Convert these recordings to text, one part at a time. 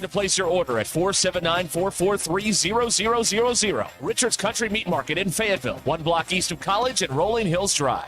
to place your order at 479-443-0000. Richard's Country Meat Market in Fayetteville, 1 block east of College and Rolling Hills Drive.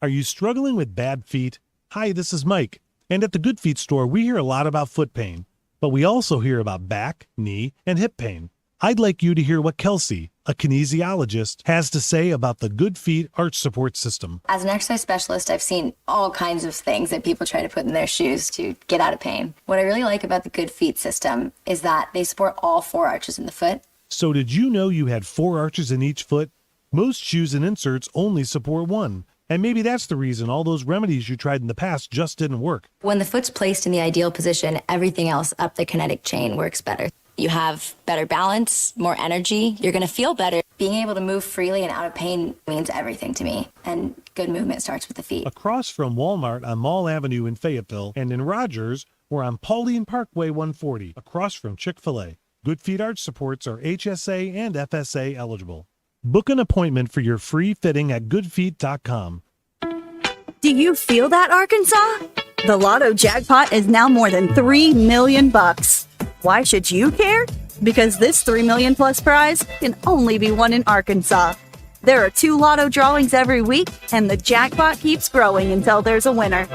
Are you struggling with bad feet? Hi, this is Mike. And at the Good Feet store, we hear a lot about foot pain, but we also hear about back, knee, and hip pain. I'd like you to hear what Kelsey, a kinesiologist, has to say about the Good Feet arch support system. As an exercise specialist, I've seen all kinds of things that people try to put in their shoes to get out of pain. What I really like about the Good Feet system is that they support all 4 arches in the foot. So did you know you had 4 arches in each foot? Most shoes and inserts only support 1. And maybe that's the reason all those remedies you tried in the past just didn't work. When the foot's placed in the ideal position, everything else up the kinetic chain works better. You have better balance, more energy, you're gonna feel better. Being able to move freely and out of pain means everything to me. And good movement starts with the feet. Across from Walmart on Mall Avenue in Fayetteville, and in Rogers, we're on Pauline Parkway 140, across from Chick-fil-A. Good Feet arch supports are HSA and FSA eligible. Book an appointment for your free fitting at goodfeet.com. Do you feel that, Arkansas? The Lotto jackpot is now more than $3 million. Why should you care? Because this $3 million plus prize can only be won in Arkansas. There are 2 Lotto drawings every week, and the jackpot keeps growing until there's a winner.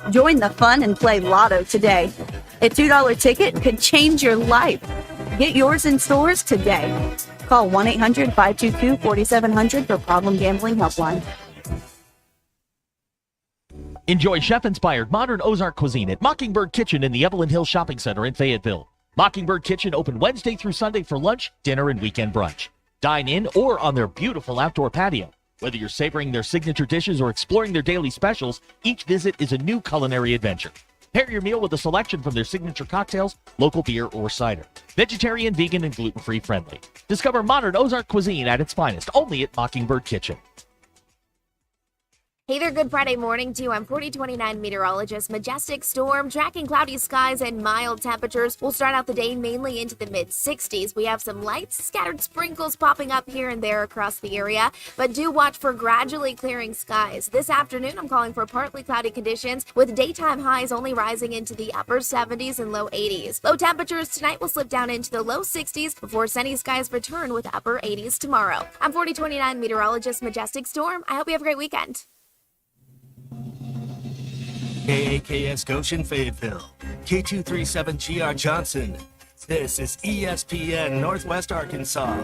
Join the fun and play Lotto today. A $2 ticket could change your life. Get yours in stores today. Call 1-800-522-4700 for Problem Gambling Helpline. Enjoy chef-inspired modern Ozark cuisine at Mockingbird Kitchen in the Evelyn Hills Shopping Center in Fayetteville. Mockingbird Kitchen open Wednesday through Sunday for lunch, dinner, and weekend brunch. Dine in or on their beautiful outdoor patio. Whether you're savoring their signature dishes or exploring their daily specials, each visit is a new culinary adventure. Pair your meal with a selection from their signature cocktails, local beer, or cider. Vegetarian, vegan, and gluten-free friendly. Discover modern Ozark cuisine at its finest, only at Mockingbird Kitchen. Hey there, good Friday morning to you. I'm 4029 meteorologist. Majestic storm, tracking cloudy skies and mild temperatures. We'll start out the day mainly into the mid-60s. We have some light scattered sprinkles popping up here and there across the area, but do watch for gradually clearing skies. This afternoon, I'm calling for partly cloudy conditions with daytime highs only rising into the upper 70s and low 80s. Low temperatures tonight will slip down into the low 60s before sunny skies return with upper 80s tomorrow. I'm 4029 meteorologist Majestic Storm. I hope you have a great weekend. KAKS Goshen Fayetteville, K237GR Johnson. This is ESPN Northwest Arkansas.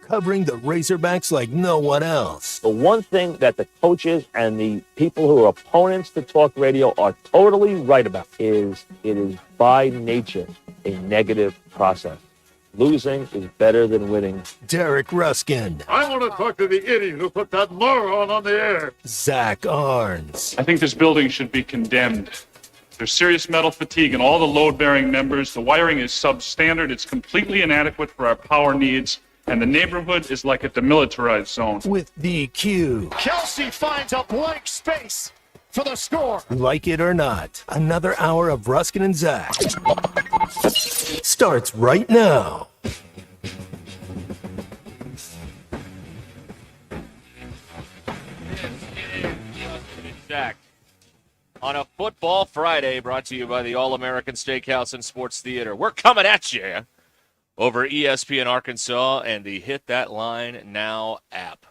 Covering the Razorbacks like no one else. The one thing that the coaches and the people who are opponents to talk radio are totally right about is it is by nature a negative process. Losing is better than winning. Derek Ruscin. I want to talk to the idiot who put that moron on the air. Zach Arns. I think this building should be condemned. There's serious metal fatigue in all the load-bearing members. The wiring is substandard. It's completely inadequate for our power needs. And the neighborhood is like a demilitarized zone. With DQ. Kelsey finds a blank space for the score. Like it or not, another hour of Ruscin and Zach starts right now. Zach. On a Football Friday, brought to you by the All-American Steakhouse and Sports Theater. We're coming at you over ESPN Arkansas and the Hit That Line Now app.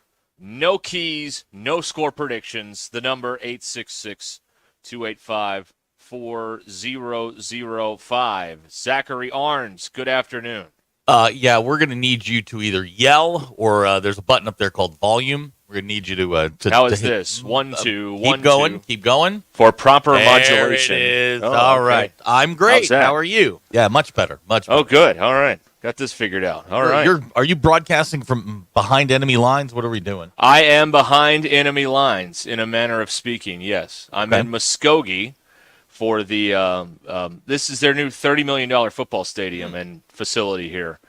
No keys, no score predictions. The number 866-285-4005. Zachary Arns, good afternoon. Yeah, we're going to need you to either yell or there's a button up there called volume. We're going to need you to How is hit, this? 1, 2, 1, 2. Keep going, keep going. For proper there modulation. It is. Oh, all okay. right. I'm great. How are you? Yeah, much better. Much better. Oh, good. All right. Got this figured out. All right. Are you broadcasting from behind enemy lines? What are we doing? I am behind enemy lines, in a manner of speaking, yes. I'm in Muskogee for the this is their new $30 million football stadium and facility here.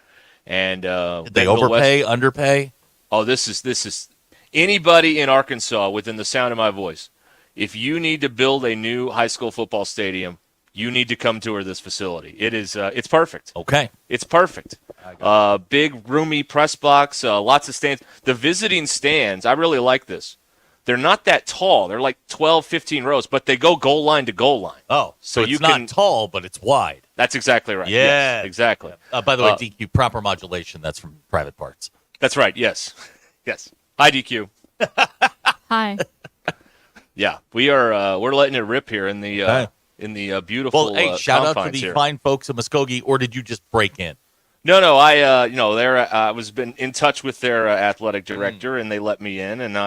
And did they overpay, underpay? Oh, this is anybody in Arkansas within the sound of my voice. If you need to build a new high school football stadium, you need to come tour this facility. It is it's perfect. Okay. It's perfect. Big, roomy press box, lots of stands. The visiting stands, I really like this. They're not that tall. They're like 12, 15 rows, but they go goal line to goal line. Oh, so you it's not tall, but it's wide. That's exactly right. Yeah. Yes, exactly. By the way, DQ, proper modulation, that's from Private Parts. That's right, yes. Yes. Hi, DQ. Hi. Yeah, we're letting it rip here in the beautiful Well, hey, shout out to confines the here. fine folks of Muskogee, or did you just break in? No, I was been in touch with their athletic director, and they let me in, and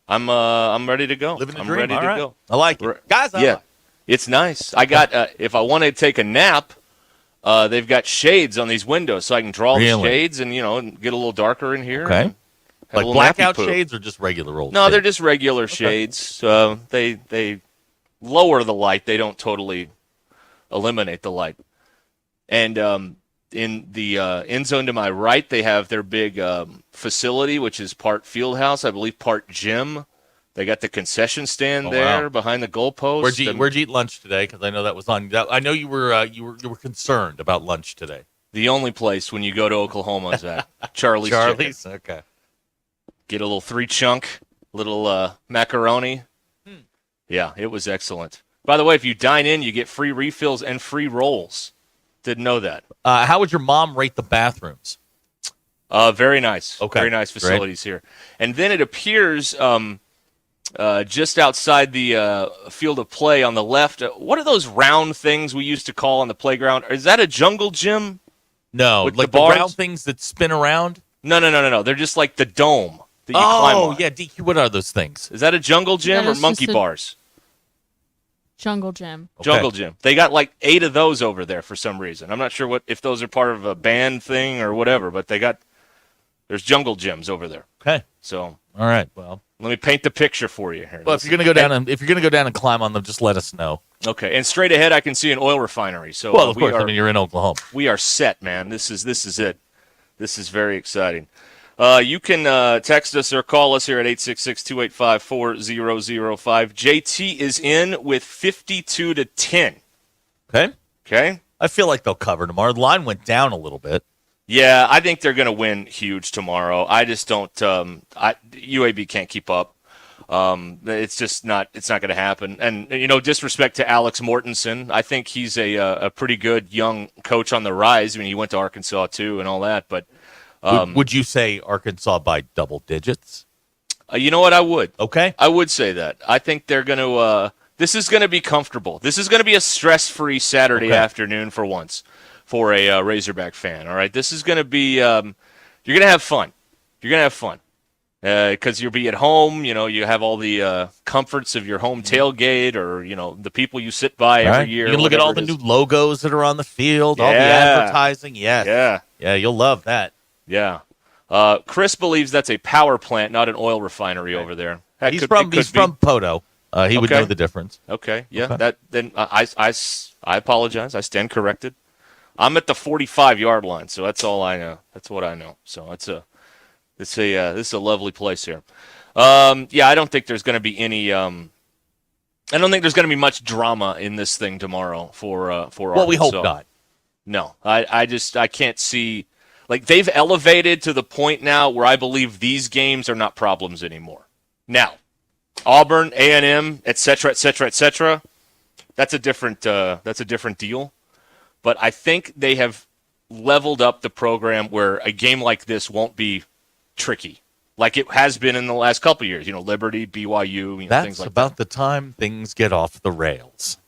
I'm ready to go. Living the I'm dream. ready All to right. go. I like it. Guys, I like it. It's nice. I got if I want to take a nap, they've got shades on these windows, so I can draw the shades and and get a little darker in here. Okay. Have Like a little blackout nappy poo. shades or just regular old No, shades? they're just regular shades. They lower the light. They don't totally eliminate the light. And in the end zone to my right, they have their big facility, which is part field house, I believe part gym. They got the concession stand there behind the goalpost. Where'd you eat lunch today? Because I know that was on. I know you were concerned about lunch today. The only place when you go to Oklahoma is at Charlie's. Charlie's, Chicken. okay. Get a little 3-chunk, little macaroni. Yeah, it was excellent. By the way, if you dine in, you get free refills and free rolls. Didn't know that. How would your mom rate the bathrooms? Very nice. Okay. Very nice facilities here. And then it appears just outside the field of play on the left. What are those round things we used to call on the playground? Is that a jungle gym? No, With like the bars? round things that spin around? No. They're just like the dome that you climb on. Yeah, DQ, what are those things? Is that a jungle gym That or is monkey just a- bars? Jungle Gym. Okay. Jungle gym. They got like 8 of those over there for some reason. I'm not sure if those are part of a band thing or whatever, but there's jungle gyms over there. Okay. So All right. Well, let me paint the picture for you here. if you're gonna go down and climb on them, just let us know. Okay, and straight ahead I can see an oil refinery. So Well, of course. I I mean, you're in Oklahoma. we are set, man. This is it. This is very exciting. You can text us or call us here at 866-285-4005. JT is in with 52-10. Okay. Okay? I feel like they'll cover tomorrow. The line went down a little bit. Yeah, I think they're going to win huge tomorrow. I just don't UAB can't keep up. It's just not. It's not going to happen. And disrespect to Alex Mortensen, I think he's a pretty good young coach on the rise. I mean, he went to Arkansas too and all that. But Would you say Arkansas by double digits? you know what? I would. Okay. I would say that. I think they're going to. This is going to be comfortable. This is going to be a stress-free Saturday afternoon for once for a Razorback fan. All right. This is going to be. You're going to have fun. You're going to have fun. Because you'll be at home, you have all the comforts of your home tailgate or, the people you sit by every year. You can look at all the new logos that are on the field, all the advertising. Yes. Yeah, you'll love that. Yeah. Chris believes that's a power plant, not an oil refinery over there. Heck, He's it from could be. Poto. He would Okay. know the difference. Okay, yeah. Okay. Then I apologize. I stand corrected. I'm at the 45-yard line, so that's all I know. That's what I know. So this is a lovely place here. I don't think there's going to be any. I don't think there's going to be much drama in this thing tomorrow for Well, we hope Arkansas. not. No, I can't see. Like they've elevated to the point now where I believe these games are not problems anymore. Now, Auburn, A&M, et cetera, et cetera, et cetera. That's a different deal. But I think they have leveled up the program where a game like this won't be tricky, like it has been in the last couple of years. Liberty, BYU, That's things like about the time things get off the rails.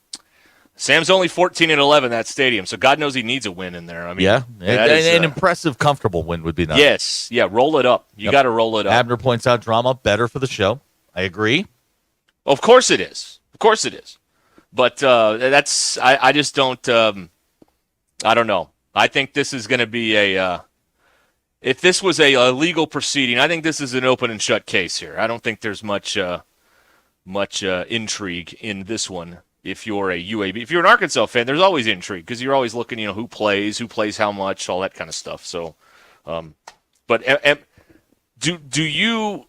Sam's only 14-11 that stadium, so God knows he needs a win in there. I mean, An impressive, comfortable win would be nice. Yes, yeah, roll it up. You got to roll it up. Abner points out drama better for the show. I agree. Of course it is. Of course it is. But I just don't. I don't know. I think this is going to be if this was a legal proceeding, I think this is an open and shut case here. I don't think there's much intrigue in this one. If you're a UAB, if you're an Arkansas fan, there's always intrigue because you're always looking, who plays how much, all that kind of stuff. So, but do you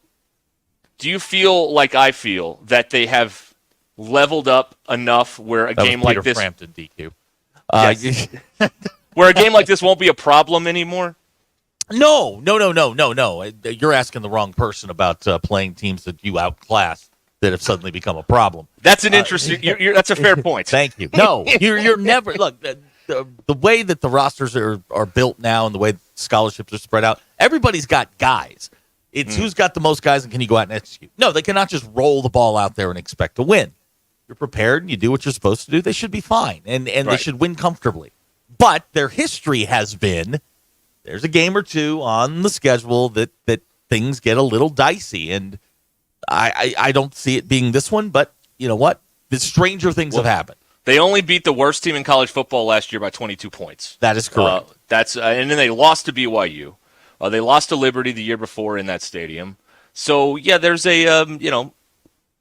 feel like I feel that they have leveled up enough where a game like this, Frampton DQ, where a game like this won't be a problem anymore? No. You're asking the wrong person about playing teams that you outclass that have suddenly become a problem. That's an interesting. That's a fair point. Thank you. No, you're never look. The way that the rosters are built now and the way scholarships are spread out, everybody's got guys. It's who's got the most guys and can you go out and execute. No, they cannot just roll the ball out there and expect to win. You're prepared and you do what you're supposed to do. They should be fine and they should win comfortably. But their history has been there's a game or two on the schedule that things get a little dicey, and I don't see it being this one. But you know what? The stranger things have happened. They only beat the worst team in college football last year by 22 points. That is correct. And then they lost to BYU. They lost to Liberty the year before in that stadium. So yeah, there's a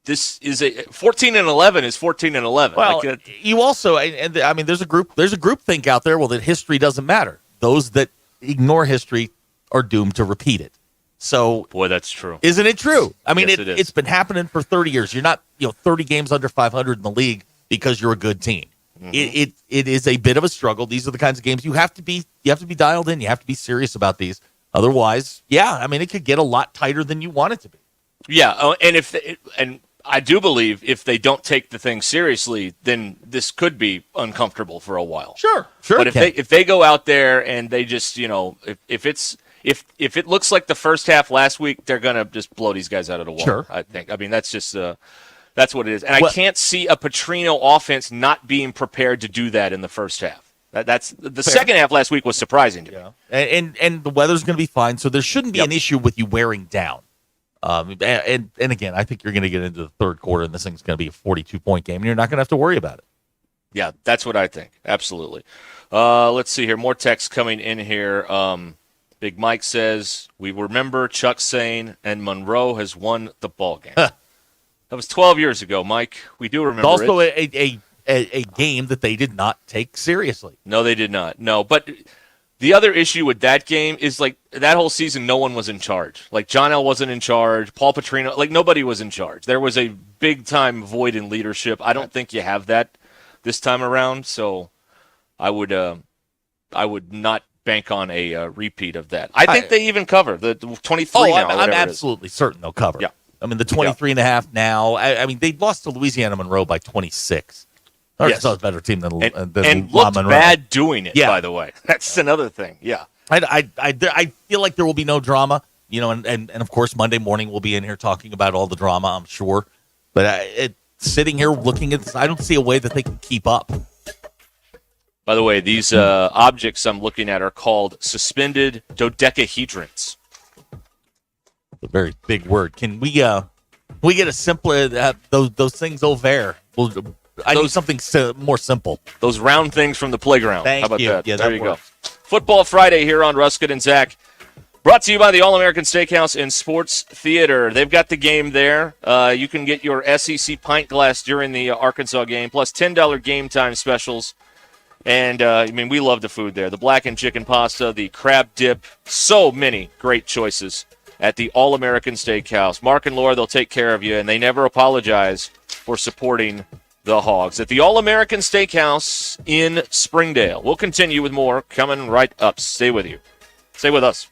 this is a 14-11 is 14-11. Well, you also, I mean, there's a group think out there. Well, that history doesn't matter. Those that ignore history are doomed to repeat it. So, boy, that's true. Isn't it true? I mean, yes, it's been happening for 30 years. You're not 30 games under 500 in the league because you're a good team. Mm-hmm. It is a bit of a struggle. These are the kinds of games you have to be dialed in. You have to be serious about these. Otherwise, I mean, it could get a lot tighter than you want it to be. Yeah, and I do believe if they don't take the thing seriously, then this could be uncomfortable for a while. Sure. But if they go out there and they just if it looks like the first half last week, they're gonna just blow these guys out of the water. Sure. I think. I mean, that's just that's what it is. And I can't see a Petrino offense not being prepared to do that in the first half. That's the second half last week was surprising to me. And the weather's going to be fine, so there shouldn't be an issue with you wearing down. And again, I think you're going to get into the third quarter, and this thing's going to be a 42-point game, and you're not going to have to worry about it. Yeah, that's what I think. Absolutely. Let's see here. More text coming in here. Big Mike says, we remember Chuck saying, and Monroe has won the ball game. That was 12 years ago, Mike. We do remember also it. A game that they did not take seriously. No, they did not. No, but the other issue with that game is, like, that whole season, no one was in charge. Like, John L. wasn't in charge. Paul Petrino, like, nobody was in charge. There was a big-time void in leadership. I don't think you have that this time around, so I would not bank on a repeat of that. I think they even cover the 23 now. I'm absolutely certain they'll cover. Yeah. I mean, the 23 and a half now. I mean, they lost to Louisiana Monroe by 26. Arkansas is a better team than and looked Monroe. Bad doing it, by the way. That's another thing, yeah. I feel like there will be no drama, and of course Monday morning we'll be in here talking about all the drama, I'm sure. But sitting here looking at this, I don't see a way that they can keep up. By the way, these objects I'm looking at are called suspended dodecahedrons. A very big word. Can we get a simpler those things over there? I need something more simple. Those round things from the playground. Thank How about you. that? Yeah, there that you works. go. Football Friday here on Ruscin and Zach. Brought to you by the All-American Steakhouse and Sports Theater. They've got the game there. You can get your SEC pint glass during the Arkansas game, plus $10 game time specials. And, we love the food there. The blackened chicken pasta, the crab dip, so many great choices at the All-American Steakhouse. Mark and Laura, they'll take care of you, and they never apologize for supporting the Hogs at the All-American Steakhouse in Springdale. We'll continue with more coming right up. Stay with you. Stay with us.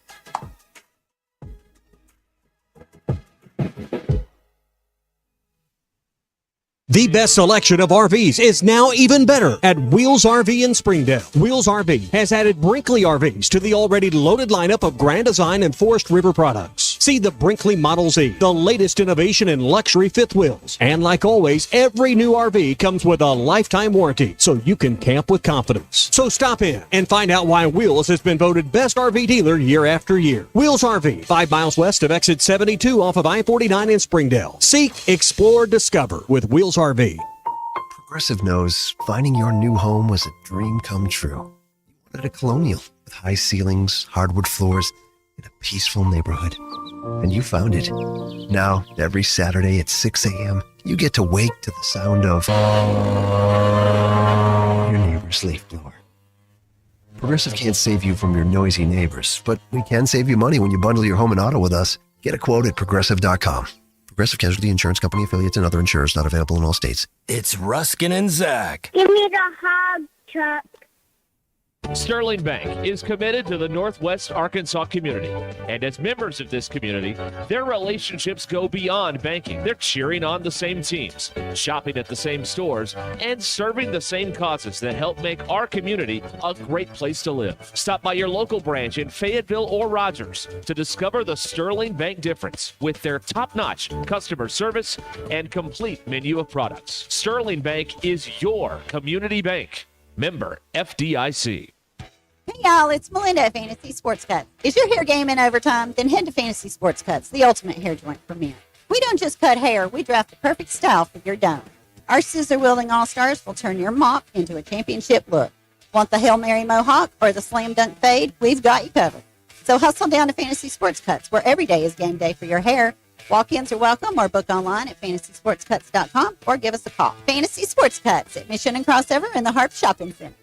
The best selection of RVs is now even better at Wheels RV in Springdale. Wheels RV has added Brinkley RVs to the already loaded lineup of Grand Design and Forest River products. See the Brinkley Model Z, the latest innovation in luxury fifth wheels. And like always, every new RV comes with a lifetime warranty, so you can camp with confidence. So stop in and find out why Wheels has been voted best RV dealer year after year. Wheels RV, 5 miles west of exit 72 off of I-49 in Springdale. Seek, explore, discover with Wheels RV. Progressive knows finding your new home was a dream come true. You wanted a colonial with high ceilings, hardwood floors, and a peaceful neighborhood. And you found it. Now, every Saturday at 6 a.m., you get to wake to the sound of your neighbor's leaf blower. Progressive can't save you from your noisy neighbors, but we can save you money when you bundle your home and auto with us. Get a quote at Progressive.com. Progressive Casualty Insurance Company affiliates and other insurers not available in all states. It's Ruscin and Zach. Give me the hug, Chuck. Sterling Bank is committed to the Northwest Arkansas community, and as members of this community, their relationships go beyond banking. They're cheering on the same teams, shopping at the same stores, and serving the same causes that help make our community a great place to live. Stop by your local branch in Fayetteville or Rogers to discover the Sterling Bank difference with their top-notch customer service and complete menu of products. Sterling Bank is your community bank. Member FDIC. Hey y'all, it's Melinda at Fantasy Sports Cuts. Is your hair game in overtime? Then head to Fantasy Sports Cuts, the ultimate hair joint for men. We don't just cut hair, we draft the perfect style for your dome. Our scissor-wielding all-stars will turn your mop into a championship look. Want the Hail Mary mohawk or the slam dunk fade? We've got you covered. So hustle down to Fantasy Sports Cuts, where every day is game day for your hair. Walk-ins are welcome or book online at fantasysportscuts.com or give us a call. Fantasy Sports Cuts at Mission and Crossover in the Harp Shopping Center.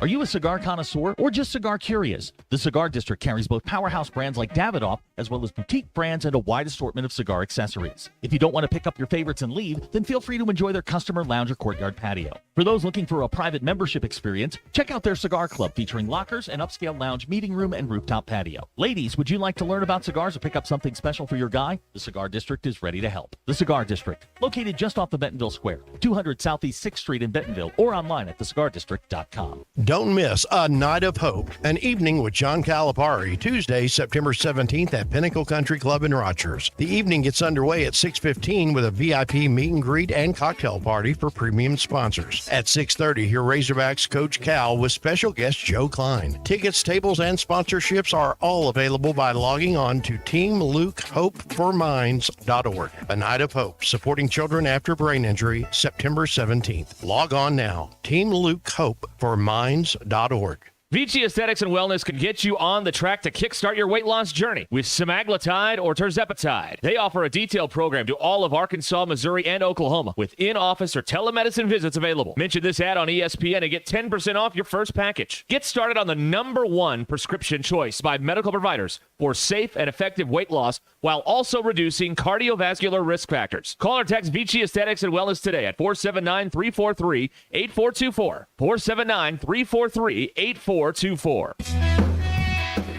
Are you a cigar connoisseur or just cigar curious? The Cigar District carries both powerhouse brands like Davidoff as well as boutique brands and a wide assortment of cigar accessories. If you don't want to pick up your favorites and leave, then feel free to enjoy their customer lounge or courtyard patio. For those looking for a private membership experience, check out their cigar club featuring lockers, an upscale lounge, meeting room, and rooftop patio. Ladies, would you like to learn about cigars or pick up something special for your guy? The Cigar District is ready to help. The Cigar District, located just off the Bentonville Square, 200 Southeast 6th Street in Bentonville, or online at thecigardistrict.com. Don't miss A Night of Hope, an evening with John Calipari, Tuesday, September 17th at Pinnacle Country Club in Rogers. The evening gets underway at 6:15 with a VIP meet and greet and cocktail party for premium sponsors. At 6:30, hear Razorbacks coach Cal with special guest Joe Klein. Tickets, tables, and sponsorships are all available by logging on to teamlukehopeforminds.org. A Night of Hope, supporting children after brain injury, September 17th. Log on now, teamlukehopeforminds.org. Vici Aesthetics and Wellness can get you on the track to kickstart your weight loss journey with semaglutide or tirzepatide. They offer a detailed program to all of Arkansas, Missouri, and Oklahoma with in-office or telemedicine visits available. Mention this ad on ESPN and get 10% off your first package. Get started on the #1 prescription choice by medical providers for safe and effective weight loss while also reducing cardiovascular risk factors. Call or text Vici Aesthetics and Wellness today at 479-343-8424. 479-343-8424.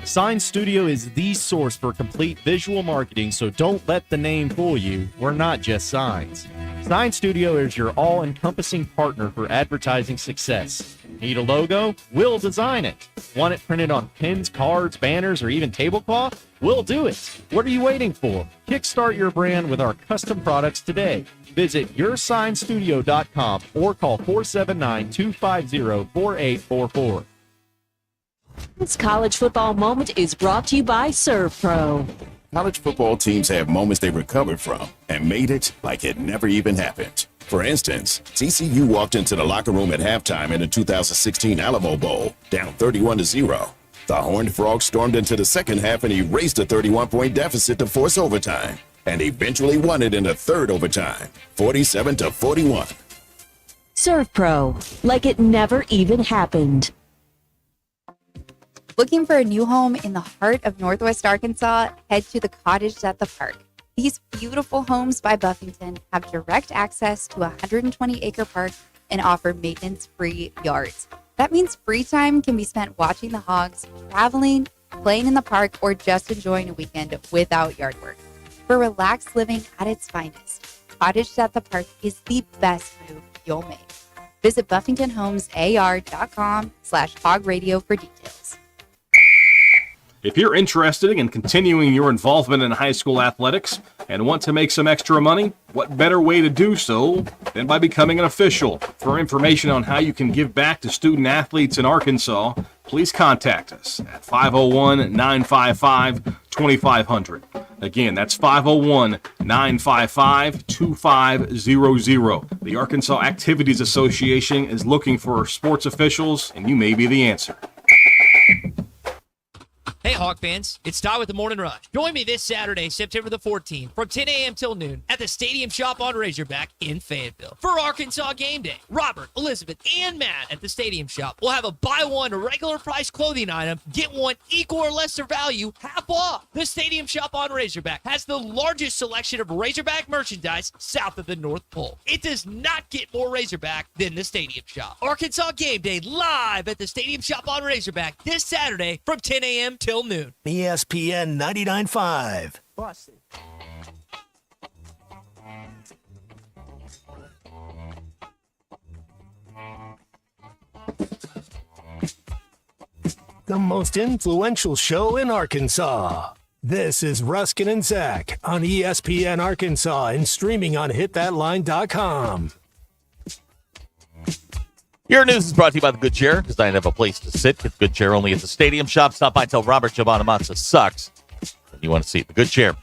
Sign Studio is the source for complete visual marketing, so don't let the name fool you. We're not just signs. Sign Studio is your all-encompassing partner for advertising success. Need a logo? We'll design it. Want it printed on pins, cards, banners, or even tablecloth? We'll do it. What are you waiting for? Kickstart your brand with our custom products today. Visit yoursignstudio.com or call 479-250-4844. This college football moment is brought to you by ServPro. College football teams have moments they recovered from and made it like it never even happened. For instance, TCU walked into the locker room at halftime in the 2016 Alamo Bowl, down 31-0. The Horned Frogs stormed into the second half and erased a 31-point deficit to force overtime, and eventually won it in the third overtime, 47-41. ServPro, like it never even happened. Looking for a new home in the heart of Northwest Arkansas? Head to the Cottage at the Park. These beautiful homes by Buffington have direct access to a 120-acre park and offer maintenance-free yards. That means free time can be spent watching the hogs, traveling, playing in the park, or just enjoying a weekend without yard work. For relaxed living at its finest, Cottage at the Park is the best move you'll make. Visit BuffingtonHomesAR.com/hogradio for details. If you're interested in continuing your involvement in high school athletics and want to make some extra money, what better way to do so than by becoming an official? For information on how you can give back to student athletes in Arkansas, please contact us at 501-955-2500. Again, that's 501-955-2500. The Arkansas Activities Association is looking for sports officials, and you may be the answer. Hey, Hawk fans, it's Ty with the Morning Rush. Join me this Saturday, September the 14th, from 10 a.m. till noon at the Stadium Shop on Razorback in Fayetteville for Arkansas Game Day. Robert, Elizabeth, and Matt at the Stadium Shop will have a buy one regular price clothing item, get one equal or lesser value, half off. The Stadium Shop on Razorback has the largest selection of Razorback merchandise south of the North Pole. It does not get more Razorback than the Stadium Shop. Arkansas Game Day live at the Stadium Shop on Razorback this Saturday from 10 a.m. till noon. ESPN 99.5. Boston. The most influential show in Arkansas. This is Ruscin and Zach on ESPN Arkansas and streaming on hitthatline.com. Your news is brought to you by the Good Chair. Design to have a place to sit. Get the Good Chair only at the Stadium Shop. Stop by, tell Robert Jabanamatsa sucks. You want to see it. The Good Chair.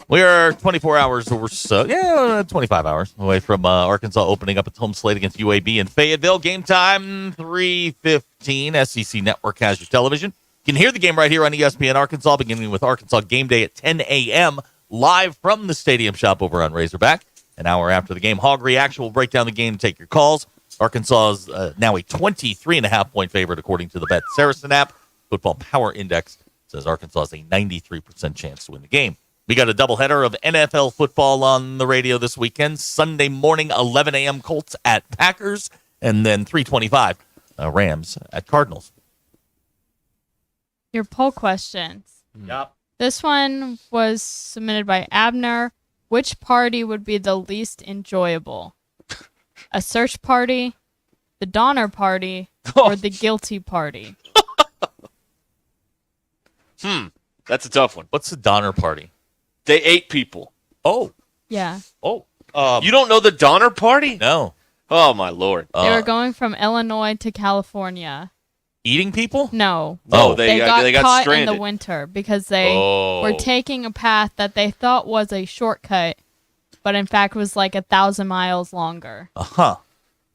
We are 24 hours or so, 25 hours away from Arkansas opening up its home slate against UAB in Fayetteville. Game time, 3:15. SEC Network has your television. You can hear the game right here on ESPN Arkansas, beginning with Arkansas Game Day at 10 a.m. live from the Stadium Shop over on Razorback. An hour after the game, Hog Reaction will break down the game and take your calls. Arkansas is now a 23.5-point favorite, according to the Bet Saracen app. Football Power Index says Arkansas has a 93% chance to win the game. We got a doubleheader of NFL football on the radio this weekend. Sunday morning, 11 a.m. Colts at Packers, and then 3:25 Rams at Cardinals. Your poll questions. Yep. This one was submitted by Abner. Which party would be the least enjoyable? A search party, the Donner Party, or the guilty party? That's a tough one. What's the Donner Party? They ate people. Oh. Yeah. Oh. You don't know the Donner Party? No. Oh, my Lord. They were going from Illinois to California. Eating people? No. Oh, they got caught stranded. in the winter because they were taking a path that they thought was a shortcut, but in fact was like 1,000 miles longer. Uh-huh.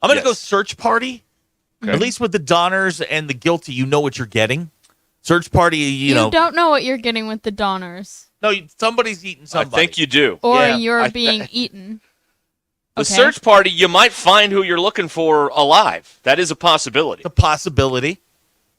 I'm going to go search party. Okay. At least with the Donners and the guilty, you know what you're getting. Search party, you know. You don't know what you're getting with the Donners. No, somebody's eating somebody. I think you do. Or you're being eaten. The search party, you might find who you're looking for alive. That is a possibility. It's a possibility.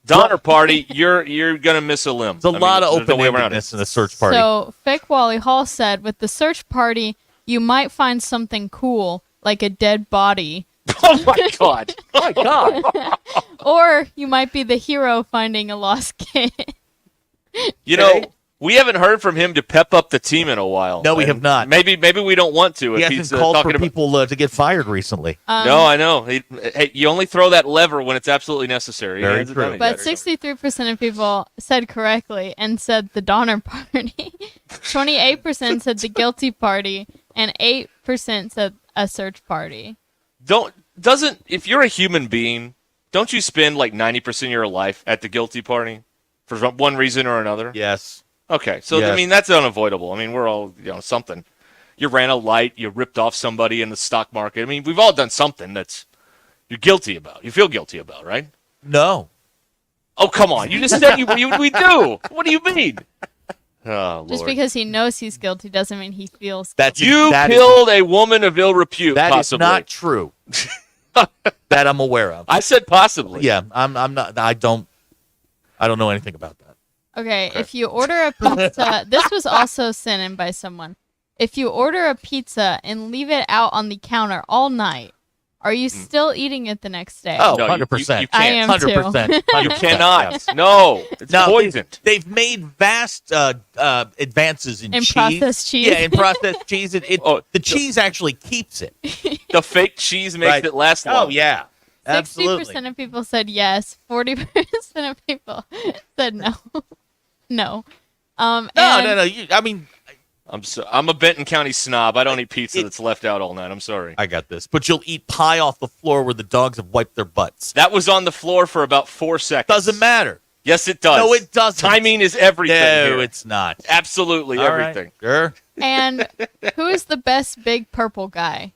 Donner Party, you're going to miss a limb. There's a lot of open-endedness in the search party. So, Fake Wally Hall said, with the search party, you might find something cool, like a dead body. Oh, my God. Oh, my God. Or you might be the hero finding a lost kid. You know, we haven't heard from him to pep up the team in a while. No, we have not. Maybe we don't want to. He if hasn't he's called talking for about people to get fired recently. No, I know. Hey, you only throw that lever when it's absolutely necessary. Very true. But 63% of people said correctly and said the Donner Party. 28% said the guilty party, and 8% said a search party. If you're a human being, don't you spend like 90% of your life at the guilty party for one reason or another? Yes. Okay, so Yes. I mean that's unavoidable. I mean we're all something. You ran a light, you ripped off somebody in the stock market. I mean we've all done something that's you're guilty about. You feel guilty about, right? No. Oh come on! You just said we do. What do you mean? Oh Lord! Just because he knows he's guilty doesn't mean he feels You killed a woman of ill repute. That is possibly. not true. That I'm aware of. I said possibly. Yeah, I'm not. I don't know anything about that. Okay, if you order a pizza, this was also sent in by someone. If you order a pizza and leave it out on the counter all night, are you still eating it the next day? Oh, No, 100%. you I am 100%. You cannot. No, it's poisoned. They've made vast advances in cheese. processed cheese? Yeah, in processed cheese. The cheese actually keeps it. The fake cheese makes Right. it last long. Oh, yeah. Absolutely. 60% of people said yes. 40% of people said no. No. No. I'm a Benton County snob. I don't eat pizza that's left out all night. I'm sorry. I got this. But you'll eat pie off the floor where the dogs have wiped their butts. That was on the floor for about 4 seconds. Doesn't matter. Yes, it does. No, it doesn't. Timing is everything. No, here. it's not. Absolutely All right. everything. Sure. And who is the best big purple guy?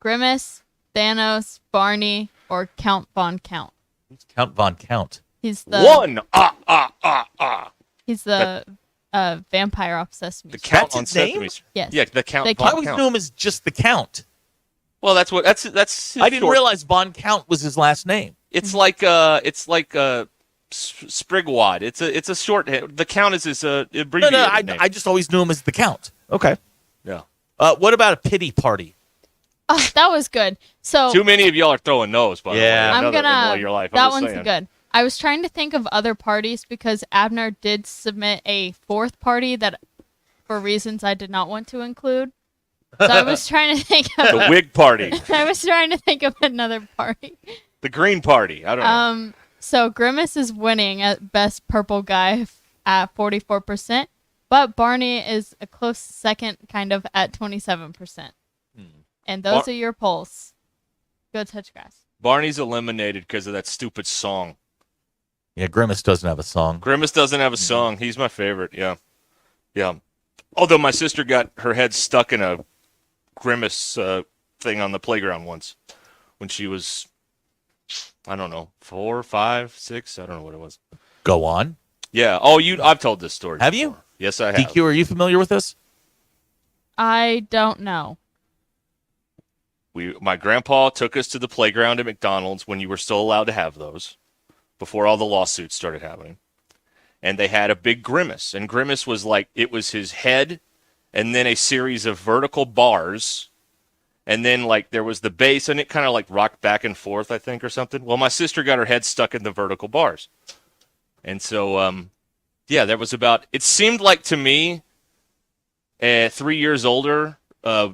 Grimace, Thanos, Barney, or Count Von Count? Count Von Count. He's the One. He's the vampire off Sesame The Street. Count That's on his name? Sesame Street. Yes. Yeah, the Count. The Von I always Count. knew him as just the Count. Well, that's his I didn't short- realize Von Count was his last name. It's like Sprigwad. It's a short. The Count is his abbreviated name. I just always knew him as the Count. Okay. Yeah. What about a pity party? Oh, that was good. So Too many of y'all are throwing those. By the way, I I'm know that in all gonna. your life. That I'm just one's saying. good. I was trying to think of other parties because Abner did submit a fourth party that, for reasons I did not want to include. So I was trying to think of The Whig Party, I was trying to think of another party. the Green Party. I don't know. So Grimace is winning at best purple guy at 44%, but Barney is a close second, kind of at 27%. And those are your polls. Go touch grass. Barney's eliminated because of that stupid song. Yeah, Grimace doesn't have a song. Grimace doesn't have a song. He's my favorite. Yeah. Yeah. Although my sister got her head stuck in a Grimace thing on the playground once when she was, I don't know, 4, 5, 6. I don't know what it was. Go on. Yeah. Oh, I've told this story. Have before. you? Yes, I have. DQ, are you familiar with this? I don't know. My grandpa took us to the playground at McDonald's when you were still allowed to have those, before all the lawsuits started happening. And they had a big Grimace. And Grimace was like, it was his head and then a series of vertical bars. And then like there was the base and it kind of like rocked back and forth, I think, or something. Well, my sister got her head stuck in the vertical bars. And so, yeah, there was about, it seemed like to me, 3 years older,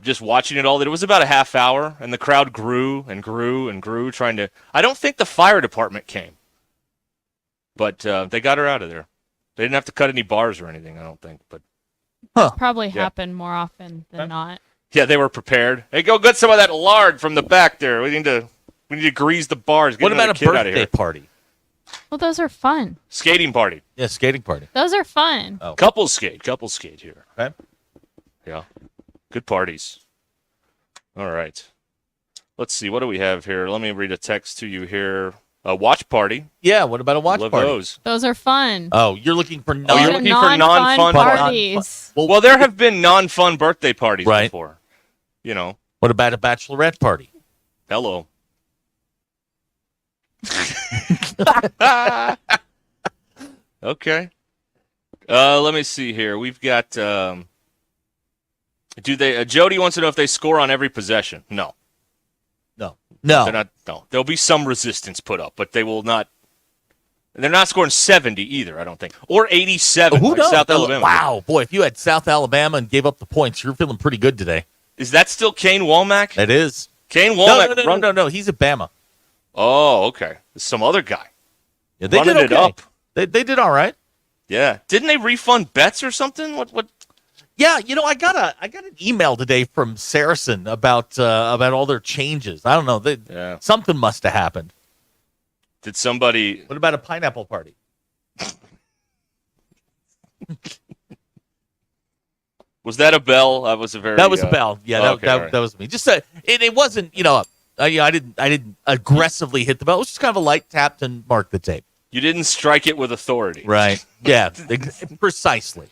just watching it all, that it was about a half hour, and the crowd grew and grew and grew, trying to. I don't think the fire department came, but they got her out of there. They didn't have to cut any bars or anything, I don't think. But Probably happen more often than not. yeah, they were prepared. Hey, go get some of that lard from the back there. We need to grease the bars. Get What another about a kid out of birthday here. party? Well, those are fun. Skating party. Yeah, skating party. Those are fun. Oh. Couples skate here. Okay. Yeah. Good parties. All right. Let's see. What do we have here? Let me read a text to you here. A watch party. Yeah, what about a watch Love party? those. Those are fun. Oh, you're looking for Oh, you're looking for non-fun parties. Well, there have been non-fun birthday parties Right. before. You know. What about a bachelorette party? Hello. Okay. Let me see here. We've got. Do they? Jody wants to know if they score on every possession. No. No. They're not. No. There'll be some resistance put up, but they will not. They're not scoring 70 either, I don't think, or 87. Who like knows? South Alabama. Wow, boy, if you had South Alabama and gave up the points, you're feeling pretty good today. Is that still Kane Womack? It is. Kane Womack. No. He's at Bama. Oh, okay. Some other guy. Yeah, they running did it okay. up. They did all right. Yeah. Didn't they refund bets or something? What? Yeah, I got an email today from Saracen about all their changes. I don't know. Something must have happened. Did somebody? What about a pineapple party? Was that a bell? That was a very. That was a bell. Yeah, okay, that all right. was me. Just it wasn't. I didn't aggressively hit the bell. It was just kind of a light tap to mark the tape. You didn't strike it with authority. Right. Yeah. Precisely.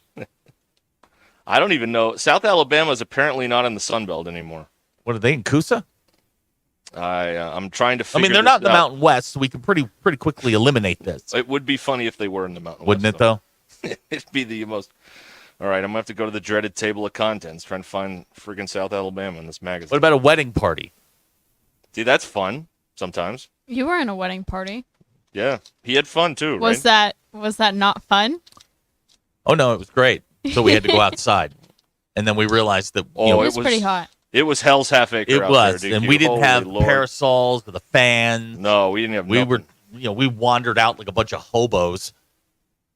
I don't even know. South Alabama is apparently not in the Sun Belt anymore. What are they in Coosa? I'm trying to I figure mean, they're not in the this out. Mountain West, so we can pretty quickly eliminate this. It would be funny if they were in the Mountain Wouldn't West, it, though? It'd be the most. All right, I'm going to have to go to the dreaded table of contents, trying to find friggin' South Alabama in this magazine. What about a wedding party? See, that's fun sometimes. You were in a wedding party. Yeah, he had fun, too, Was right? that not fun? Oh, no, it was great. So we had to go outside. And then we realized that Oh, It was pretty hot. It was hell's half acre it out was. there, And we didn't Holy have Lord. parasols or the fans. No, we didn't have We nothing. were, we wandered out like a bunch of hobos.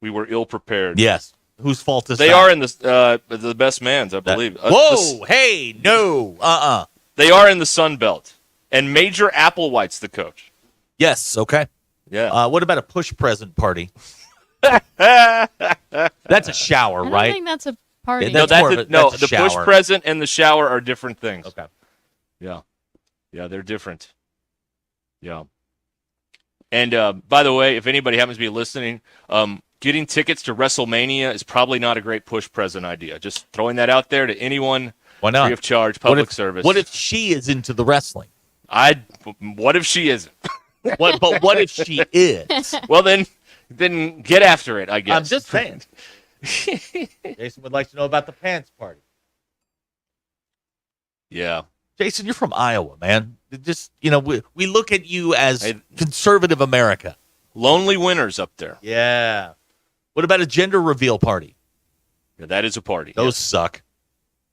We were ill-prepared. Yes. Whose fault is They that? are in the best man's, I believe. Whoa, hey, no, They are in the Sun Belt. And Major Applewhite's the coach. Yes, okay. Yeah. What about a push present party? That's a shower, I don't right? think that's a party. Yeah, that's more of a- that's a the push shower. present and the shower are different things. Okay. Yeah. Yeah, they're different. Yeah. And by the way, if anybody happens to be listening, getting tickets to WrestleMania is probably not a great push present idea. Just throwing that out there to anyone. Why not? Free of charge, public service. What if she is into the wrestling? What if she isn't? But what if she is? Well, then get after it, I guess. I'm just saying. Jason would like to know about the pants party. Yeah. Jason, you're from Iowa, man. Just, we look at you as conservative America. Lonely winners up there. Yeah. What about a gender reveal party? Yeah, that is a party. Those suck.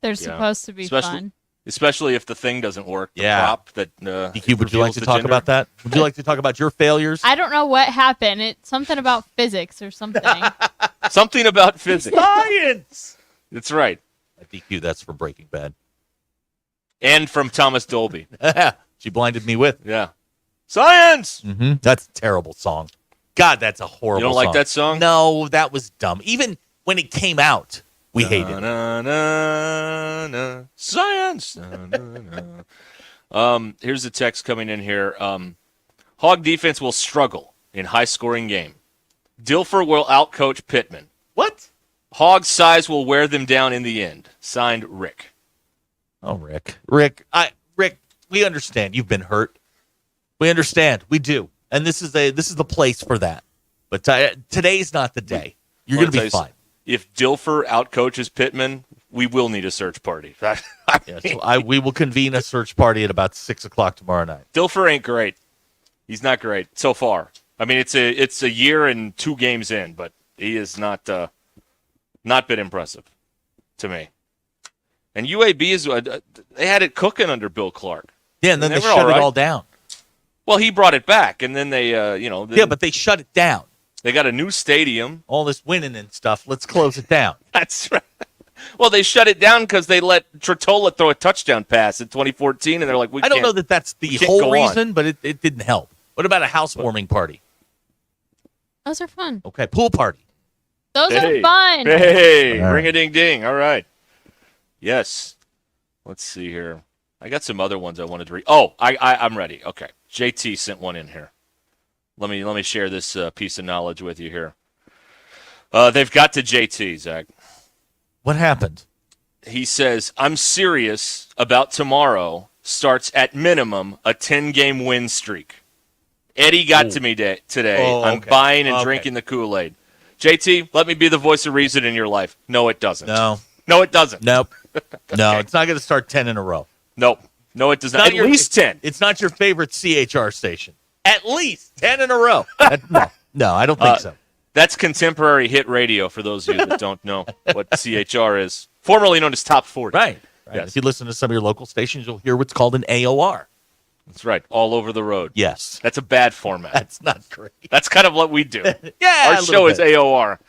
They're supposed to be fun. Especially if the thing doesn't work. The Yeah. prop that DQ, would you like to talk gender. about that? Would you like to talk about your failures? I don't know what happened. It's something about physics or something. Something about physics. Science! That's right. DQ, that's from Breaking Bad. And from Thomas Dolby. She blinded me with. Yeah. Science! Mm-hmm. That's a terrible song. God, that's a horrible song. You don't like that song? No, that was dumb. Even when it came out, we hated it. Science! Here's the text coming in here. Hog defense will struggle in high-scoring game. Dilfer will outcoach Pittman. What? Hog size will wear them down in the end. Signed, Rick. Oh, Rick. Rick, we understand. You've been hurt. We understand. We do. And this is the place for that. But today's not the day. You're going to be fine. If Dilfer outcoaches Pittman, we will need a search party. We will convene a search party at about 6 o'clock tomorrow night. Dilfer ain't great. He's not great so far. I mean, it's a year and 2 games in, but he is not been impressive to me. And UAB is they had it cooking under Bill Clark. Yeah, and then they shut it all down. Well, he brought it back, and then they but they shut it down. They got a new stadium. All this winning and stuff. Let's close it down. That's right. Well, they shut it down because they let Trottola throw a touchdown pass in 2014, and they're like, I don't know that that's the whole reason, but it didn't help. What about a housewarming party? Those are fun. Okay, pool party. Those are fun. Hey, All right. ring-a-ding-ding. All right. Yes. Let's see here. I got some other ones I wanted to read. Oh, I'm ready. Okay. JT sent one in here. Let me share this piece of knowledge with you here. They've got to JT, Zach. What happened? He says, I'm serious about tomorrow. Starts at minimum a 10-game win streak. Eddie got to me today. Oh, I'm okay. buying and drinking the Kool-Aid. JT, let me be the voice of reason in your life. No, it doesn't. No, it doesn't. Nope. No, it's not going to start 10 in a row. Nope. No, it does not. At least 10. It's not your favorite CHR station. At least 10 in a row. No, I don't think so. That's contemporary hit radio for those of you that don't know what CHR is. Formerly known as Top 40. Right. Yes. If you listen to some of your local stations, you'll hear what's called an AOR. That's right. All over the road. Yes. That's a bad format. That's not great. That's kind of what we do. Yeah, Our show is AOR.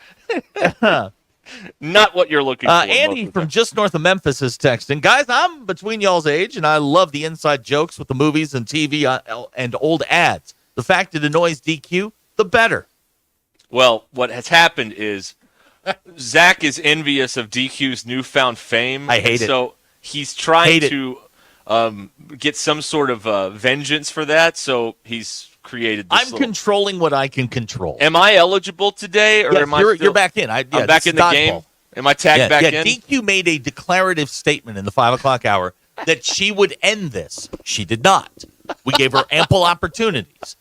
Not what you're looking for. Andy from just north of Memphis is texting. Guys, I'm between y'all's age, and I love the inside jokes with the movies and TV and old ads. The fact it annoys DQ, the better. Well, what has happened is Zach is envious of DQ's newfound fame. I hate it. So he's trying to get some sort of vengeance for that, so he's created this controlling what I can control. Am I eligible today, or Yes, am I you're back in. I'm back in the game? Am I tagged back in? DQ made a declarative statement in the 5 o'clock hour that she would end this. She did not. We gave her ample opportunities.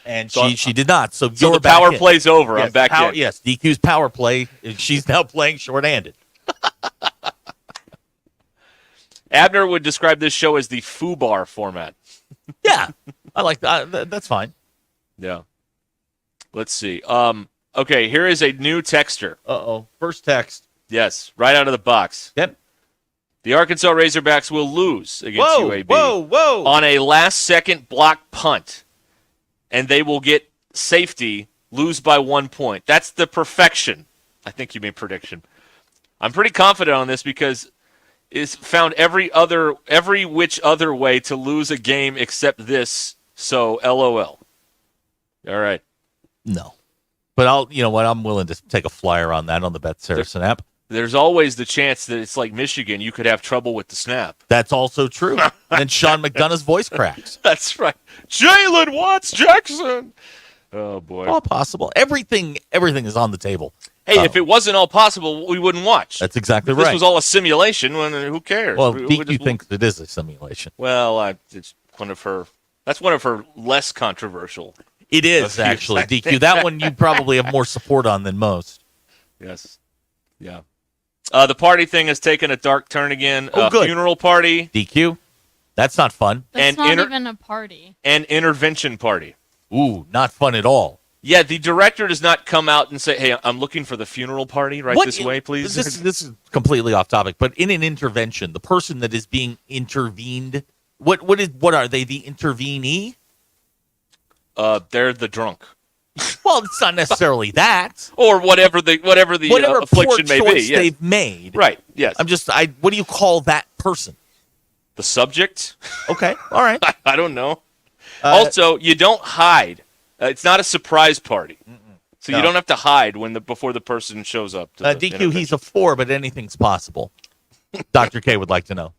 And she did not. So the power play's over. Yes, I'm back in. Yes, DQ's power play. She's now playing shorthanded. Abner would describe this show as the FUBAR format. Yeah, I like that. That's fine. Yeah. Let's see. Okay, here is a new texter. Uh-oh. First text. Yes, right out of the box. Yep. The Arkansas Razorbacks will lose against UAB Whoa. on a last-second block punt, and they will get safety, lose by 1 point. That's the perfection. I think you mean prediction. I'm pretty confident on this because it's found every which other way to lose a game except this, so LOL. All right. No. But you know what? I'm willing to take a flyer on that on the Bet Saracen app. There's always the chance that it's like Michigan. You could have trouble with the snap. That's also true. And then Sean McDonough's voice cracks. That's right. Jalen Watts Jackson. Oh, boy. All possible. Everything is on the table. Hey, if it wasn't all possible, we wouldn't watch. That's exactly If right. this was all a simulation, who cares? Well, We DQ just- thinks it is a simulation. Well, it's one of her. That's one of her less controversial. It is, views, actually, I think. DQ. That one you probably have more support on than most. Yes. Yeah. The party thing has taken a dark turn again. Oh, good. Funeral party. DQ. That's not fun. That's not even a party. And intervention party. Ooh, not fun at all. Yeah, the director does not come out and say, "Hey, I'm looking for the funeral party right this way, please." This is completely off topic, but in an intervention, the person that is being intervened, what are they? The intervenee? They're the drunk. Well, it's not necessarily that, or whatever the affliction poor may be. choice Yes. they've made. Right. Yes. What do you call that person? The subject. Okay. All right. I don't know. Also, you don't hide. It's not a surprise party, so No. you don't have to hide before the person shows up. To the DQ, intervention. he's a 4, but anything's possible. Dr. K would like to know.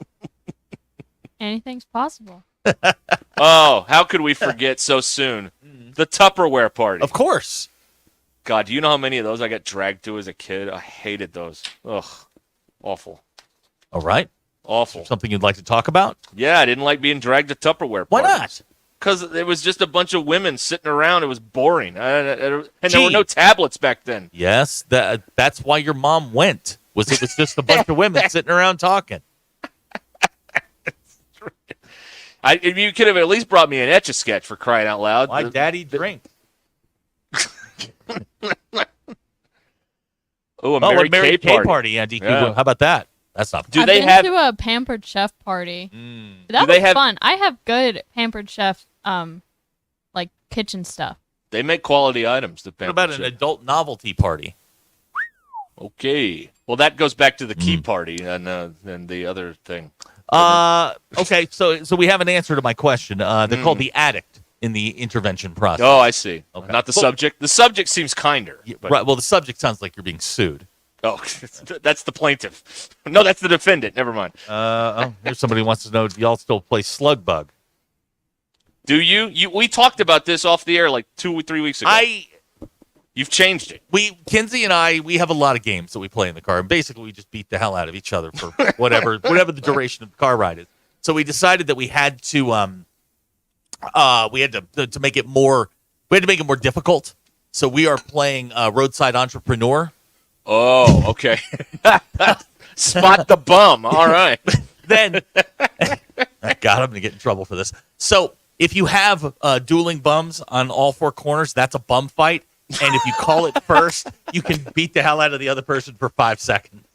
Anything's possible. Oh, how could we forget so soon? The Tupperware party. Of course. God, do you know how many of those I got dragged to as a kid? I hated those. Ugh. Awful. All right. Awful. Something you'd like to talk about? Yeah, I didn't like being dragged to Tupperware Why parties. not? Because it was just a bunch of women sitting around. It was boring. And there were no tablets back then. Yes, that's why your mom went. It was just a bunch of women sitting around talking. You could have at least brought me an Etch-a-Sketch for crying out loud. Why daddy drink? Oh, a Mary Kay party. Yeah, DQ. How about that? That's not. I've been to a Pampered Chef party. That was fun. I have good Pampered Chef, like kitchen stuff. They make quality items. What about an adult novelty party? Okay. Well, that goes back to the key party and the other thing. Okay, so we have an answer to my question. They're called the addict in the intervention process. Oh, I see. Okay. Not the subject. The subject seems kinder. But... Right. Well, the subject sounds like you're being sued. Oh, that's the plaintiff. No, that's the defendant. Never mind. Here's somebody who wants to know, do y'all still play Slug Bug? Do you? We talked about this off the air like 2 or 3 weeks ago. You've changed it. Kinsey and I, we have a lot of games that we play in the car, and basically we just beat the hell out of each other for whatever the duration of the car ride is. So we decided that we had to make it more difficult. So we are playing Roadside Entrepreneur. Oh, okay. Spot the bum. All right. Then, God, I'm going to get in trouble for this. So if you have dueling bums on all four corners, that's a bum fight. And if you call it first, you can beat the hell out of the other person for 5 seconds.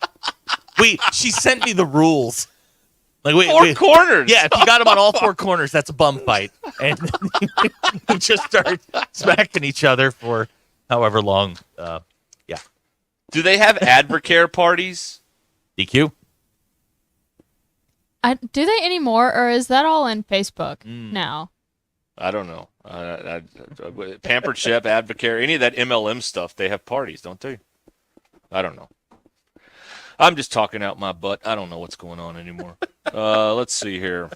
She sent me the rules. Like four corners. Yeah, if you got them on all four corners, that's a bum fight. And you just start smacking each other for however long. Yeah. Do they have Advocare parties? DQ? Do they anymore, or is that all in Facebook now? I don't know. Pampered Chef, Advocare, any of that MLM stuff, they have parties, don't they? I don't know. I'm just talking out my butt. I don't know what's going on anymore. Let's see here.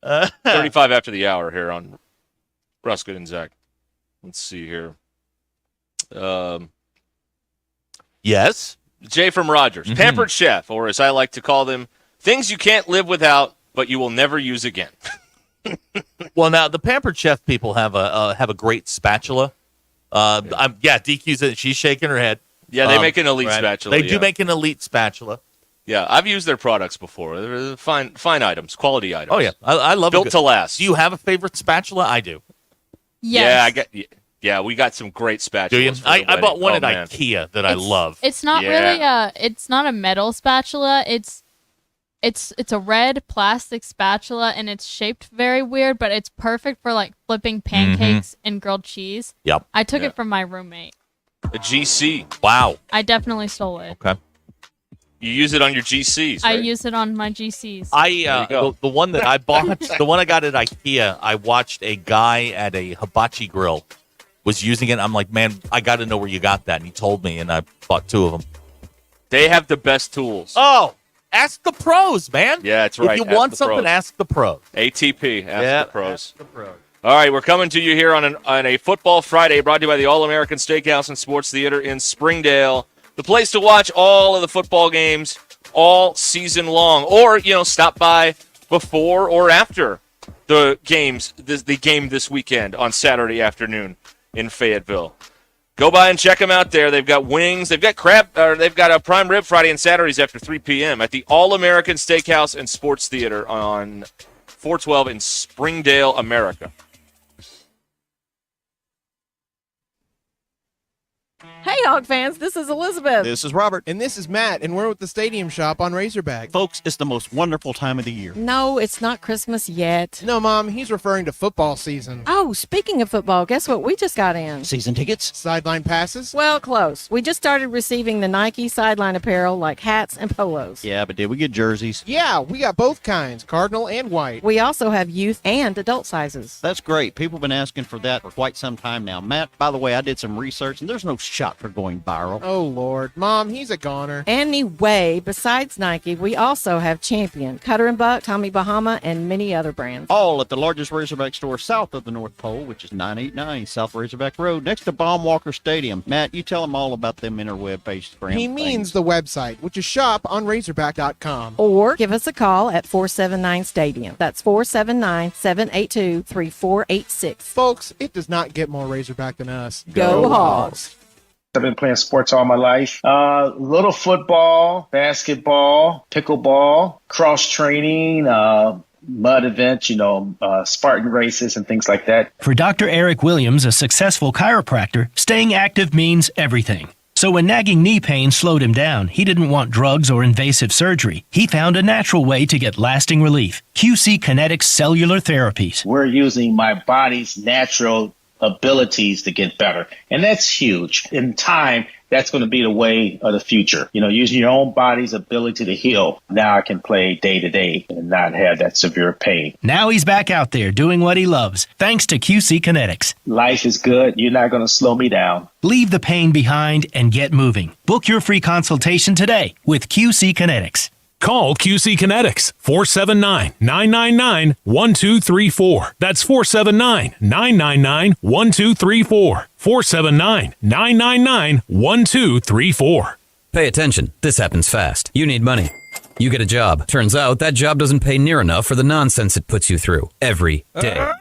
35 after the hour here on Ruscin and Zach. Let's see here. Yes? Jay from Rogers. Pampered Chef, or as I like to call them, things you can't live without, but you will never use again. Well, now the Pampered Chef people have a great spatula. DQ's in it. She's shaking her head. Yeah, they make an elite spatula. They do make an elite spatula. Yeah, I've used their products before. They're fine items, quality items. Oh yeah, I love built to last. Do you have a favorite spatula? I do. Yes. Yeah, we got some great spatulas. Do you? For the I bought one wedding. at IKEA that I love. It's not really it's not a metal spatula. It's a red plastic spatula, and it's shaped very weird, but it's perfect for like flipping pancakes and grilled cheese. Yep. I took it from my roommate. A GC. Wow. I definitely stole it. Okay. You use it on your GCs, right? I use it on my GCs. The one that I bought, the one I got at IKEA, I watched a guy at a hibachi grill was using it. I'm like, man, I got to know where you got that. And he told me, and I bought 2 of them. They have the best tools. Oh, ask the pros, man. Yeah, that's right. If you Ask want the something, pros. ask the pros. ATP, ask the pros. Ask the pros. All right, we're coming to you here on a Football Friday brought to you by the All-American Steakhouse and Sports Theater in Springdale. The place to watch all of the football games all season long. Or, stop by before or after the games, the game this weekend on Saturday afternoon in Fayetteville. Go by and check them out there. They've got wings. They've got they've got a prime rib Friday and Saturdays after 3 p.m. at the All-American Steakhouse and Sports Theater on 412 in Springdale, America. Hey, Hog fans, this is Elizabeth. This is Robert. And this is Matt, and we're at the Stadium Shop on Razorback. Folks, it's the most wonderful time of the year. No, it's not Christmas yet. No, Mom, he's referring to football season. Oh, speaking of football, guess what we just got in? Season tickets? Sideline passes? Well, close. We just started receiving the Nike sideline apparel like hats and polos. Yeah, but did we get jerseys? Yeah, we got both kinds, cardinal and white. We also have youth and adult sizes. That's great. People have been asking for that for quite some time now. Matt, by the way, I did some research, and there's no shot for going viral. Oh, Lord. Mom, he's a goner. Anyway, besides Nike, we also have Champion, Cutter & Buck, Tommy Bahama, and many other brands. All at the largest Razorback store south of the North Pole, which is 989 South Razorback Road, next to Baumwalker Stadium. Matt, you tell them all about them interweb-based brands. He means the website, which is shoponrazorback.com. Or give us a call at 479-STADIUM. That's 479-782-3486. Folks, it does not get more Razorback than us. Go Hogs! I've been playing sports all my life. Little football, basketball, pickleball, cross training, mud events, Spartan races and things like that. For Dr. Eric Williams, a successful chiropractor, staying active means everything. So when nagging knee pain slowed him down, he didn't want drugs or invasive surgery. He found a natural way to get lasting relief. QC Kinetics Cellular Therapies. We're using my body's natural abilities to get better. And that's huge. In time, that's going to be the way of the future. Using your own body's ability to heal. Now I can play day to day and not have that severe pain. Now he's back out there doing what he loves, thanks to QC Kinetics. Life is good. You're not going to slow me down. Leave the pain behind and get moving. Book your free consultation today with QC Kinetics. Call QC Kinetics, 479-999-1234. That's 479-999-1234. 479-999-1234. Pay attention. This happens fast. You need money. You get a job. Turns out that job doesn't pay near enough for the nonsense it puts you through every day.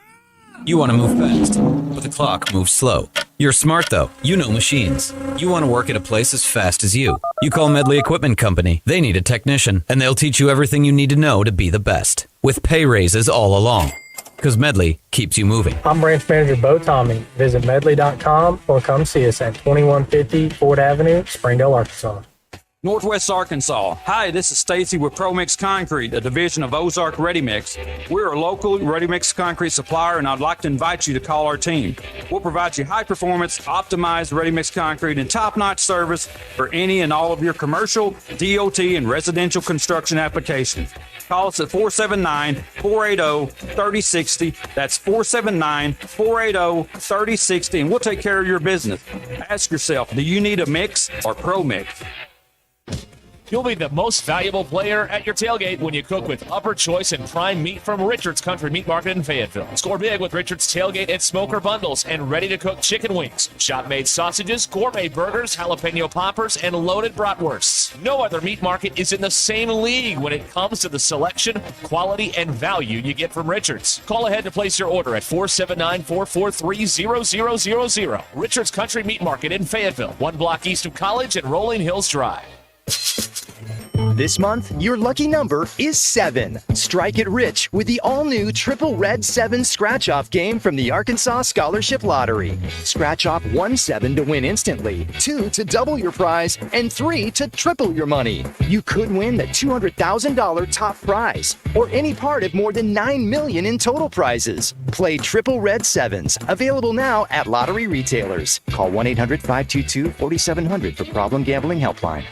You want to move fast, but the clock moves slow. You're smart, though. You know machines. You want to work at a place as fast as you. You call Medley Equipment Company. They need a technician, and they'll teach you everything you need to know to be the best, with pay raises all along. Because Medley keeps you moving. I'm Branch Manager Bo Tommy. Visit medley.com or come see us at 2150 Ford Avenue, Springdale, Arkansas. Northwest Arkansas. Hi, this is Stacy with ProMix Concrete, a division of Ozark Ready Mix. We're a local ready mix concrete supplier, and I'd like to invite you to call our team. We'll provide you high performance, optimized ready mix concrete and top-notch service for any and all of your commercial, DOT, and residential construction applications. Call us at 479-480-3060. That's 479-480-3060, and we'll take care of your business. Ask yourself, do you need a mix or ProMix? You'll be the most valuable player at your tailgate when you cook with Upper Choice and Prime Meat from Richard's Country Meat Market in Fayetteville. Score big with Richard's Tailgate and Smoker Bundles and ready-to-cook chicken wings, shop-made sausages, gourmet burgers, jalapeno poppers, and loaded bratwursts. No other meat market is in the same league when it comes to the selection, quality, and value you get from Richard's. Call ahead to place your order at 479-443-0000. Richard's Country Meat Market in Fayetteville, 1 block east of College and Rolling Hills Drive. This month, your lucky number is 7. Strike it rich with the all-new Triple Red 7 Scratch-Off game from the Arkansas Scholarship Lottery. Scratch off 1 7 to win instantly, 2 to double your prize, and 3 to triple your money. You could win the $200,000 top prize, or any part of more than $9 million in total prizes. Play Triple Red 7s, available now at lottery retailers. Call 1-800-522-4700 for Problem Gambling Helpline.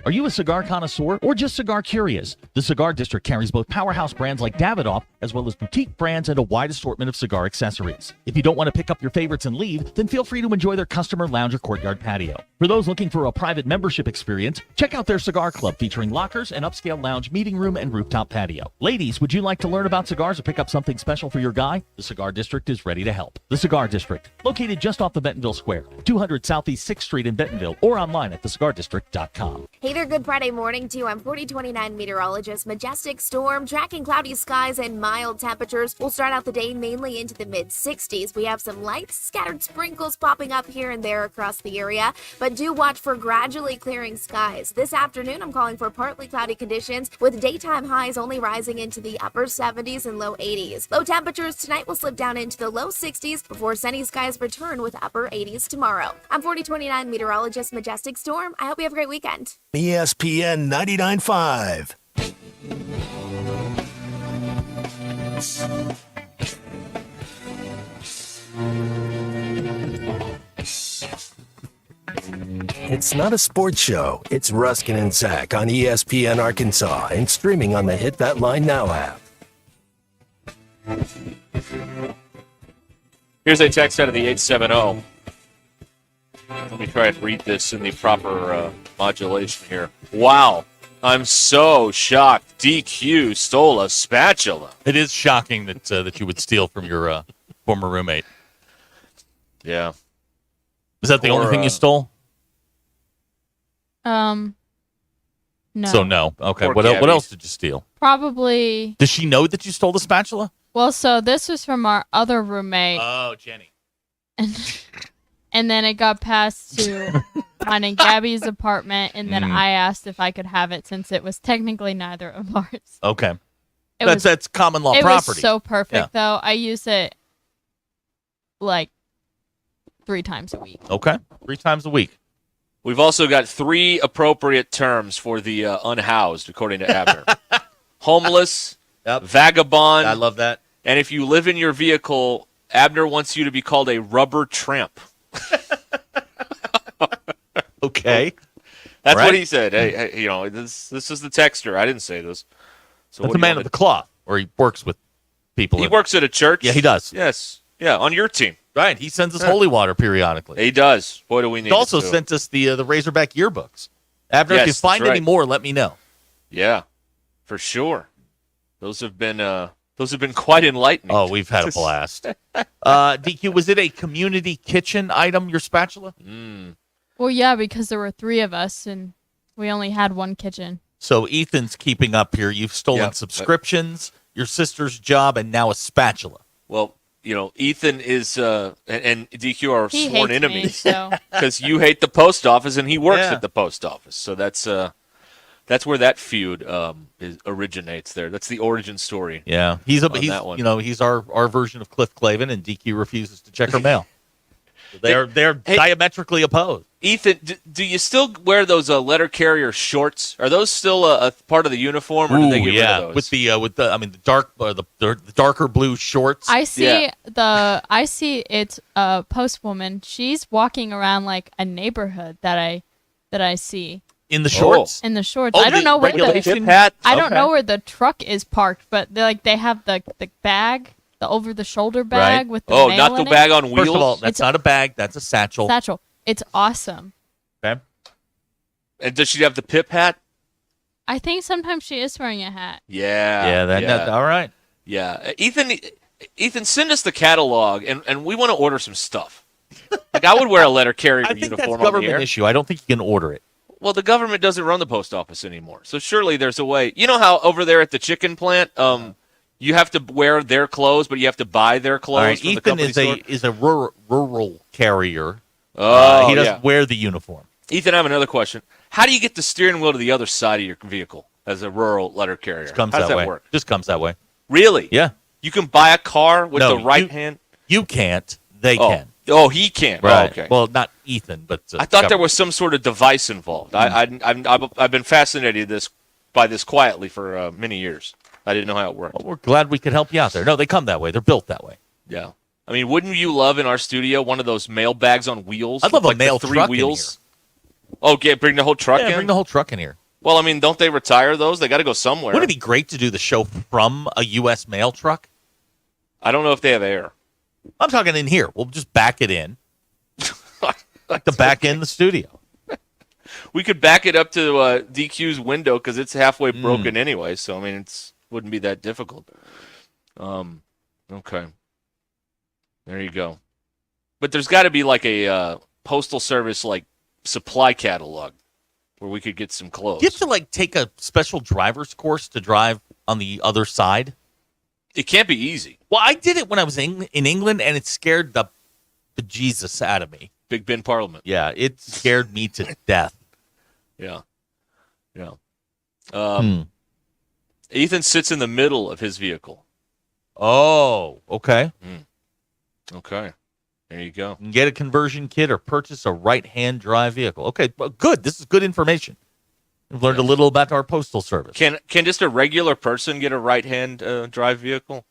Are you a cigar connoisseur or just cigar curious? The Cigar District carries both powerhouse brands like Davidoff as well as boutique brands and a wide assortment of cigar accessories. If you don't want to pick up your favorites and leave, then feel free to enjoy their customer lounge or courtyard patio. For those looking for a private membership experience, check out their cigar club featuring lockers, an upscale lounge, meeting room, and rooftop patio. Ladies, would you like to learn about cigars or pick up something special for your guy? The Cigar District is ready to help. The Cigar District, located just off the Bentonville Square, 200 Southeast 6th Street in Bentonville, or online at thecigardistrict.com. Hey there, good Friday morning to you. I'm 4029 meteorologist. Majestic storm, tracking cloudy skies and mild temperatures. We'll start out the day mainly into the mid-60s. We have some light scattered sprinkles popping up here and there across the area, but do watch for gradually clearing skies. This afternoon, I'm calling for partly cloudy conditions with daytime highs only rising into the upper 70s and low 80s. Low temperatures tonight will slip down into the low 60s before sunny skies return with upper 80s tomorrow. I'm 4029 meteorologist Majestic Storm. I hope you have a great weekend. ESPN 99.5. It's not a sports show. It's Ruskin and Zach on ESPN Arkansas and streaming on the Hit That Line Now app. Here's a text out of the 870. Let me try and read this in the proper modulation here. Wow. I'm so shocked. DQ stole a spatula. It is shocking that that you would steal from your former roommate. Yeah. Is that the only thing you stole? No. So no. Okay. What else did you steal? Probably. Does she know that you stole the spatula? Well, so this was from our other roommate. Oh, Jenny. And then it got passed to mine and Gabby's apartment, and then I asked if I could have it since it was technically neither of ours. Okay. That's common law property. It was so perfect, though. I use it like 3 times a week. Okay. 3 times a week. We've also got 3 appropriate terms for the unhoused, according to Abner. Homeless, vagabond. I love that. And if you live in your vehicle, Abner wants you to be called a rubber tramp. Okay. That's right. what he said. Hey, this is the texter. I didn't say this. So that's a man of the cloth, or he works with people. He works at a church. Yeah, he does. Yes. Yeah, on your team. Right. He sends us holy water periodically. He does. Boy, do we need He also it, too. sent us the Razorback yearbooks. Abner, Yes, if you find that's right. any more, let me know. Yeah, for sure. Those have been quite enlightening. Oh, we've had a blast. DQ, was it a community kitchen item, your spatula? Well, yeah, because there were 3 of us, and we only had 1 kitchen. So Ethan's keeping up here. You've stolen subscriptions, your sister's job, and now a spatula. Well, Ethan is and DQ are He sworn hates me, enemies so. because you hate the post office and he works at the post office. So that's where that feud originates. There, that's the origin story. Yeah, he's that one. He's our version of Cliff Clavin, and DQ refuses to check her mail. They're diametrically opposed. Ethan, do you still wear those letter carrier shorts? Are those still a part of the uniform, or did they get rid of those? with the darker blue shorts. I see it's a postwoman. She's walking around like a neighborhood that I see. In the shorts? In the shorts. Oh, I don't know where the truck is parked, but they have the bag, the over the shoulder bag with the mail not the in it. bag on wheels. First of all, that's not a bag, that's a satchel. Satchel. It's awesome. Okay. And does she have the pip hat? I think sometimes she is wearing a hat. Yeah. All right. Yeah. Ethan, send us the catalog, and we want to order some stuff. Like, I would wear a letter carrier I think uniform that's a on the government air. issue. I don't think you can order it. Well, the government doesn't run the post office anymore, so surely there's a way. You know how over there at the chicken plant, you have to wear their clothes, but you have to buy their clothes. All right. from the Ethan company is a rural carrier. Oh, he doesn't wear the uniform. Ethan, I have another question. How do you get the steering wheel to the other side of your vehicle as a rural letter carrier? Just comes How does that that way. work? Just comes that way. Really? Yeah. You can buy a car with the right hand? You can't. They can. Oh, he can't. Right. Oh, okay. Well, not Ethan, but I thought there was some sort of device involved. I've been fascinated by this quietly for many years. I didn't know how it worked. Well, we're glad we could help you out there. No, they come that way. They're built that way. Yeah. I mean, wouldn't you love in our studio one of those mail bags on wheels? I'd love with, a mail the 3 truck in wheels. Oh, bring the whole truck in? Bring the whole truck in here. Well, I mean, don't they retire those? They got to go somewhere. Wouldn't it be great to do the show from a U.S. mail truck? I don't know if they have air. I'm talking in here. We'll just back it in. Like the back in the studio. We could back it up to DQ's window because it's halfway broken anyway. So, I mean, it wouldn't be that difficult. Okay. There you go. But there's got to be like a postal service like supply catalog where we could get some clothes. You have to like take a special driver's course to drive on the other side. It can't be easy. Well, I did it when I was in England, and it scared the bejesus out of me. Big Ben Parliament. Yeah, it scared me to death. Yeah. Ethan sits in the middle of his vehicle. Oh, okay. Okay. There you go. You can get a conversion kit or purchase a right-hand drive vehicle. Okay, well, good. This is good information. We've learned a little about our postal service. Can just a regular person get a right-hand drive vehicle?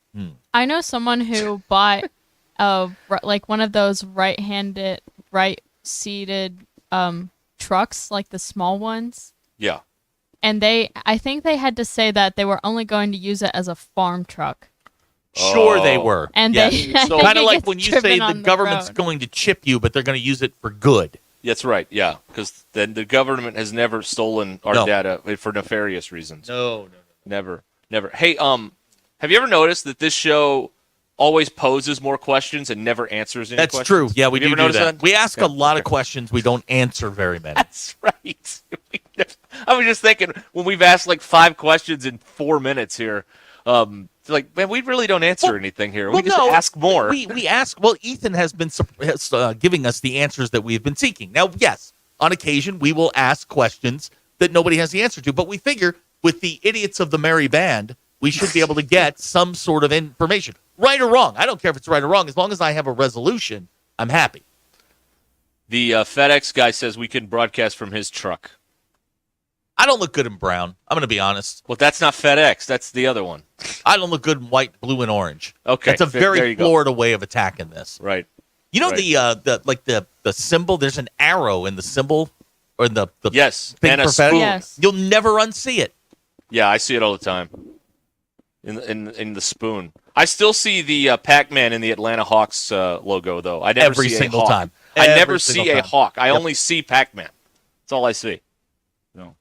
I know someone who bought like one of those right-handed, right-seated trucks, like the small ones. Yeah. And I think they had to say that they were only going to use it as a farm truck. Sure, they were. And so kind of like when you say the government's going to chip you, but they're going to use it for good. That's right. Yeah, because then the government has never stolen our data for nefarious reasons. No. Never. Hey, have you ever noticed that this show always poses more questions and never answers any That's questions? true. Yeah, we Have you do ever that. noticed We ask a lot of questions. We don't answer very many. That's right. I was just thinking when we've asked like 5 questions in 4 minutes here, like, man, we really don't answer anything here. We just ask more. We ask. Well, Ethan has been giving us the answers that we've been seeking. Now, yes, on occasion we will ask questions that nobody has the answer to, but we figure with the idiots of the merry band, we should be able to get some sort of information. Right or wrong. I don't care if it's right or wrong. As long as I have a resolution, I'm happy. The FedEx guy says we can broadcast from his truck. I don't look good in brown. I'm going to be honest. Well, that's not FedEx. That's the other one. I don't look good in white, blue, and orange. Okay. That's a very Florida way of attacking this. Right. You know the symbol, there's an arrow in the symbol or in the yes, thing and a for spoon. FedEx? Yes. You'll never unsee it. Yeah, I see it all the time. In the spoon. I still see the Pac-Man in the Atlanta Hawks logo, though. I never Every see single a hawk. time. I Every never single see a time. hawk. I Yep. only see Pac-Man. That's all I see. No.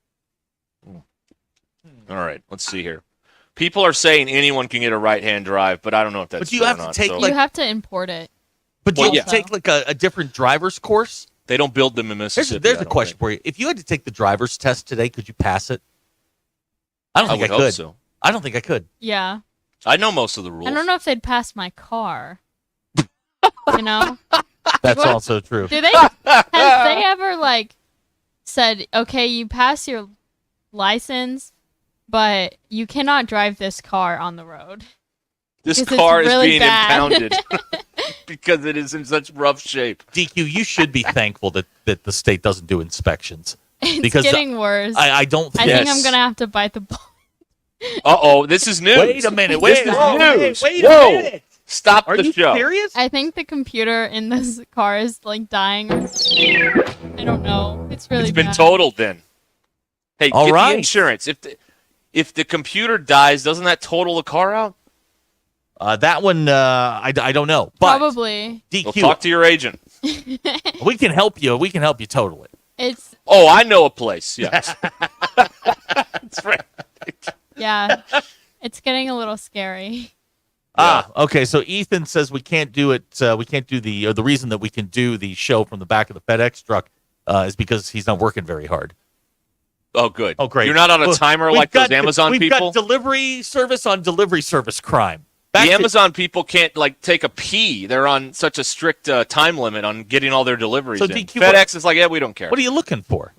All right, let's see here. People are saying anyone can get a right-hand drive, but I don't know if that's But you true have or to not, take, so- You have to import it. But Well, you yeah. take like a different driver's course. They don't build them in Mississippi. There's I a don't question think. for you. If you had to take the driver's test today, could you pass it? I don't think would I hope could. so. I don't think I could. Yeah. I know most of the rules. I don't know if they'd pass my car. You know? That's What? also true. Do they has they ever like said, okay, you pass your license, but you cannot drive this car on the road? This 'Cause it's car is really being bad. impounded because it is in such rough shape. DQ, you should be thankful that the state doesn't do inspections. It's because getting worse. I don't I think think I'm gonna have to bite the bullet. Uh-oh, this is news. Wait a minute. This is news. Whoa. Stop the show. I think the computer in this car is like dying. Or something. I don't know. It's really It's been bad. totaled then. Hey, All get right. the insurance. If the computer dies, doesn't that total the car out? That one, I don't know. But Probably. DQ, Well, talk to your agent. we can help you. We can help you total it. It's Oh, I know a place. Yes. That's right. yeah. It's getting a little scary. Okay. So Ethan says we can't do it. We can't do the reason that we can do the show from the back of the FedEx truck is because he's not working very hard. Oh, good. Oh, great. You're not on a timer like those Amazon we've people? got delivery service on delivery service crime. The Back to- Amazon people can't like take a pee. They're on such a strict time limit on getting all their deliveries So in. DQ, FedEx is like, yeah, we don't care. What are you looking for?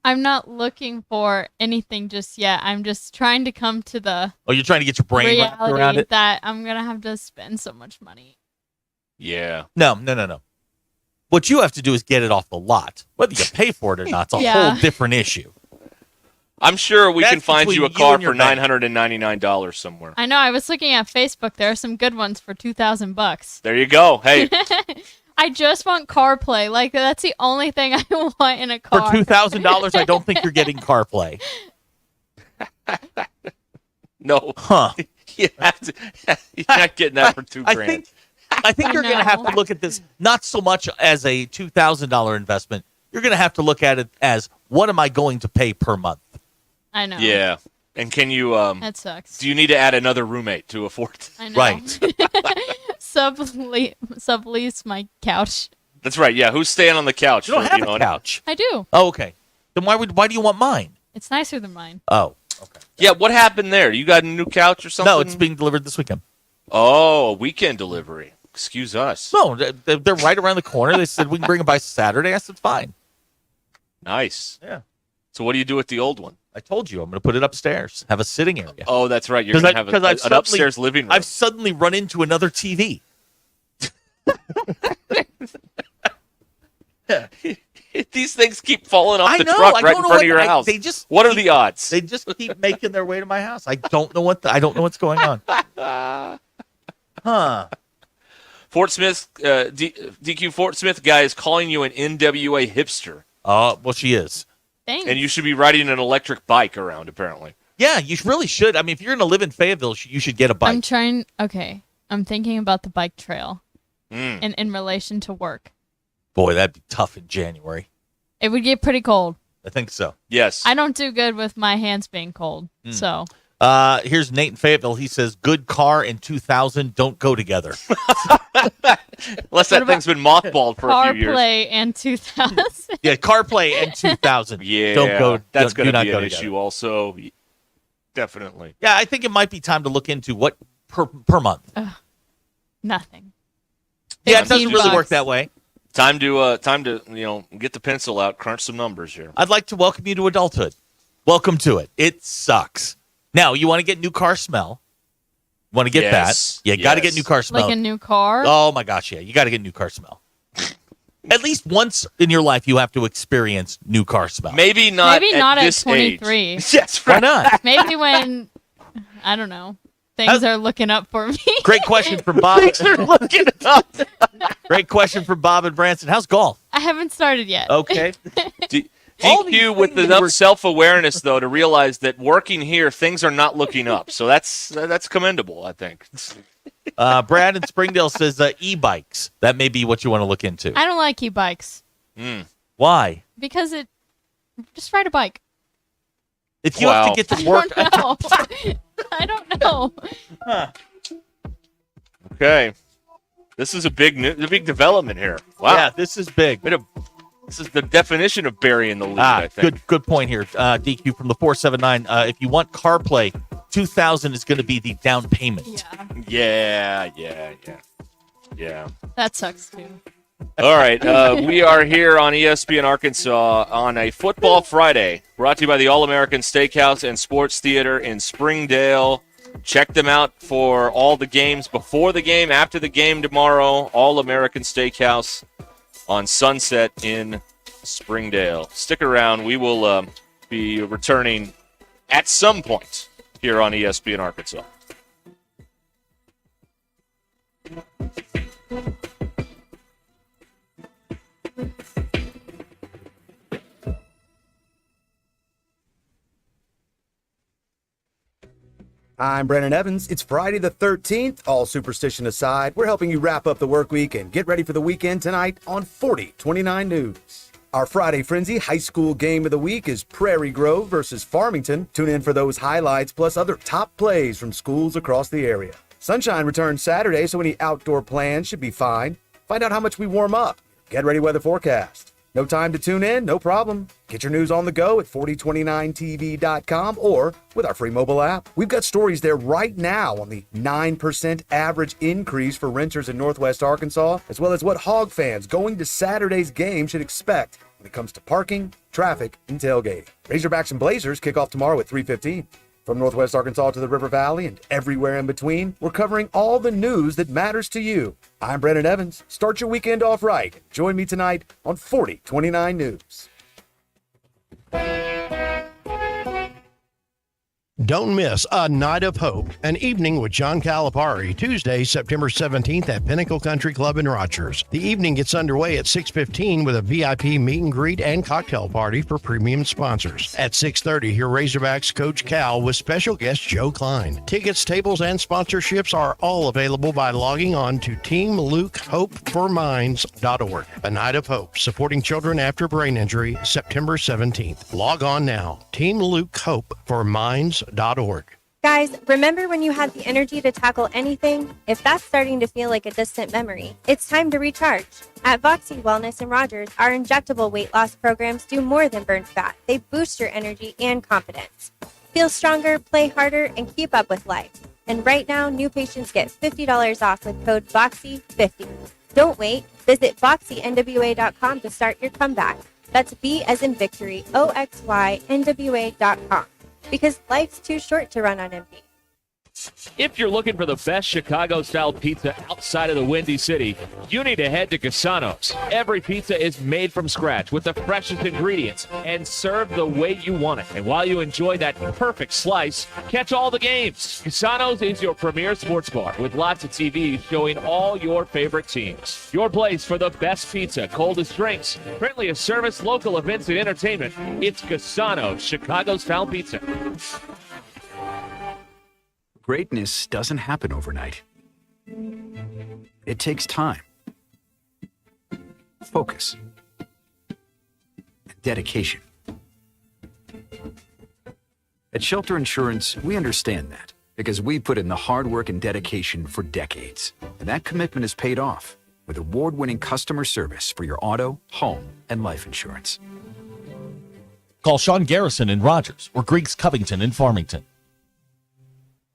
I'm not looking for anything just yet. I'm just trying to come to the Oh, you're trying to get your brain wrapped around reality it? that I'm gonna have to spend so much money. Yeah. No. What you have to do is get it off the lot. Whether you pay for it or not, it's a Yeah. whole different issue. I'm sure we That's can find you a between you car and your for bank. $999 somewhere. I know. I was looking at Facebook. There are some good ones for $2,000. There you go. Hey, I just want CarPlay. Like, that's the only thing I want in a For car. $2,000, I don't think you're getting CarPlay. No. Huh. You have to, you're not getting that for $2,000. I think you're going to have to look at this not so much as a $2,000 investment. You're going to have to look at it as, what am I going to pay per month? I know. Yeah. And can you that sucks. Do you need to add another roommate to afford it? I know. Right. Sublease my couch. That's right. Yeah, who's staying on the couch? You don't have a couch. I do. Oh, okay. Then why do you want mine? It's nicer than mine. Oh, okay. Yeah, what happened there? You got a new couch or something? No, it's being delivered this weekend. Oh, weekend delivery. Excuse us. No, they're right around the corner. They said we can bring them by Saturday. I said fine. Nice. Yeah. So what do you do with the old one? I told you I'm going to put it upstairs. Have a sitting area. Oh, that's right. You're going to have an upstairs living room. I've suddenly run into another TV. These things keep falling off I the know. truck I right don't in know front of your house. They just what are the odds? They just keep making their way to my house. I don't know I don't know what's going on. Huh. Fort Smith, DQ Fort Smith guy is calling you an NWA hipster. Oh, well, she is. Thanks. And you should be riding an electric bike around, apparently. Yeah, you really should. I mean, if you're going to live in Fayetteville, you should get a bike. I'm thinking about the bike trail Mm. in relation to work. Boy, that'd be tough in January. It would get pretty cold. I think so. Yes. I don't do good with my hands being cold. So Here's Nate in Fayetteville. He says, good car and 2000 don't go together. Unless that thing's been mothballed for a few years. CarPlay and 2000. Yeah, CarPlay and 2000. Yeah. Don't go. That's going to do be not an go issue together. also. Definitely. Yeah, I think it might be time to look into what per month. Nothing. Yeah, it doesn't really $15. work that way. Time to get the pencil out, crunch some numbers here. I'd like to welcome you to adulthood. Welcome to it. It sucks. Now, you want to get new car smell. Want to get Yes. that. You got to Yes. get new car smell. Like a new car. Oh, my gosh, yeah. You got to get new car smell. At least once in your life, you have to experience new car smell. Maybe not at this 23. age. Yes, Why not? Maybe when, I don't know, things are looking up for me. Great question from Bob. Things are looking up. Great question from Bob and Branson. How's golf? I haven't started yet. Okay. DQ with enough self-awareness, though, to realize that working here, things are not looking up. So that's commendable, I think. Brad in Springdale says e-bikes. That may be what you want to look into. I don't like e-bikes Why? because just ride a bike. If you have to get to work. I don't know. I don't know. Okay. This is a big development here. Wow. Yeah, this is big. This is the definition of burying the lead, I think. Good point here. DQ from the 479. If you want CarPlay, 2000 is going to be the down payment. Yeah. That sucks too. All right. We are here on ESPN Arkansas on a Football Friday, brought to you by the All-American Steakhouse and Sports Theater in Springdale. Check them out for all the games before the game, after the game tomorrow. All-American Steakhouse on Sunset in Springdale. Stick around. We will be returning at some point here on ESPN Arkansas. I'm Brandon Evans. It's Friday the 13th. All superstition aside, we're helping you wrap up the work week and get ready for the weekend tonight on 4029 News. Our Friday Frenzy high school game of the week is Prairie Grove versus Farmington. Tune in for those highlights plus other top plays from schools across the area. Sunshine returns Saturday, so any outdoor plans should be fine. Find out how much we warm up. Get ready weather forecast. No time to tune in? No problem. Get your news on the go at 4029tv.com or with our free mobile app. We've got stories there right now on the 9% average increase for renters in Northwest Arkansas, as well as what hog fans going to Saturday's game should expect when it comes to parking, traffic, and tailgating. Razorbacks and Blazers kick off tomorrow at 3:15. From Northwest Arkansas to the River Valley and everywhere in between, we're covering all the news that matters to you. I'm Brandon Evans. Start your weekend off right. Join me tonight on 4029 News. Don't miss A Night of Hope, an evening with John Calipari, Tuesday, September 17th at Pinnacle Country Club in Rogers. The evening gets underway at 6:15 with a VIP meet and greet and cocktail party for premium sponsors. At 6:30, hear Razorbacks coach Cal with special guest Joe Klein. Tickets, tables, and sponsorships are all available by logging on to teamlukehopeforminds.org. A Night of Hope, supporting children after brain injury, September 17th. Log on now, teamlukehopeforminds.org. Guys, remember when you had the energy to tackle anything? If that's starting to feel like a distant memory, it's time to recharge. At Voxy Wellness and Rogers, our injectable weight loss programs do more than burn fat. They boost your energy and confidence. Feel stronger, play harder, and keep up with life. And right now, new patients get $50 off with code VOXY50. Don't wait. Visit VoxyNWA.com to start your comeback. That's V as in victory, OXYNWA.com. Because life's too short to run on empty. If you're looking for the best Chicago-style pizza outside of the Windy City, you need to head to Cassano's. Every pizza is made from scratch with the freshest ingredients and served the way you want it. And while you enjoy that perfect slice, catch all the games. Cassano's is your premier sports bar with lots of TVs showing all your favorite teams. Your place for the best pizza, coldest drinks, friendliest service, local events, and entertainment. It's Cassano's Chicago-style pizza. Greatness doesn't happen overnight. It takes time, focus, and dedication. At Shelter Insurance, we understand that because we put in the hard work and dedication for decades. And that commitment is paid off with award-winning customer service for your auto, home, and life insurance. Call Sean Garrison in Rogers or Griggs Covington in Farmington.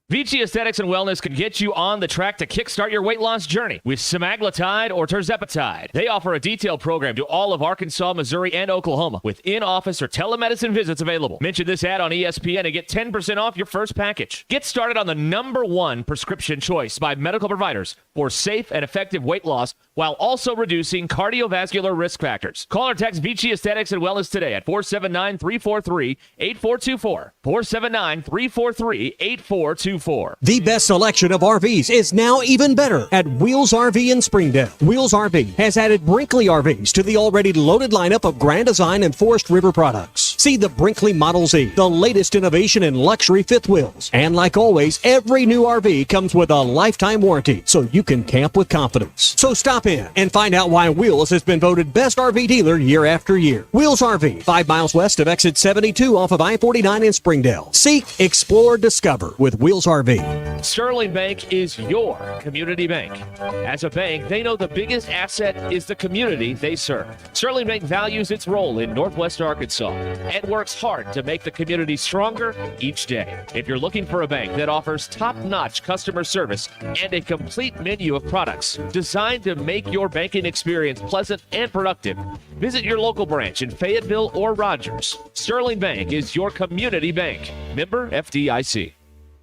Vici Aesthetics and Wellness can get you on the track to kickstart your weight loss journey with semaglutide or tirzepatide. They offer a detailed program to all of Arkansas, Missouri, and Oklahoma with in-office or telemedicine visits available. Mention this ad on ESPN and get 10% off your first package. Get started on the #1 prescription choice by medical providers for safe and effective weight loss while also reducing cardiovascular risk factors. Call or text Vici Aesthetics and Wellness today at 479-343-8424. 479-343-8424. The best selection of RVs is now even better at Wheels RV in Springdale. Wheels RV has added Brinkley RVs to the already loaded lineup of Grand Design and Forest River products. See the Brinkley Model Z, the latest innovation in luxury fifth wheels. And like always, every new RV comes with a lifetime warranty, so you can camp with confidence. So stop in and find out why Wheels has been voted best RV dealer year after year. Wheels RV, 5 miles west of exit 72 off of I-49 in Springdale. Seek, explore, discover with Wheels RV. Sterling Bank is your community bank. As a bank, they know the biggest asset is the community they serve. Sterling Bank values its role in Northwest Arkansas and works hard to make the community stronger each day. If you're looking for a bank that offers top-notch customer service and a complete menu of products designed to make your banking experience pleasant and productive, visit your local branch in Fayetteville or Rogers. Sterling Bank is your community bank. Member FDIC.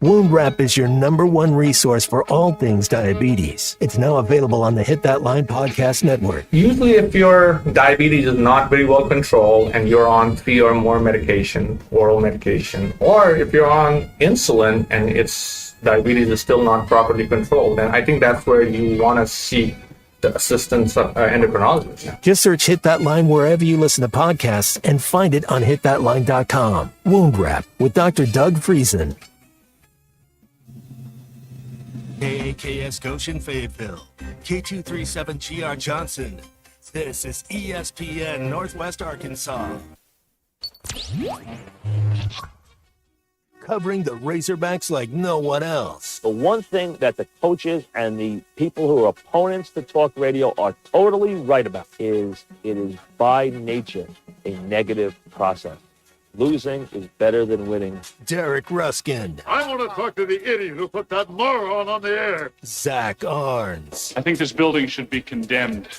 Wound Wrap is your #1 resource for all things diabetes. It's now available on the Hit That Line podcast network. Usually if your diabetes is not very well controlled and you're on 3 or more medication, oral medication, or if you're on insulin and diabetes is still not properly controlled, then I think that's where you want to seek the assistance of endocrinologists. Just search Hit That Line wherever you listen to podcasts and find it on hitthatline.com. Wound Wrap with Dr. Doug Friesen. KAKS Goshen Fayetteville, K237GR Johnson. This is ESPN Northwest Arkansas. Covering the Razorbacks like no one else. The one thing that the coaches and the people who are opponents to talk radio are totally right about is it is by nature a negative process. Losing is better than winning. Derek Ruscin. I want to talk to the idiot who put that moron on the air. Zach Arns. I think this building should be condemned.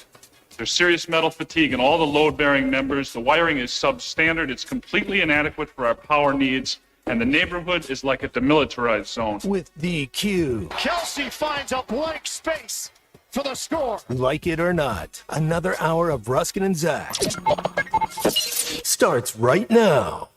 There's serious metal fatigue in all the load-bearing members. The wiring is substandard. It's completely inadequate for our power needs. And the neighborhood is like a demilitarized zone. With DQ. Kelsey finds a blank space for the score. Like it or not, another hour of Ruscin and Zach starts right now.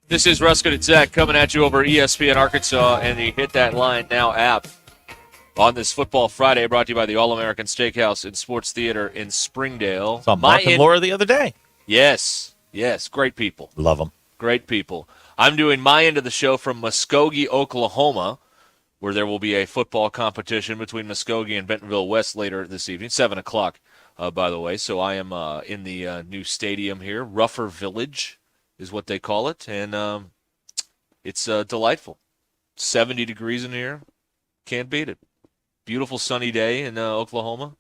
This is Ruscin and Zach coming at you over ESPN Arkansas and the Hit That Line Now app on this Football Friday, brought to you by the All-American Steakhouse and Sports Theater in Springdale. Saw Mark and Laura the other day. Yes, great people. Love them. Great people. I'm doing my end of the show from Muskogee, Oklahoma, where there will be a football competition between Muskogee and Bentonville West later this evening, 7 o'clock, by the way. So I am in the new stadium here, Ruffer Village is what they call it, and it's delightful. 70 degrees in here. Can't beat it. Beautiful sunny day in Oklahoma.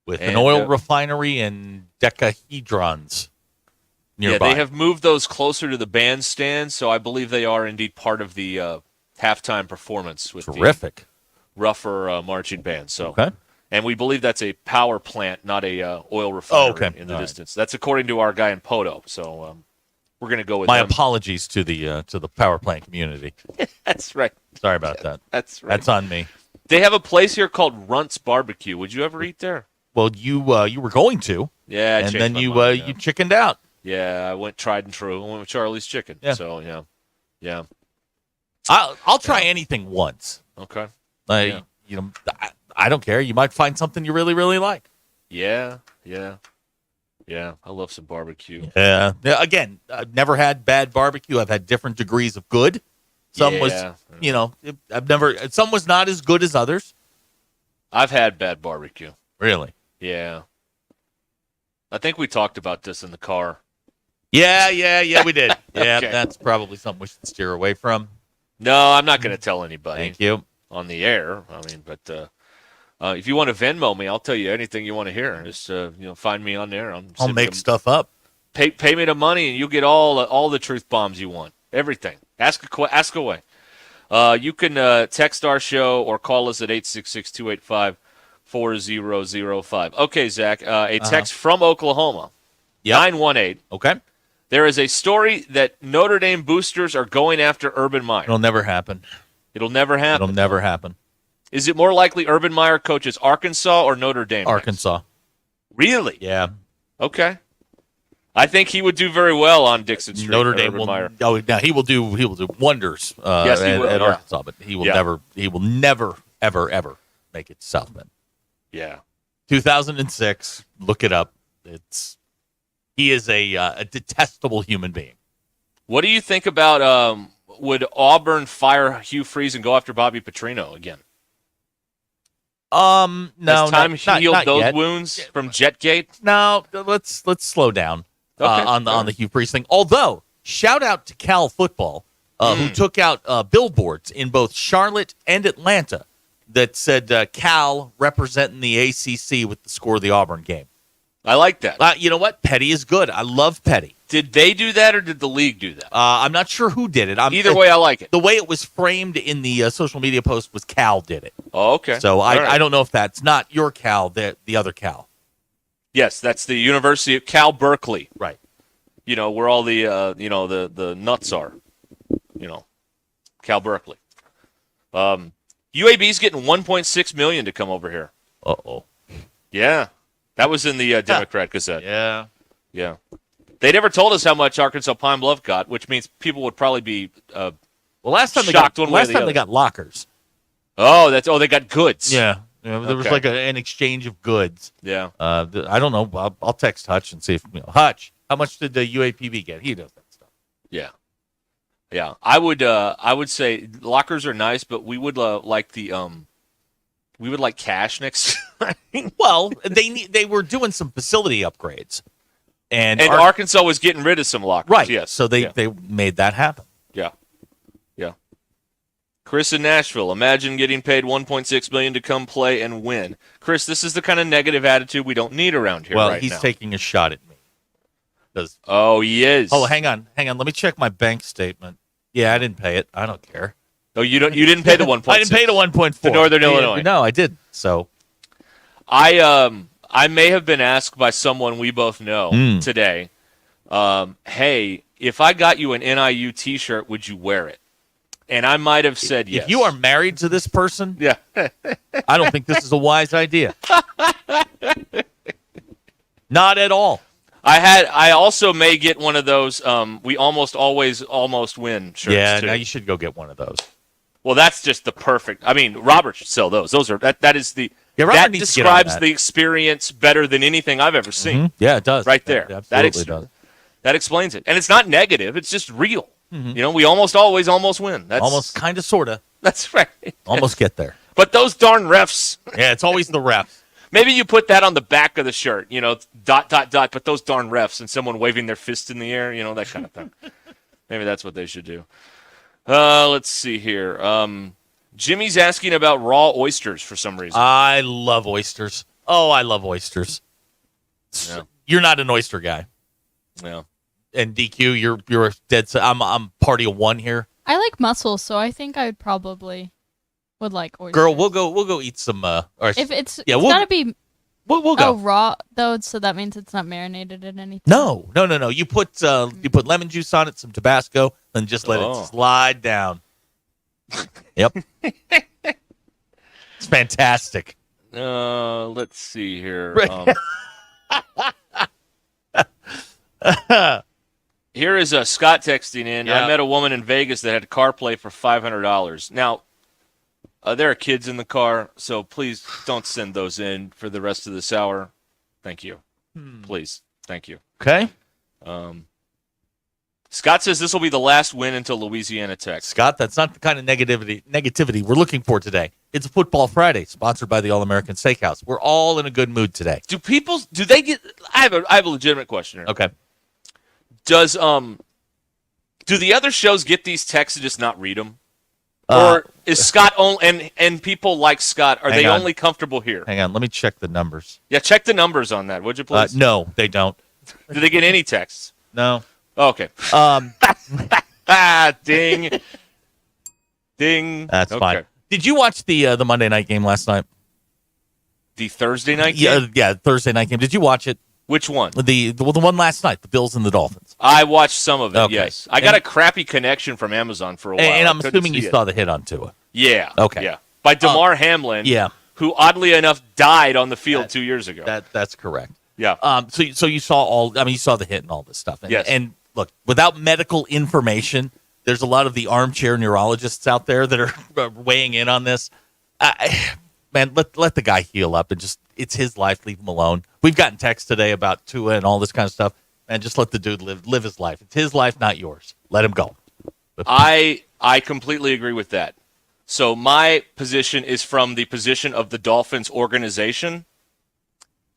With an oil refinery and decahedrons nearby. Yeah, they have moved those closer to the bandstand, so I believe they are indeed part of the halftime performance with Terrific. the Ruffer marching band. So, Okay. And we believe that's a power plant, not a oil refinery in the distance. That's according to our guy in Poto. So we're going to go with My them. apologies to the power plant community. That's right. Sorry about that. That's right. That's on me. They have a place here called Runt's Barbecue. Would you ever eat there? Well, you were going to. Yeah, I and changed then my you mind, you chickened out. Yeah, I went tried and true. I went with Charlie's Chicken. Yeah. So yeah. I'll try anything once. Okay. You know, I don't care. You might find something you really, really like. Yeah. I love some barbecue. Yeah. Again, I've never had bad barbecue. I've had different degrees of good. Some was, some was not as good as others. I've had bad barbecue. Really? Yeah. I think we talked about this in the car. Yeah, we did. Yeah, Okay. That's probably something we should steer away from. No, I'm not going to tell anybody. Thank you. On the air. I mean, but if you want to Venmo me, I'll tell you anything you want to hear. Just find me on there. I'll make stuff up. Pay me the money, and you'll get all the truth bombs you want. Everything. Ask away. You can text our show or call us at 866-285-4005. Okay, Zach. A text from Oklahoma. 918. Okay. There is a story that Notre Dame boosters are going after Urban Meyer. It'll never happen. It'll never happen. It'll never happen. Is it more likely Urban Meyer coaches Arkansas or Notre Dame? Arkansas. Next? Really? Yeah. Okay. I think he would do very well on Dixon Street. Notre Dame Urban will. Meyer. Oh, now he will do wonders. Yes, he will, at yeah. Arkansas, but he will never. He will never, ever make it to South Bend. Yeah. 2006. Look it up. He is a detestable human being. What do you think about would Auburn fire Hugh Freeze and go after Bobby Petrino again? No. Has time healed not those yet. wounds from Jetgate? No. Let's slow down on the Hugh Freeze thing. Although, shout out to Cal football, who took out billboards in both Charlotte and Atlanta that said Cal representing the ACC with the score of the Auburn game. I like that. You know what? Petty is good. I love Petty. Did they do that or did the league do that? I'm not sure who did it. Either way, I like it. The way it was framed in the social media post was Cal did it. Oh, okay. So All right. I don't know if that's not your Cal, the other Cal. Yes, that's the University of Cal Berkeley. Right. Where all the the nuts are. Cal Berkeley. UAB's getting $1.6 million to come over here. Uh-oh. Yeah. That was in the Democrat Gazette. Yeah. Yeah. They never told us how much Arkansas Pine Bluff got, which means people would probably be last time shocked they got, one way or last the time other. they got lockers. Oh, they got goods. Yeah. There was like an exchange of goods. Yeah. I don't know. I'll text Hutch and see if Hutch, how much did the UAPB get? He does that stuff. Yeah. Yeah. I would say lockers are nice, but we would like cash next time. Well, they were doing some facility upgrades. And Arkansas was getting rid of some lockers. Right. Yes. So they made that happen. Yeah. Yeah. Chris in Nashville, imagine getting paid $1.6 million to come play and win. Chris, this is the kind of negative attitude we don't need around here Well, right he's now. taking a shot at me. Oh, he is. Oh, hang on. Let me check my bank statement. Yeah, I didn't pay it. I don't care. Oh, you didn't pay the 1.6. I didn't pay the 1.4 to Northern Illinois. No, I didn't. So I may have been asked by someone we both know today, hey, if I got you an NIU T-shirt, would you wear it? And I might have said yes. If you are married to this person, yeah, I don't think this is a wise idea. Not at all. I also may get one of those. We almost always almost win shirts. Yeah, too. now you should go get one of those. Well, that's just the perfect. I mean, Robert should sell those. Those are that is the Robert that needs to get on describes that. the experience better than anything I've ever seen. Yeah, it does. Right there. It absolutely does. That explains it, and it's not negative. It's just real. Mhm. You know, we almost always almost win. That's Almost, kind of, sort of. That's right. Almost get there. But those darn refs. Yeah, it's always the refs. Maybe you put that on the back of the shirt, you know, ... but those darn refs and someone waving their fist in the air, you know, that kind of thing. Maybe that's what they should do. Let's see here. Jimmy's asking about raw oysters for some reason. I love oysters. Oh, I love oysters. Yeah. You're not an oyster guy. No. And DQ, you're a dead. I'm party of one here. I like mussels, so I think I would like oysters. Girl, we'll go eat some. Or, If it's we'll gotta be. We'll go. Oh, raw though, so that means it's not marinated in anything. No. You put lemon juice on it, some Tabasco, and just let it slide down. Yep. It's fantastic. Let's see here. Here is Scott texting in. Yeah. I met a woman in Vegas that had CarPlay for $500. Now, there are kids in the car, so please don't send those in for the rest of this hour. Thank you. Please. Thank you. Okay. Scott says this will be the last win until Louisiana Tech. Scott, that's not the kind of negativity we're looking for today. It's Football Friday, sponsored by the All-American Steakhouse. We're all in a good mood today. Do they get I have a legitimate question here. Okay. Do the other shows get these texts and just not read them? Or is Scott and people like Scott, are they only comfortable here? Hang on, let me check the numbers. Yeah, check the numbers on that, would you please? No, they don't. Do they get any texts? No. Okay. Ding. Ding. That's okay. fine. Did you watch the Monday night game last night? The Thursday night game? Yeah, Thursday night game. Did you watch it? Which one? The one last night, the Bills and the Dolphins. I watched some of it, Okay. yes. I got a crappy connection from Amazon for a while. And I'm I couldn't assuming you see it. saw the hit on Tua. Yeah. Okay. Yeah. By DeMar Hamlin. Yeah. Who oddly enough died on the field 2 years ago. That's correct. Yeah. So you saw you saw the hit and all this stuff. And, Yes. And look, without medical information, there's a lot of the armchair neurologists out there that are weighing in on this. Man, let the guy heal up and it's his life. Leave him alone. We've gotten texts today about Tua and all this kind of stuff. And just let the dude live his life. It's his life, not yours. Let him go. I completely agree with that. So my position is from the position of the Dolphins organization.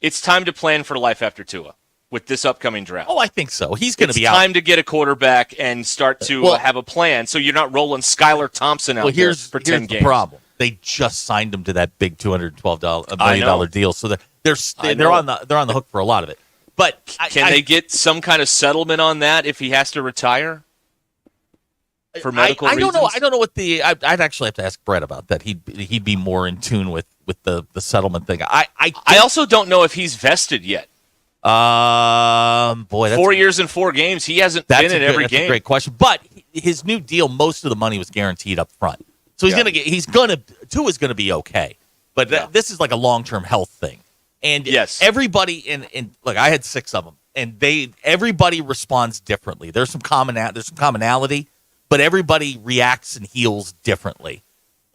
It's time to plan for life after Tua with this upcoming draft. Oh, I think so. He's going to be out. It's time to get a quarterback and start to have a plan so you're not rolling Skylar Thompson out there for 10 here's games. the problem. They just signed him to that big $212 million deal, so they're on the hook for a lot of it. But can they get some kind of settlement on that if he has to retire for medical reasons? I don't know what I'd actually have to ask Brett about that. He'd be more in tune with the settlement thing. I also don't know if he's vested yet. Boy, that's 4 years and 4 games. He hasn't been in every game. That's a great question. But his new deal, most of the money was guaranteed up front. So Tua's gonna be okay. But this is like a long-term health thing. And everybody and look, I had 6 of them, and everybody responds differently. There's some commonality, but everybody reacts and heals differently.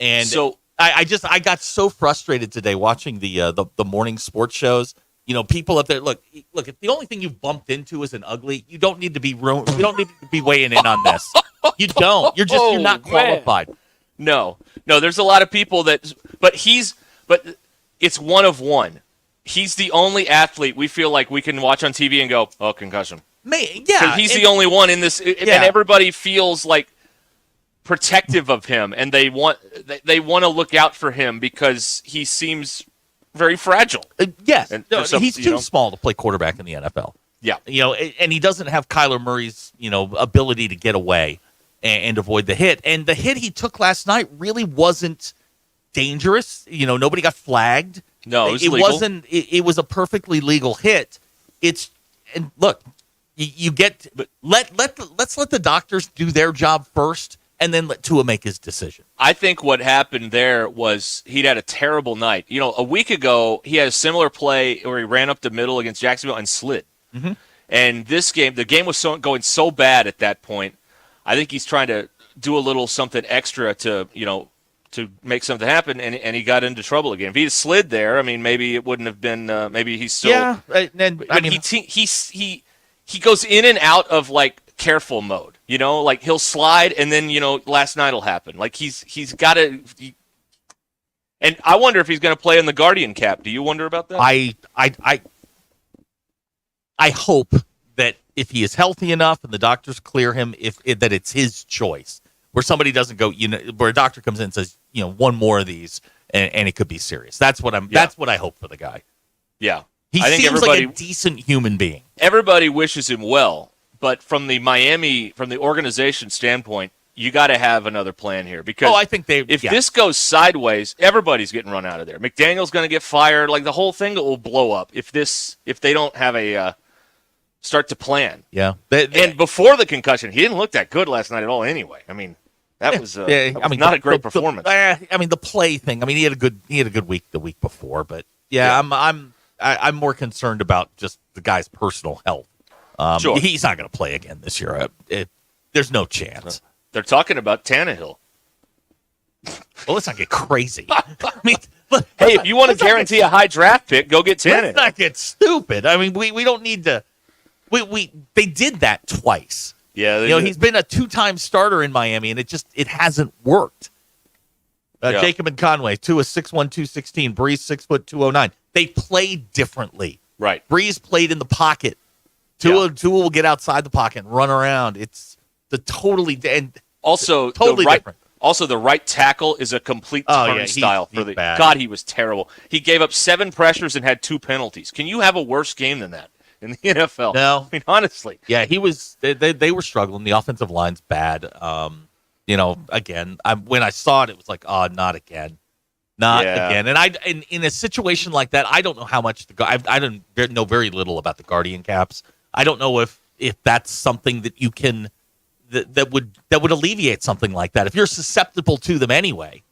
And so I got so frustrated today watching the morning sports shows. You know, people up there. Look. If the only thing you've bumped into is an ugly, you don't need to be weighing in on this. You don't. You're not qualified. Man. No. There's a lot of people but it's one of one. He's the only athlete we feel like we can watch on TV and go, oh, concussion. Yeah, he's the only one in this, and everybody feels like protective of him, and they want to look out for him because he seems very fragile. Yes, he's too small to play quarterback in the NFL. Yeah, and he doesn't have Kyler Murray's ability to get away and avoid the hit. And the hit he took last night really wasn't dangerous. Nobody got flagged. No, it was legal. wasn't. It was a perfectly legal hit. Look, let's let the doctors do their job first, and then let Tua make his decision. I think what happened there was he'd had a terrible night. A week ago he had a similar play where he ran up the middle against Jacksonville and slid. Mm-hmm. And this game, the game was going so bad at that point. I think he's trying to do a little something extra to make something happen, and he got into trouble again. If he had slid there, I mean, maybe it wouldn't have been. Maybe he's still. Yeah, he goes in and out of like careful mode. Like he'll slide, and then last night will happen. Like he's got to. And I wonder if he's going to play in the Guardian cap. Do you wonder about that? I hope that if he is healthy enough and the doctors clear him, that it's his choice. Where somebody doesn't go, where a doctor comes in and says, one more of these, and it could be serious. That's what I hope for the guy. Yeah, he seems like a decent human being. Everybody wishes him well, but from the organization standpoint, you got to have another plan here because I think if this goes sideways, everybody's getting run out of there. McDaniel's going to get fired. Like the whole thing will blow up if they don't have a start to plan. Yeah, and before the concussion, he didn't look that good last night at all. Anyway, I mean. That was not a great performance. The play thing. I mean, he had a good week the week before, but I'm more concerned about just the guy's personal health. Sure. He's not going to play again this year. There's no chance. They're talking about Tannehill. Well, let's not get crazy. Hey, if you want to guarantee a high draft pick, go get Tannehill. Let's not get stupid. I mean, we don't need to. They did that twice. Yeah, he's been a 2-time starter in Miami, and it hasn't worked. Jacob and Conway, Tua 6'1", 216, Breeze 6'209. They played differently. Right. Breeze played in the pocket. Tua will get outside the pocket and run around. It's totally different. Also, the right tackle is a complete turnstile for the bad. God. He was terrible. He gave up 7 pressures and had 2 penalties. Can you have a worse game than that in the NFL? No, I mean honestly. Yeah, he was. They were struggling. The offensive line's bad. Again, when I saw it, it was like, oh, not again, again. And in a situation like that, I don't know how much I don't know very little about the Guardian caps. I don't know if that's something that you can that would alleviate something like that. If you're susceptible to them anyway,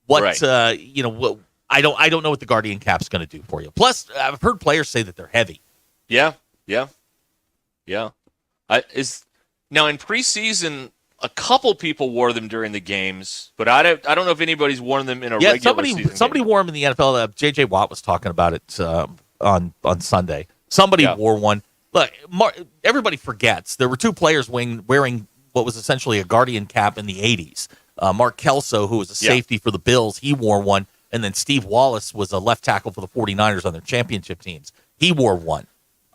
I don't know what the Guardian cap's going to do for you. Plus, I've heard players say that they're heavy. Yeah. Now in preseason, a couple people wore them during the games, but I don't know if anybody's worn them in a regular season. Somebody wore them in the NFL. J.J. Watt was talking about it on Sunday. Somebody wore one. Look, everybody forgets there were 2 players wearing what was essentially a Guardian cap in the 80s. Mark Kelso, who was a safety for the Bills, he wore one, and then Steve Wallace was a left tackle for the 49ers on their championship teams. He wore one.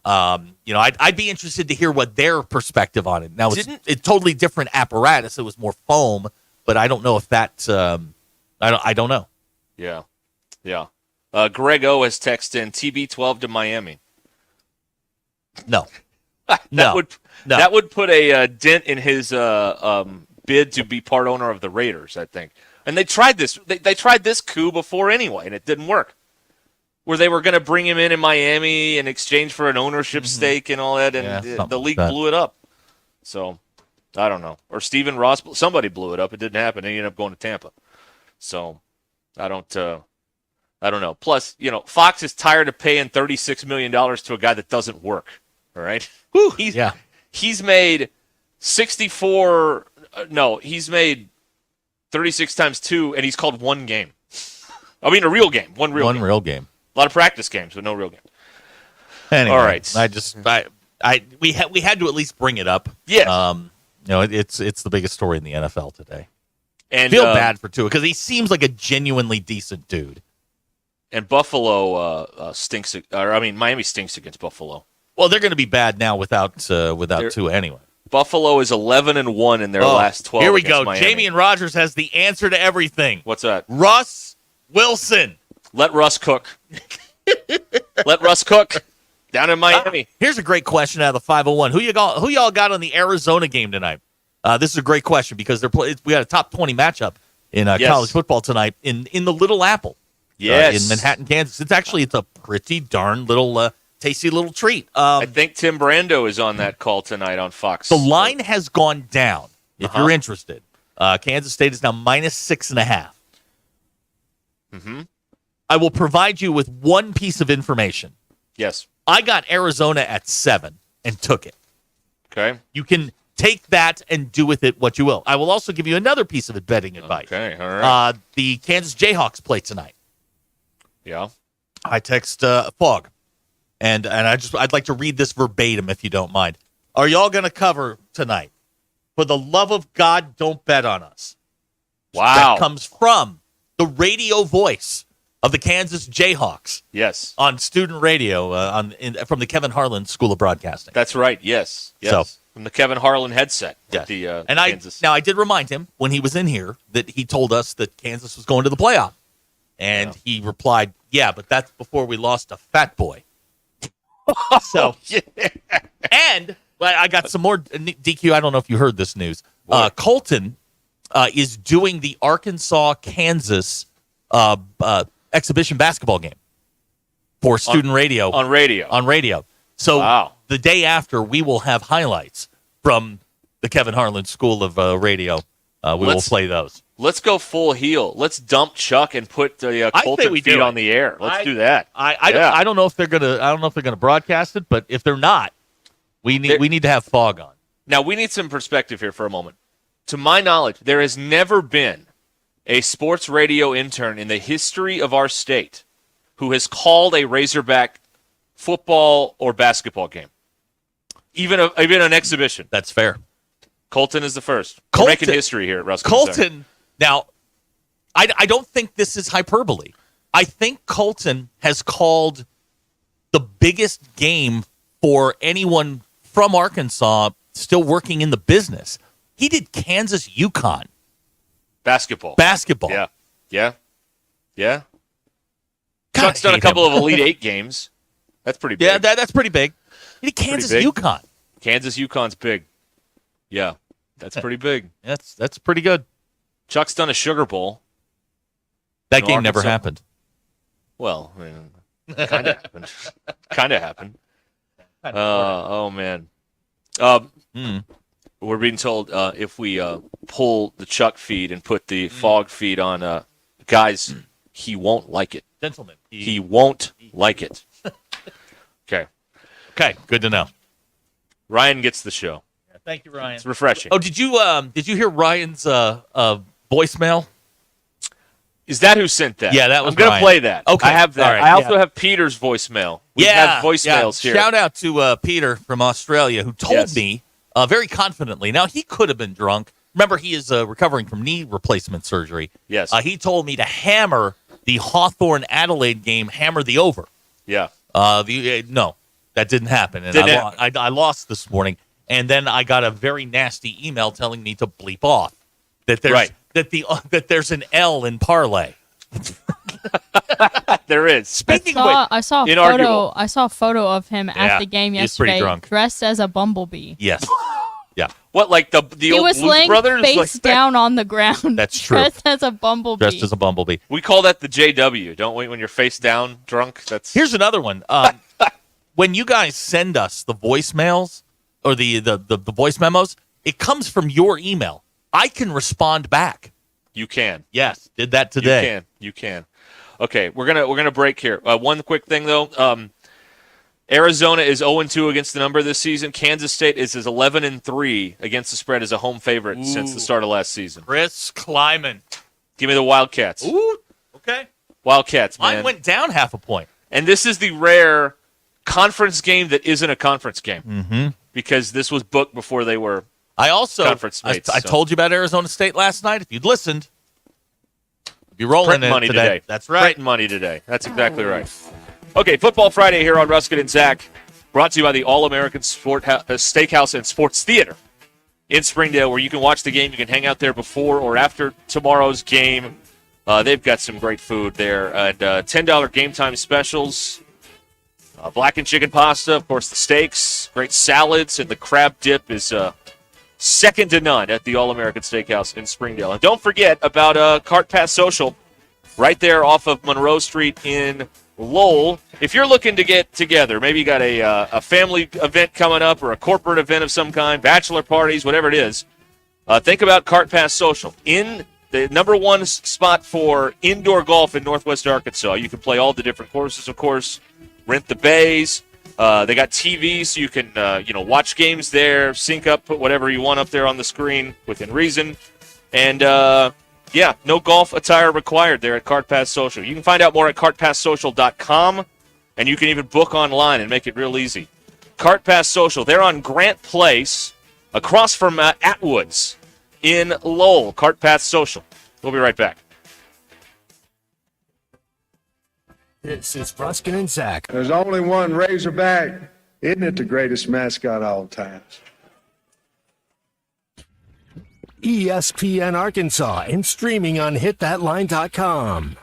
I'd be interested to hear what their perspective on it. Now, it's totally different apparatus. It was more foam, but I don't know if that. I don't know. Yeah. Greg O has texted in TB12 to Miami. No. That would put a dent in his bid to be part owner of the Raiders, I think. And they tried this. They tried this coup before anyway, and it didn't work. Where they were going to bring him in Miami in exchange for an ownership stake and all that, and the league blew it up. So, I don't know. Or Stephen Ross, somebody blew it up. It didn't happen. He ended up going to Tampa. So, I don't know. Plus, Fox is tired of paying $36 million to a guy that doesn't work. All right? He's made 64. No, he's made 36 times 2, and he's called one game. I mean, a real game. One real game. A lot of practice games, but no real game. Anyway, all right. We had to at least bring it up. Yes. It's the biggest story in the NFL today. And I feel bad for Tua because he seems like a genuinely decent dude. And Buffalo stinks. Miami stinks against Buffalo. Well, they're going to be bad now without Tua anyway. Buffalo is 11-1 in their last 12. Here we go. Miami. Jamie and Rogers has the answer to everything. What's that? Russ Wilson. Let Russ cook. Let Russ cook down in Miami. Here's a great question out of the 501. Who y'all got on the Arizona game tonight? This is a great question because we got a top 20 matchup in college football tonight in the Little Apple. Yes. In Manhattan, Kansas. It's a pretty darn little tasty little treat. I think Tim Brando is on that call tonight on Fox. The line has gone down, if you're interested. Kansas State is now -6.5. Mm-hmm. I will provide you with one piece of information. Yes. I got Arizona at 7. and took it. Okay. You can take that and do with it what you will. I will also give you another piece of betting advice. Okay, all right. The Kansas Jayhawks play tonight. Yeah. I text Fog, and I'd like to read this verbatim if you don't mind. Are y'all going to cover tonight? For the love of God, don't bet on us. Wow. That comes from the radio voice of the Kansas Jayhawks. Yes. On student radio from the Kevin Harlan School of Broadcasting. That's right. Yes. So, from the Kevin Harlan headset. Yeah. The, and Kansas. I did remind him when he was in here that he told us that Kansas was going to the playoff. And he replied, yeah, but that's before we lost a fat boy. So, and I got some more DQ. I don't know if you heard this news. Colton is doing the Arkansas-Kansas exhibition basketball game for student radio. On radio. On radio. So the day after, we will have highlights from the Kevin Harlan School of Radio. We will play those. Let's go full heel. Let's dump Chuck and put the Colton feed on the air. Let's do that. I don't know if they're gonna broadcast it, but if they're not, we need to have Fog on. Now we need some perspective here for a moment. To my knowledge, there has never been a sports radio intern in the history of our state who has called a Razorback football or basketball game, even an exhibition. That's fair. Colton is the first. We're making history here at Ruscin. Colton. Now, I don't think this is hyperbole. I think Colton has called the biggest game for anyone from Arkansas still working in the business. He did Kansas UConn. Basketball. Yeah. Chuck's done a couple of Elite Eight games. That's pretty big. Yeah, that's pretty big. He did Kansas UConn. Kansas UConn's big. Yeah, that's pretty big. That's pretty good. Chuck's done a Sugar Bowl. That game never happened. Well, kind of happened. Kind of happened. Oh, man. We're being told if we pull the Chuck feed and put the Fog feed on, guys, he won't like it. Gentlemen. He won't like it. Okay. Okay, good to know. Ryan gets the show. Yeah, thank you, Ryan. It's refreshing. Oh, did you hear Ryan's voicemail? Is that who sent that? Yeah, that was I'm going to Ryan. play that. Okay. I have that. Right, I also have Peter's voicemail. We have voicemails here. Shout out to Peter from Australia who told me very confidently. Now, he could have been drunk. Remember, he is recovering from knee replacement surgery. Yes. He told me to hammer the Hawthorne-Adelaide game, hammer the over. Yeah. No, that didn't happen. And I lost this morning. And then I got a very nasty email telling me to bleep off that there's that there's an L in parlay. There is. Speaking I saw inarguable. I saw a photo of him at the game he's pretty yesterday, drunk. dressed as a bumblebee. Yes. Yeah. What, like the He old was Blues laying Brothers? face down on the ground. That's true. Dressed as a bumblebee. Dressed as a bumblebee. We call that the JW, don't we? When you're face down, drunk. Here's another one. When you guys send us the voicemails or the voice memos, it comes from your email. I can respond back. You can. Yes, did that today. You can. Okay, we're gonna break here. One quick thing though. Arizona is 0-2 against the number this season. Kansas State is 11-3 against the spread as a home favorite since the start of last season. Chris Kleiman. Give me the Wildcats. Ooh, okay. Wildcats, man. Mine went down half a point. And this is the rare conference game that isn't a conference game. Mm-hmm. Because this was booked before they were conference mates. I told you about Arizona State last night. If you'd listened, you'd be rolling Printing money today. That's right. Printing money today. That's exactly right. Okay, Football Friday here on Ruscin and Zach, brought to you by the All-American Steakhouse and Sports Theater in Springdale, where you can watch the game. You can hang out there before or after tomorrow's game. They've got some great food there. And $10 game time specials, blackened chicken pasta, of course, the steaks, great salads, and the crab dip is second to none at the All-American Steakhouse in Springdale. And don't forget about Cart Pass Social right there off of Monroe Street in Lowell. If you're looking to get together, maybe you got a family event coming up or a corporate event of some kind, bachelor parties, whatever it is, think about Cart Pass Social. In the number one spot for indoor golf in Northwest Arkansas. You can play all the different courses, of course, rent the bays, They got TV, so you can watch games there, sync up, put whatever you want up there on the screen within reason. And no golf attire required there at Cart Pass Social. You can find out more at cartpasssocial.com, and you can even book online and make it real easy. Cart Pass Social, they're on Grant Place, across from Atwoods in Lowell. Cart Pass Social. We'll be right back. This is Ruscin and Zach. There's only one Razorback. Isn't it the greatest mascot of all times? ESPN Arkansas and streaming on hitthatline.com.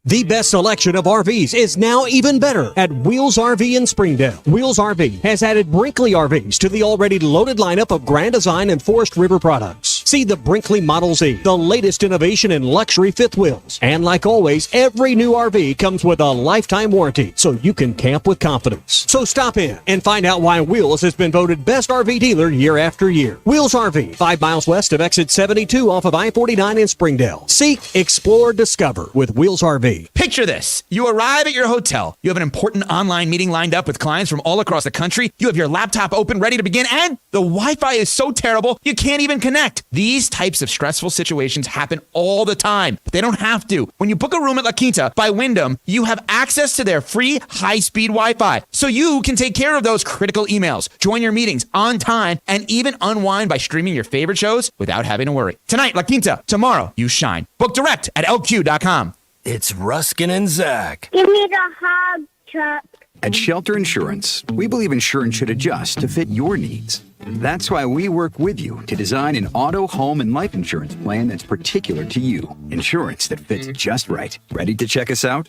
The best selection of RVs is now even better at Wheels RV in Springdale. Wheels RV has added Brinkley RVs to the already loaded lineup of Grand Design and Forest River products. See the Brinkley Model Z, the latest innovation in luxury fifth wheels. And like always, every new RV comes with a lifetime warranty, so you can camp with confidence. So stop in and find out why Wheels has been voted best RV dealer year after year. Wheels RV, 5 miles west of exit 72 off of I-49 in Springdale. Seek, explore, discover with Wheels RV. Picture this. You arrive at your hotel. You have an important online meeting lined up with clients from all across the country. You have your laptop open, ready to begin, and the Wi-Fi is so terrible, you can't even connect. These types of stressful situations happen all the time, but they don't have to. When you book a room at La Quinta by Wyndham, you have access to their free high-speed Wi-Fi, so you can take care of those critical emails, join your meetings on time, and even unwind by streaming your favorite shows without having to worry. Tonight, La Quinta. Tomorrow, you shine. Book direct at lq.com. It's Ruscin and Zach. Give me the hug, Chuck. At Shelter Insurance, we believe insurance should adjust to fit your needs. That's why we work with you to design an auto, home, and life insurance plan that's particular to you. Insurance that fits just right. Ready to check us out?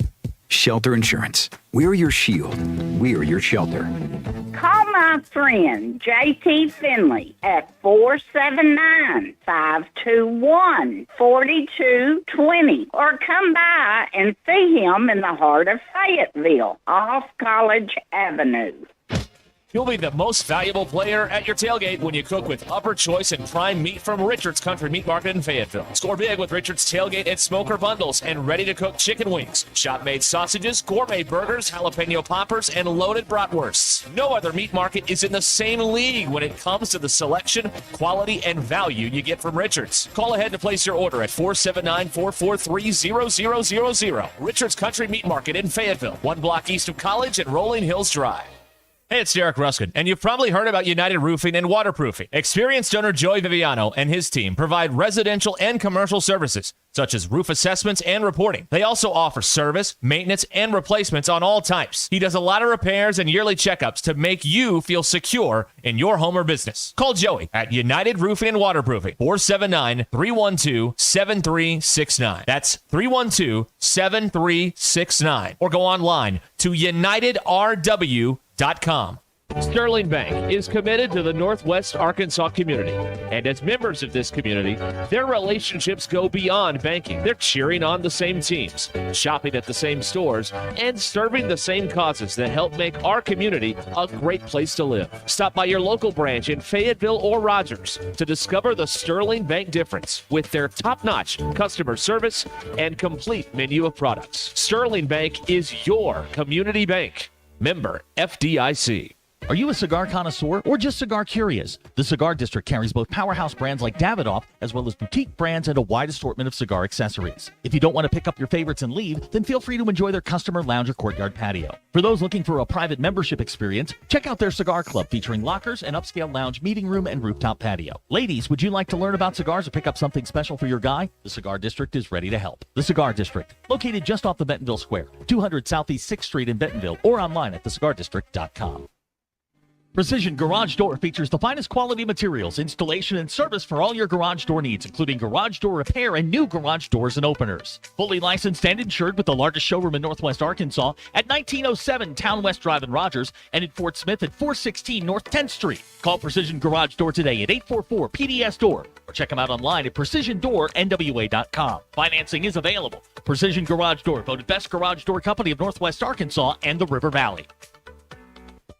Shelter Insurance. We're your shield. We're your shelter. Call my friend JT Finley at 479-521-4220 or come by and see him in the heart of Fayetteville off College Avenue. You'll be the most valuable player at your tailgate when you cook with upper choice and prime meat from Richard's Country Meat Market in Fayetteville. Score big with Richard's Tailgate and Smoker Bundles and ready-to-cook chicken wings, shop-made sausages, gourmet burgers, jalapeno poppers, and loaded bratwursts. No other meat market is in the same league when it comes to the selection, quality, and value you get from Richard's. Call ahead to place your order at 479-443-0000. Richard's Country Meat Market in Fayetteville, 1 block east of College and Rolling Hills Drive. Hey, it's Derek Ruscin, and you've probably heard about United Roofing and Waterproofing. Experienced owner Joey Viviano and his team provide residential and commercial services, such as roof assessments and reporting. They also offer service, maintenance, and replacements on all types. He does a lot of repairs and yearly checkups to make you feel secure in your home or business. Call Joey at United Roofing and Waterproofing, 479-312-7369. That's 312-7369. Or go online to UnitedRW.com. Sterling Bank is committed to the Northwest Arkansas community, and as members of this community, their relationships go beyond banking. They're cheering on the same teams, shopping at the same stores, and serving the same causes that help make our community a great place to live. Stop by your local branch in Fayetteville or Rogers to discover the Sterling Bank difference with their top-notch customer service and complete menu of products. Sterling Bank is your community bank. Member FDIC. Are you a cigar connoisseur or just cigar curious? The Cigar District carries both powerhouse brands like Davidoff as well as boutique brands and a wide assortment of cigar accessories. If you don't want to pick up your favorites and leave, then feel free to enjoy their customer lounge or courtyard patio. For those looking for a private membership experience, check out their cigar club featuring lockers, an upscale lounge, meeting room, and rooftop patio. Ladies, would you like to learn about cigars or pick up something special for your guy? The Cigar District is ready to help. The Cigar District, located just off the Bentonville Square, 200 Southeast 6th Street in Bentonville, or online at thecigardistrict.com. Precision Garage Door features the finest quality materials, installation, and service for all your garage door needs, including garage door repair and new garage doors and openers. Fully licensed and insured with the largest showroom in Northwest Arkansas at 1907 Town West Drive in Rogers and in Fort Smith at 416 North 10th Street. Call Precision Garage Door today at 844-PDS-DOOR or check them out online at PrecisionDoorNWA.com. Financing is available. Precision Garage Door, voted Best Garage Door Company of Northwest Arkansas and the River Valley.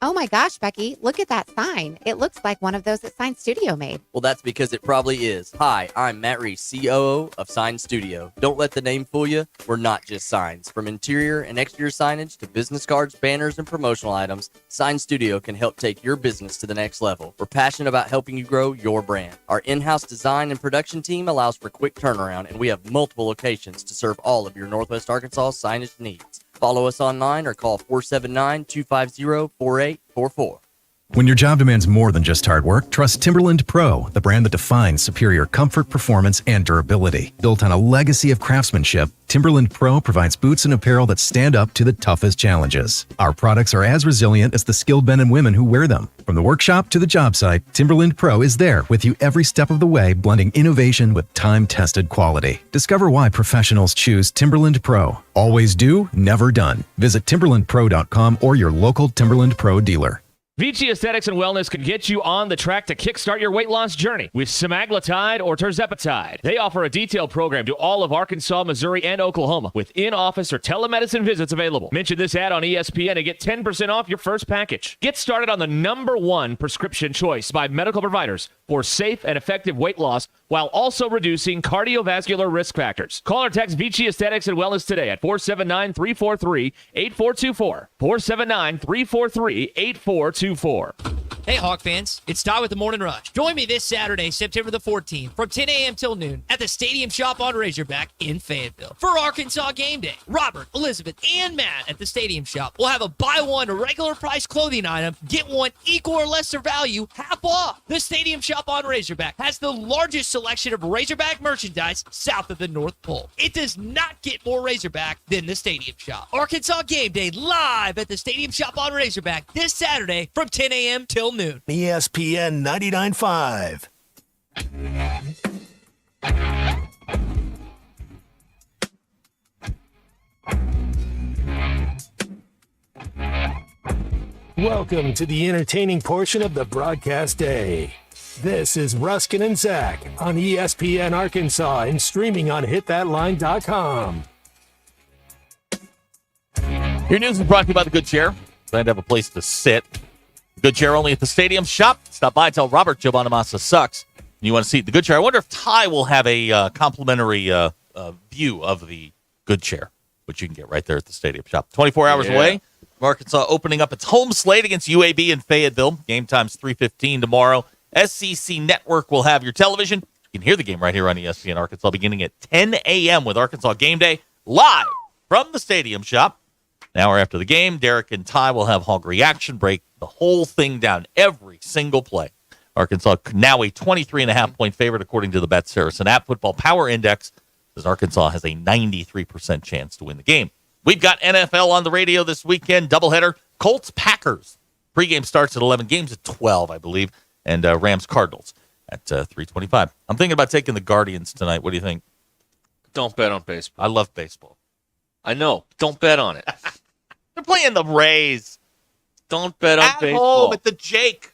Oh my gosh, Becky, look at that sign. It looks like one of those that Sign Studio made. Well, that's because it probably is. Hi, I'm Matt Reese, COO of Sign Studio. Don't let the name fool you. We're not just signs. From interior and exterior signage to business cards, banners, and promotional items, Sign Studio can help take your business to the next level. We're passionate about helping you grow your brand. Our in-house design and production team allows for quick turnaround, and we have multiple locations to serve all of your Northwest Arkansas signage needs. Follow us online or call 479-250-4844. When your job demands more than just hard work, trust Timberland Pro, the brand that defines superior comfort, performance, and durability. Built on a legacy of craftsmanship, Timberland Pro provides boots and apparel that stand up to the toughest challenges. Our products are as resilient as the skilled men and women who wear them. From the workshop to the job site, Timberland Pro is there with you every step of the way, blending innovation with time-tested quality. Discover why professionals choose Timberland Pro. Always do, never done. Visit timberlandpro.com or your local Timberland Pro dealer. Vici Aesthetics and Wellness can get you on the track to kickstart your weight loss journey with semaglutide or tirzepatide. They offer a detailed program to all of Arkansas, Missouri, and Oklahoma with in-office or telemedicine visits available. Mention this ad on ESPN and get 10% off your first package. Get started on the #1 prescription choice by medical providers for safe and effective weight loss while also reducing cardiovascular risk factors. Call or text Vici Aesthetics and Wellness today at 479-343-8424. 479-343-8424. Hey, Hawk fans, it's Ty with the Morning Rush. Join me this Saturday, September the 14th, from 10 a.m. till noon at the Stadium Shop on Razorback in Fayetteville for Arkansas Game Day. Robert, Elizabeth, and Matt at the Stadium Shop will have a buy one regular price clothing item, get one equal or lesser value, half off. The Stadium Shop on Razorback has the largest selection of Razorback merchandise south of the North Pole. It does not get more Razorback than the Stadium Shop. Arkansas Game Day live at the Stadium Shop on Razorback this Saturday from 10 a.m. till noon. ESPN 99.5. Welcome to the entertaining portion of the broadcast day. This is Ruskin and Zach on ESPN Arkansas and streaming on hitthatline.com. Your news is brought to you by the Good Chair. Glad to have a place to sit. Good Chair only at the Stadium Shop. Stop by, tell Robert Joe Bonamassa sucks. You want to see the Good Chair. I wonder if Ty will have a complimentary view of the Good Chair, which you can get right there at the Stadium Shop. 24 hours away. Arkansas opening up its home slate against UAB in Fayetteville. Game time's 3:15 tomorrow. SEC Network will have your television. You can hear the game right here on ESPN Arkansas beginning at 10 a.m. with Arkansas Game Day live from the Stadium Shop. An hour after the game, Derek and Ty will have Hog Reaction, break the whole thing down, every single play. Arkansas now a 23.5-point favorite according to the Bet Saracen app. Football Power Index says Arkansas has a 93% chance to win the game. We've got NFL on the radio this weekend, doubleheader, Colts-Packers. Pregame starts at 11, games at 12, I believe, and Rams-Cardinals at 3:25. I'm thinking about taking the Guardians tonight. What do you think? Don't bet on baseball. I love baseball. I know. Don't bet on it. They're playing the Rays. Don't bet on at baseball. home at the Jake.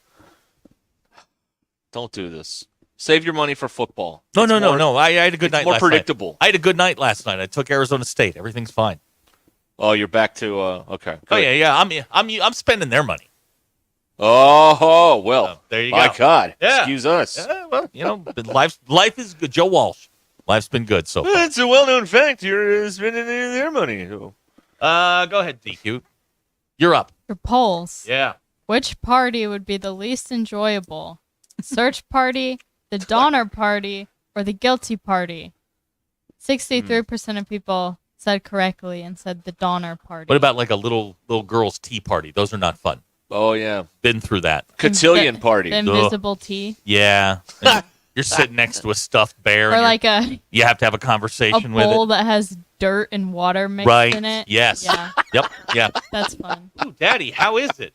Don't do this. Save your money for football. No. I had a good night. More predictable. I had a good night last night. I took Arizona State. Everything's fine. Oh, you're back to okay. Good. Oh yeah. I'm spending their money. Oh well. There you go. My God. Yeah. Excuse us. Yeah, well, life is good. Joe Walsh. Life's been good so far. It's a well-known fact. You're spending their money. Go ahead, DQ. You're up. Your polls. Yeah. Which party would be the least enjoyable? Search party, the Donner Party, or the guilty party? 63% of people said correctly and said the Donner Party. What about like a little girl's tea party? Those are not fun. Oh, yeah. Been through that. Cotillion party. The invisible tea. Yeah. You're sitting next to a stuffed bear. Or like you have to have a conversation with it. A bowl that has dirt and water mixed in it. Yes. Yeah. Yep. Yeah. That's fun. Ooh, Daddy, how is it?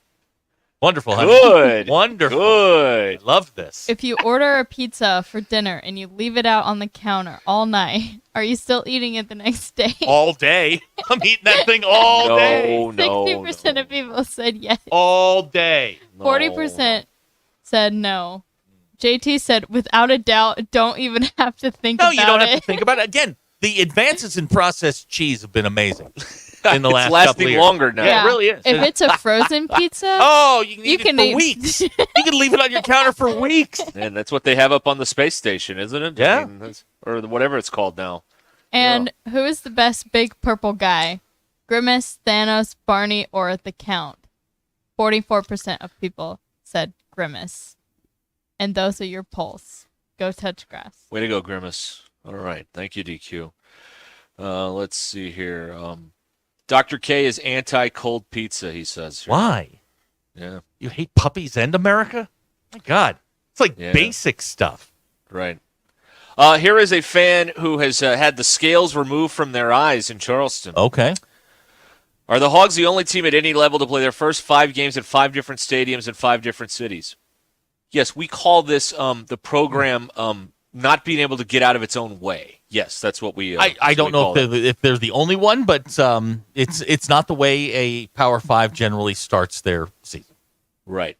Wonderful. Good. Wonderful. Good. I love this. If you order a pizza for dinner and you leave it out on the counter all night, are you still eating it the next day? All day. I'm eating that thing all day. 60% of people said yes. All day. 40% said no. JT said, without a doubt, don't even have to think about it. No, you don't have to think about it. Again, the advances in processed cheese have been amazing. in the last it's couple lasting of years. longer now. Yeah, it really is. If it's a frozen pizza, you can eat it for weeks. You can leave it on your counter for weeks. And that's what they have up on the space station, isn't it? Yeah. I mean, or whatever it's called now. And who is the best big purple guy? Grimace, Thanos, Barney, or the Count? 44% of people said Grimace. And those are your polls. Go touch grass. Way to go, Grimace. All right. Thank you, DQ. Let's see here. Dr. K is anti-cold pizza, he says. Here. Why? Yeah. You hate puppies and America? My God. It's like basic stuff. Right. Here is a fan who has had the scales removed from their eyes in Charleston. Okay. Are the Hogs the only team at any level to play their first 5 games at 5 different stadiums in 5 different cities? Yes, we call this the program not being able to get out of its own way. Yes, that's what we. I don't know if they're the only one, but it's not the way a Power 5 generally starts their season. Right.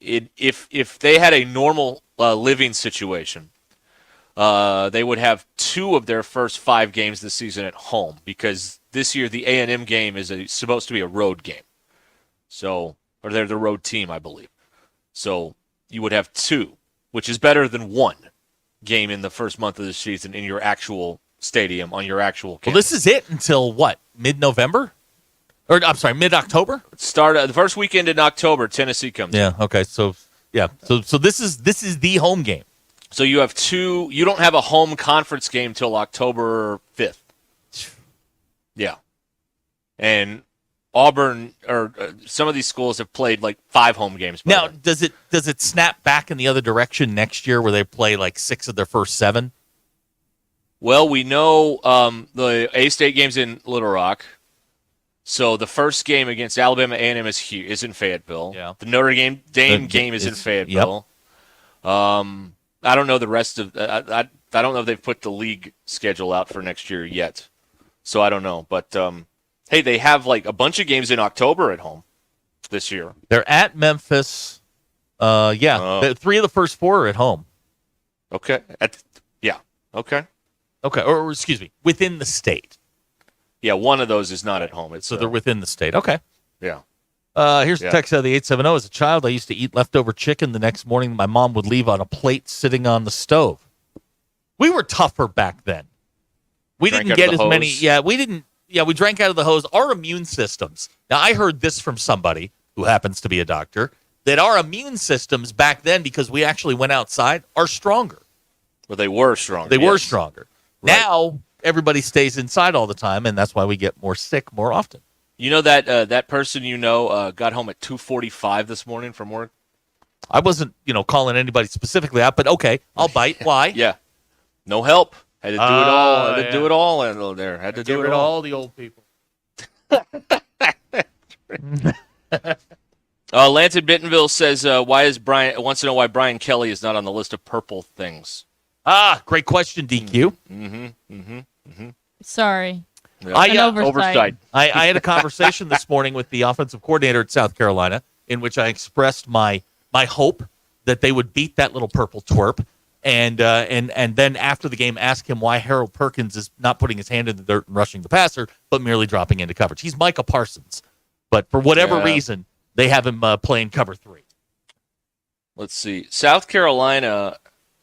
If they had a normal living situation, they would have 2 of their first 5 games this season at home, because this year the A&M game is supposed to be a road game. So, or they're the road team, I believe. So you would have 2, which is better than 1 game in the first month of the season in your actual stadium on your actual campus. Well, this is it until what? Mid-November? Or I'm sorry, mid-October? The first weekend in October, Tennessee comes. Yeah. Okay. So this is the home game. So you have 2. You don't have a home conference game till October 5th. Yeah, and Auburn or some of these schools have played like 5 home games. Now, does it snap back in the other direction next year where they play like 6 of their first 7? Well, we know the A-State game's in Little Rock. So the first game against Alabama A&M is in Fayetteville. Yeah. The Notre Dame game is in Fayetteville. Yep. I don't know the rest of. I don't know if they've put the league schedule out for next year yet. So I don't know, but hey, they have like a bunch of games in October at home this year. They're at Memphis. 3 of the first 4 are at home. Okay. Okay. Okay. Or excuse me, within the state. Yeah, one of those is not at home. So they're within the state. Okay. Yeah. Here's a text out of the 870. As a child, I used to eat leftover chicken. The next morning, my mom would leave on a plate sitting on the stove. We were tougher back then. We didn't get as many. Yeah, we didn't. Yeah, we drank out of the hose. Our immune systems. Now, I heard this from somebody who happens to be a doctor, that our immune systems back then, because we actually went outside, are stronger. Well, they were stronger. They were stronger. Right. Now, everybody stays inside all the time, and that's why we get more sick more often. You know that person got home at 2:45 this morning from work? I wasn't, calling anybody specifically out, but okay, I'll bite. Why? Yeah. No help. Had to do it all. Had to do it all in there. Had to do it all. All the old people. Lance in Bentonville says, wants to know why Brian Kelly is not on the list of purple things. Great question, DQ. Sorry. Yeah. Oversight. I had a conversation this morning with the offensive coordinator at South Carolina in which I expressed my hope that they would beat that little purple twerp. And then after the game, ask him why Harold Perkins is not putting his hand in the dirt and rushing the passer, but merely dropping into coverage. He's Micah Parsons, but for whatever reason, they have him playing cover 3. Let's see. South Carolina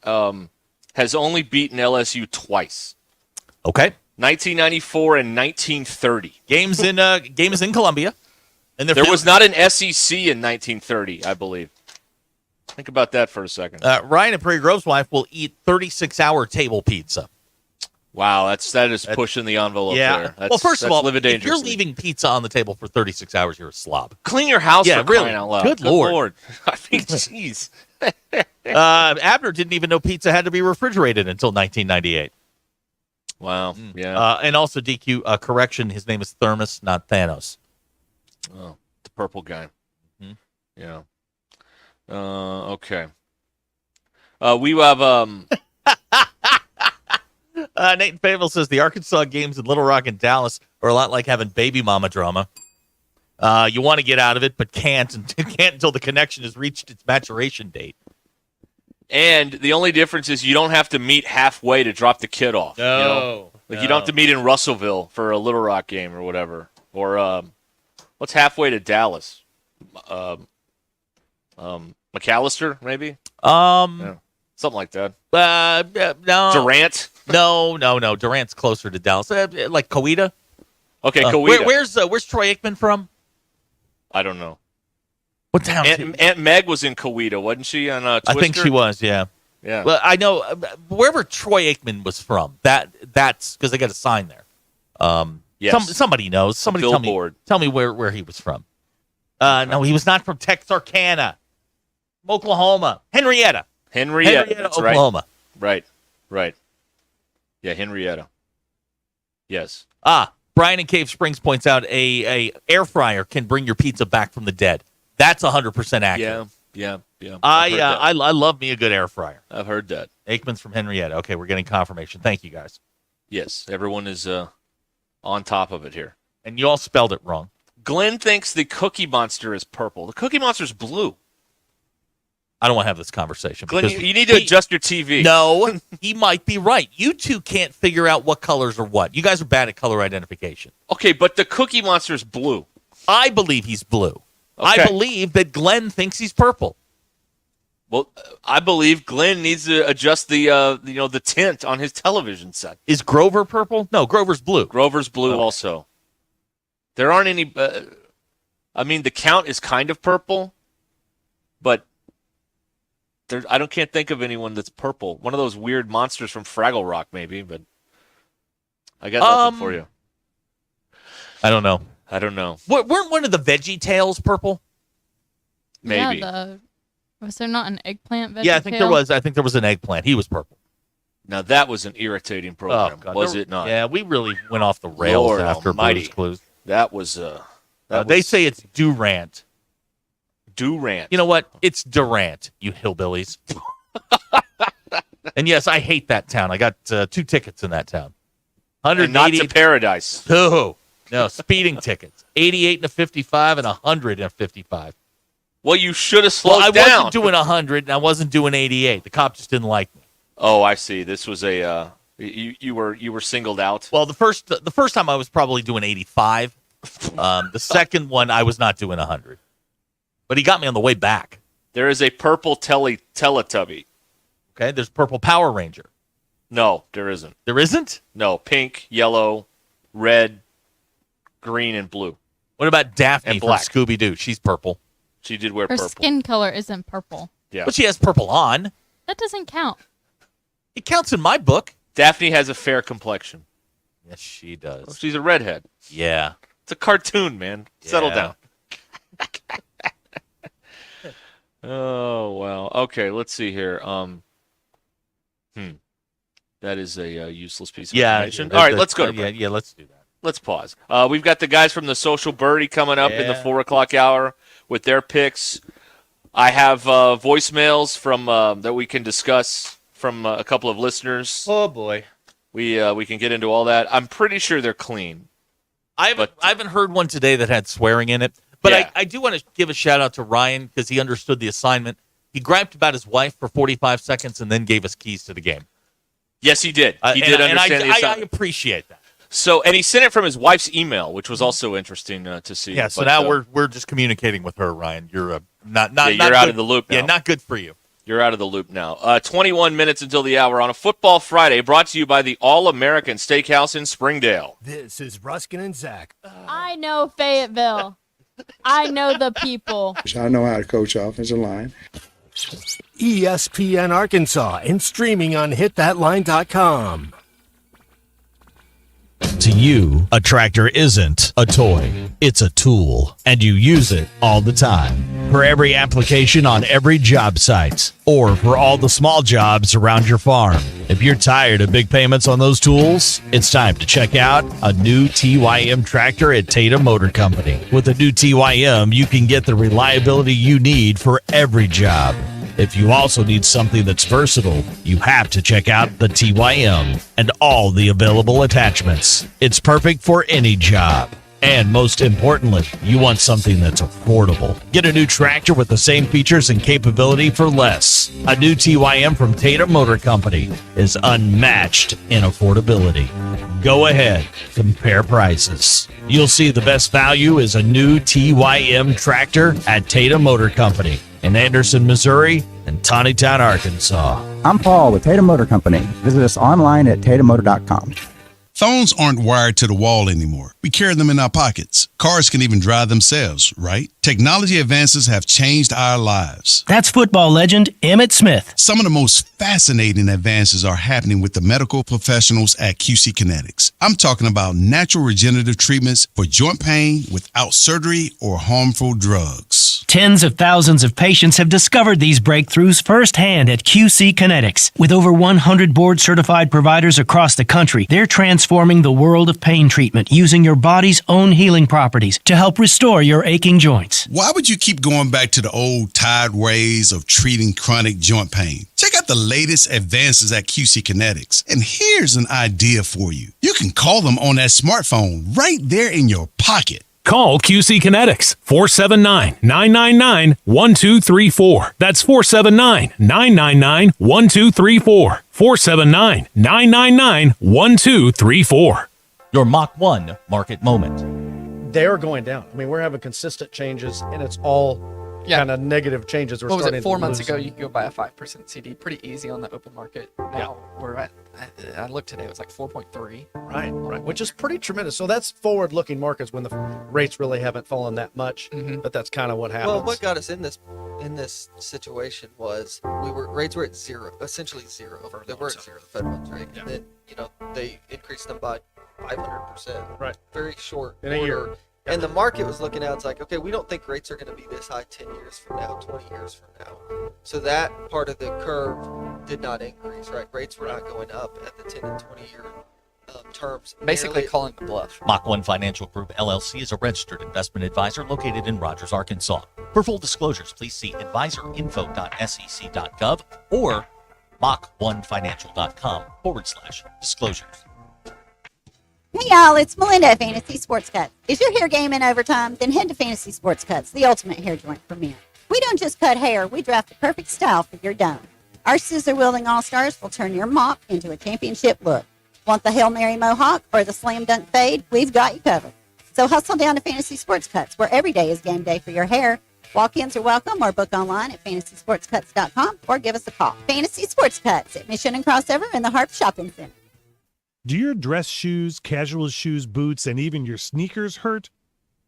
has only beaten LSU twice. Okay. 1994 and 1930. Game is in Columbia, and there was not an SEC in 1930, I believe. Think about that for a second. Ryan and Prairie Grove's wife will eat 36-hour table pizza. Wow, that is pushing the envelope there. Well, first of all, if you're leaving pizza on the table for 36 hours, you're a slob. Clean your house for really. crying out loud. Good Lord. I mean, jeez. Abner didn't even know pizza had to be refrigerated until 1998. Wow, yeah. And also, DQ, correction, his name is Thermos, not Thanos. Oh, the purple guy. Mm-hmm. Yeah. Okay. We have Nathan Fayetteville says the Arkansas games in Little Rock and Dallas are a lot like having baby mama drama. You want to get out of it, but can't until the connection has reached its maturation date. And the only difference is you don't have to meet halfway to drop the kid off. No. You don't have to meet in Russellville for a Little Rock game or whatever. Or what's halfway to Dallas? McAllister, maybe? Yeah, something like that. No. Durant? No. Durant's closer to Dallas. Like Coweta? Okay, Coweta. Where's Troy Aikman from? I don't know. What town? Aunt Meg was in Coweta, wasn't she, on Twister? I think she was, yeah. Yeah. Well, I know wherever Troy Aikman was from, that's because they got a sign there. Yes. Somebody knows. Somebody tell me where he was from. No, he was not from Texarkana. Oklahoma. Henrietta, that's Oklahoma. Right. Yeah, Henrietta. Yes. Brian in Cave Springs points out a air fryer can bring your pizza back from the dead. That's 100% accurate. Yeah. I love me a good air fryer. I've heard that. Aikman's from Henrietta. Okay, we're getting confirmation. Thank you, guys. Yes, everyone is on top of it here. And you all spelled it wrong. Glenn thinks the Cookie Monster is purple. The Cookie Monster's blue. I don't want to have this conversation. Glenn, you need to adjust your TV. No, he might be right. You two can't figure out what colors are what. You guys are bad at color identification. Okay, but the Cookie Monster's blue. I believe he's blue. Okay. I believe that Glenn thinks he's purple. Well, I believe Glenn needs to adjust the tint on his television set. Is Grover purple? No, Grover's blue. Grover's blue also. There aren't any. The count is kind of purple, but I can't think of anyone that's purple. One of those weird monsters from Fraggle Rock, maybe. But I got nothing for you. I don't know. Weren't one of the Veggie Tales purple? Maybe. Yeah, was there not an eggplant veggie Yeah, I think there was. I think there was an eggplant. He was purple. Now that was an irritating program, was it not? Yeah, we really went off the rails Lord after Almighty. Blue's Clues. That was. They say it's Durant. Durant. You know what? It's Durant, you hillbillies. And yes, I hate that town. I got 2 tickets in that town. And not to paradise. No, speeding tickets. 88 and a 55 and 100 and a 55. Well, you should have slowed down. I wasn't doing 100 and I wasn't doing 88. The cop just didn't like me. Oh, I see. This was a you were singled out. Well, the first time I was probably doing 85. The second one I was not doing 100. But he got me on the way back. There is a purple Teletubby. Okay, there's purple Power Ranger. No, there isn't. There isn't? No, pink, yellow, red, green, and blue. What about Daphne and from black. Scooby-Doo? She's purple. She did wear Her purple. skin color isn't purple. Yeah. But she has purple on. That doesn't count. It counts in my book. Daphne has a fair complexion. Yes, she does. Well, she's a redhead. Yeah. It's a cartoon, man. Settle down. Oh, well. Okay, let's see here. That is a useless piece of information. All right, let's go to break. Yeah, let's do that. Let's pause. We've got the guys from the Social Birdie coming up in the 4 o'clock hour with their picks. I have voicemails from that we can discuss from a couple of listeners. Oh, boy. We can get into all that. I'm pretty sure they're clean. I haven't heard one today that had swearing in it. But I do want to give a shout-out to Ryan because he understood the assignment. He griped about his wife for 45 seconds and then gave us keys to the game. Yes, he did. He did understand the assignment. I appreciate that. So, and he sent it from his wife's email, which was also interesting to see. Yeah, so now we're just communicating with her, Ryan. You're not you're not out good. of the loop now. Yeah, not good for you. You're out of the loop now. 21 minutes until the hour on a Football Friday, brought to you by the All-American Steakhouse in Springdale. This is Ruscin and Zach. I know Fayetteville. I know the people. I know how to coach offensive line. ESPN Arkansas and streaming on hitthatline.com. To you, a tractor isn't a toy. It's a tool, and you use it all the time. For every application on every job site, or for all the small jobs around your farm. If you're tired of big payments on those tools, it's time to check out a new TYM tractor at Tatum Motor Company. With a new TYM, you can get the reliability you need for every job. If you also need something that's versatile, you have to check out the TYM and all the available attachments. It's perfect for any job. And most importantly, you want something that's affordable. Get a new tractor with the same features and capability for less. A new TYM from Tatum Motor Company is unmatched in affordability. Go ahead, compare prices. You'll see the best value is a new TYM tractor at Tatum Motor Company in Anderson, Missouri and Tawnytown, Arkansas. I'm Paul with Tatum Motor Company. Visit us online at tatummotor.com. Phones aren't wired to the wall anymore. We carry them in our pockets. Cars can even drive themselves, right? Technology advances have changed our lives. That's football legend Emmitt Smith. Some of the most fascinating advances are happening with the medical professionals at QC Kinetics. I'm talking about natural regenerative treatments for joint pain without surgery or harmful drugs. Tens of thousands of patients have discovered these breakthroughs firsthand at QC Kinetics. With over 100 board-certified providers across the country, they're transforming the world of pain treatment using your body's own healing properties to help restore your aching joints. Why would you keep going back to the old tired ways of treating chronic joint pain? Check out the latest advances at QC Kinetics. And here's an idea for you. You can call them on that smartphone right there in your pocket. Call QC Kinetics, 479-999-1234. That's 479-999-1234. 479-999-1234. Your Mach 1 market moment. They're going down. I mean, we're having consistent changes, and it's all kind of negative changes. We're What was starting it, 4 to months lose. ago, you could go buy a 5% CD pretty easy on the open market. Now we're at, I looked today, it was like 4.3. Right, which is pretty tremendous. So that's forward-looking markets when the rates really haven't fallen that much, but that's kind of what happens. Well, what got us in this situation was rates were at zero, essentially zero. They were at zero, the Fed funds rate, and then they increased them by 500%. Right, very short in a year. And the market was looking out, it's like, okay, we don't think rates are going to be this high 10 years from now, 20 years from now. So that part of the curve did not increase, right? Rates were not going up at the 10 and 20 year terms. Basically calling the bluff. Mach 1 Financial Group LLC is a registered investment advisor located in Rogers, Arkansas. For full disclosures, please see advisorinfo.sec.gov or mach1financial.com/disclosures. Hey y'all, it's Melinda at Fantasy Sports Cuts. Is your hair game in overtime? Then head to Fantasy Sports Cuts, the ultimate hair joint for men. We don't just cut hair, we draft the perfect style for your dome. Our scissor-wielding all-stars will turn your mop into a championship look. Want the Hail Mary mohawk or the slam dunk fade? We've got you covered. So hustle down to Fantasy Sports Cuts, where every day is game day for your hair. Walk-ins are welcome or book online at fantasysportscuts.com or give us a call. Fantasy Sports Cuts at Mission and Crossover in the Harp Shopping Center. Do your dress shoes, casual shoes, boots, and even your sneakers hurt?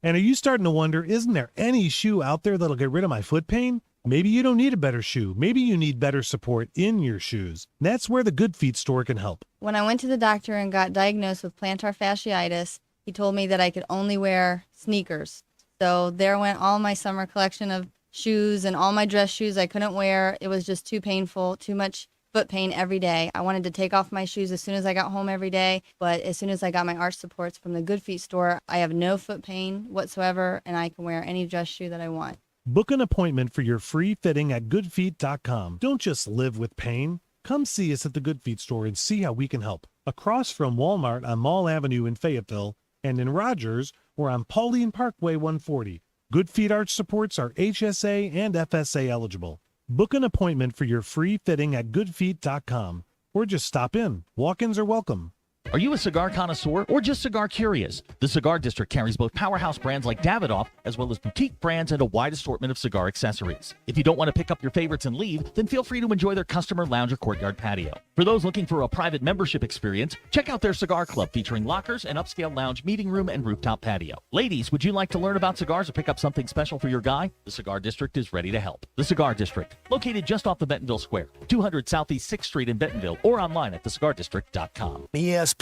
And are you starting to wonder, isn't there any shoe out there that'll get rid of my foot pain? Maybe you don't need a better shoe. Maybe you need better support in your shoes. That's where the Good Feet store can help. When I went to the doctor and got diagnosed with plantar fasciitis, he told me that I could only wear sneakers. So there went all my summer collection of shoes and all my dress shoes I couldn't wear. It was just too painful, too much foot pain every day. I wanted to take off my shoes as soon as I got home every day, but as soon as I got my arch supports from the Good Feet store, I have no foot pain whatsoever, and I can wear any dress shoe that I want. Book an appointment for your free fitting at goodfeet.com. Don't just live with pain. Come see us at the Good Feet store and see how we can help. Across from Walmart on Mall Avenue in Fayetteville, and in Rogers, we're on Pauline Parkway 140. Good Feet arch supports are HSA and FSA eligible. Book an appointment for your free fitting at goodfeet.com or just stop in. Walk-ins are welcome. Are you a cigar connoisseur or just cigar curious? The Cigar District carries both powerhouse brands like Davidoff as well as boutique brands and a wide assortment of cigar accessories. If you don't want to pick up your favorites and leave, then feel free to enjoy their customer lounge or courtyard patio. For those looking for a private membership experience, check out their cigar club featuring lockers, an upscale lounge, meeting room, and rooftop patio. Ladies, would you like to learn about cigars or pick up something special for your guy? The Cigar District is ready to help. The Cigar District, located just off the Bentonville Square, 200 Southeast 6th Street in Bentonville, or online at thecigardistrict.com. ESPN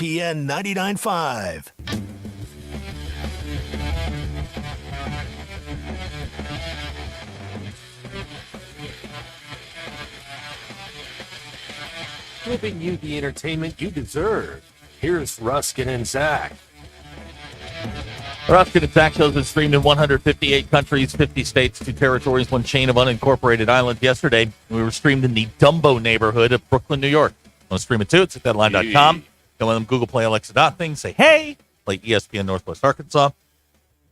99.5. Giving you the entertainment you deserve. Here's Ruscin and Zach. Ruscin and Zach shows been streamed in 158 countries, 50 states, 2 territories, 1 chain of unincorporated islands. Yesterday, we were streamed in the Dumbo neighborhood of Brooklyn, New York. Want to stream it too? It's at thatline.com. Go on Google Play, Alexa thing, say, hey, play ESPN Northwest Arkansas.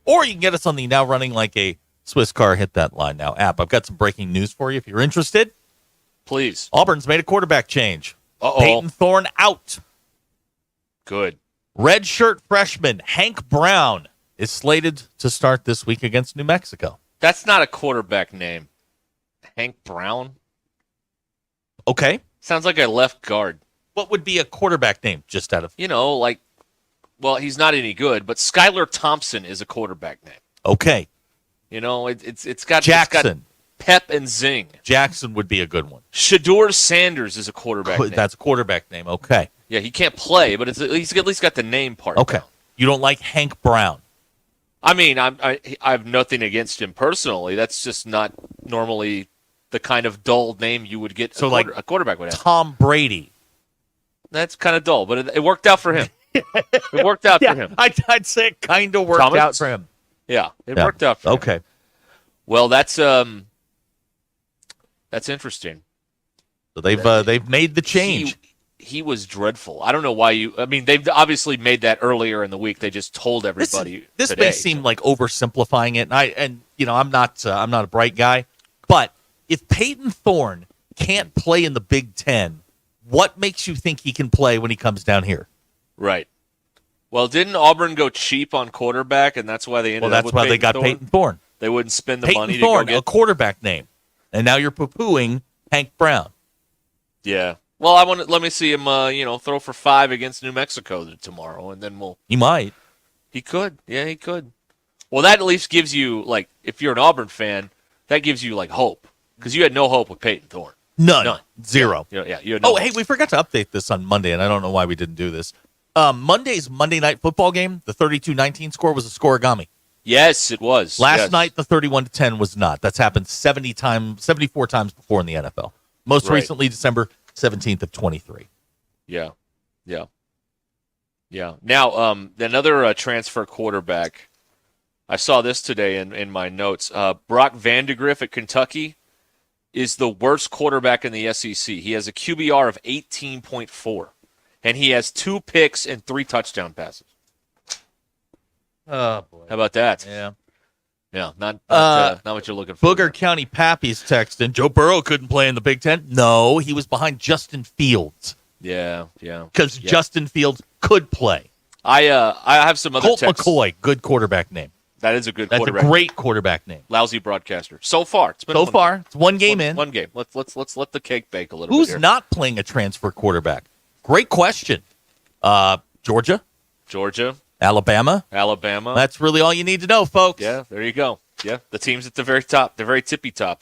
Or you can get us on the now running like a Swiss car Hit That Line Now app. I've got some breaking news for you if you're interested. Please. Auburn's made a quarterback change. Uh-oh. Peyton Thorne out. Good. Redshirt freshman Hank Brown is slated to start this week against New Mexico. That's not a quarterback name. Hank Brown? Okay. Sounds like a left guard. What would be a quarterback name, just out of... Well, he's not any good, but Skylar Thompson is a quarterback name. Okay. It's got Jackson. pep and zing. Jackson would be a good one. Shador Sanders is a quarterback name. That's a quarterback name. Okay. Yeah, he can't play, but he's at least got the name part. Okay. You don't like Hank Brown? I mean, I have nothing against him personally. That's just not normally the kind of dull name you would get a quarterback would have. Tom Brady. That's kind of dull, but it worked out for him. It worked out for him. I'd say it kind of worked out for him. Yeah, it worked out for him. Okay. Well, that's interesting. So they've made the change. He was dreadful. I don't know why they've obviously made that earlier in the week. They just told everybody. This today. may seem like oversimplifying it, and I'm not a bright guy, but if Peyton Thorne can't play in the Big Ten, what makes you think he can play when he comes down here? Right. Well, didn't Auburn go cheap on quarterback, and that's why they ended up with they got Peyton Thorne. They wouldn't spend the Peyton money Thorne, to go get a quarterback name, and now you're poo-pooing Hank Brown. Yeah. Well, let me see him, throw for 5 against New Mexico tomorrow, and then we'll. He might. He could. Yeah, he could. Well, that at least gives you if you're an Auburn fan, that gives you hope because you had no hope with Peyton Thorne. None. Zero. Yeah. You had no hope. Hey, we forgot to update this on Monday, and I don't know why we didn't do this. Monday's Monday Night Football game, the 32-19 score was a scoregami. Yes, it was. Last night, the 31-10 was not. That's happened 74 times before in the NFL. Most recently, December 17th of 23. Yeah. Now, another transfer quarterback. I saw this today in my notes. Brock Vandegrift at Kentucky is the worst quarterback in the SEC. He has a QBR of 18.4, and he has 2 picks and 3 touchdown passes. Oh, boy. How about that? Yeah. Yeah, not what you're looking for. Booger County Pappy's texting, Joe Burrow couldn't play in the Big Ten. No, he was behind Justin Fields. Yeah. Because Justin Fields could play. I have some other Colt texts. McCoy, good quarterback name. That is a good That's quarterback. a great quarterback name. Lousy broadcaster. So far. It's been it's one game in. One game. Let's let the cake bake a little bit Who's here. not playing a transfer quarterback? Great question. Georgia. Alabama. That's really all you need to know, folks. Yeah, there you go. Yeah, the team's at the very top, the very tippy top,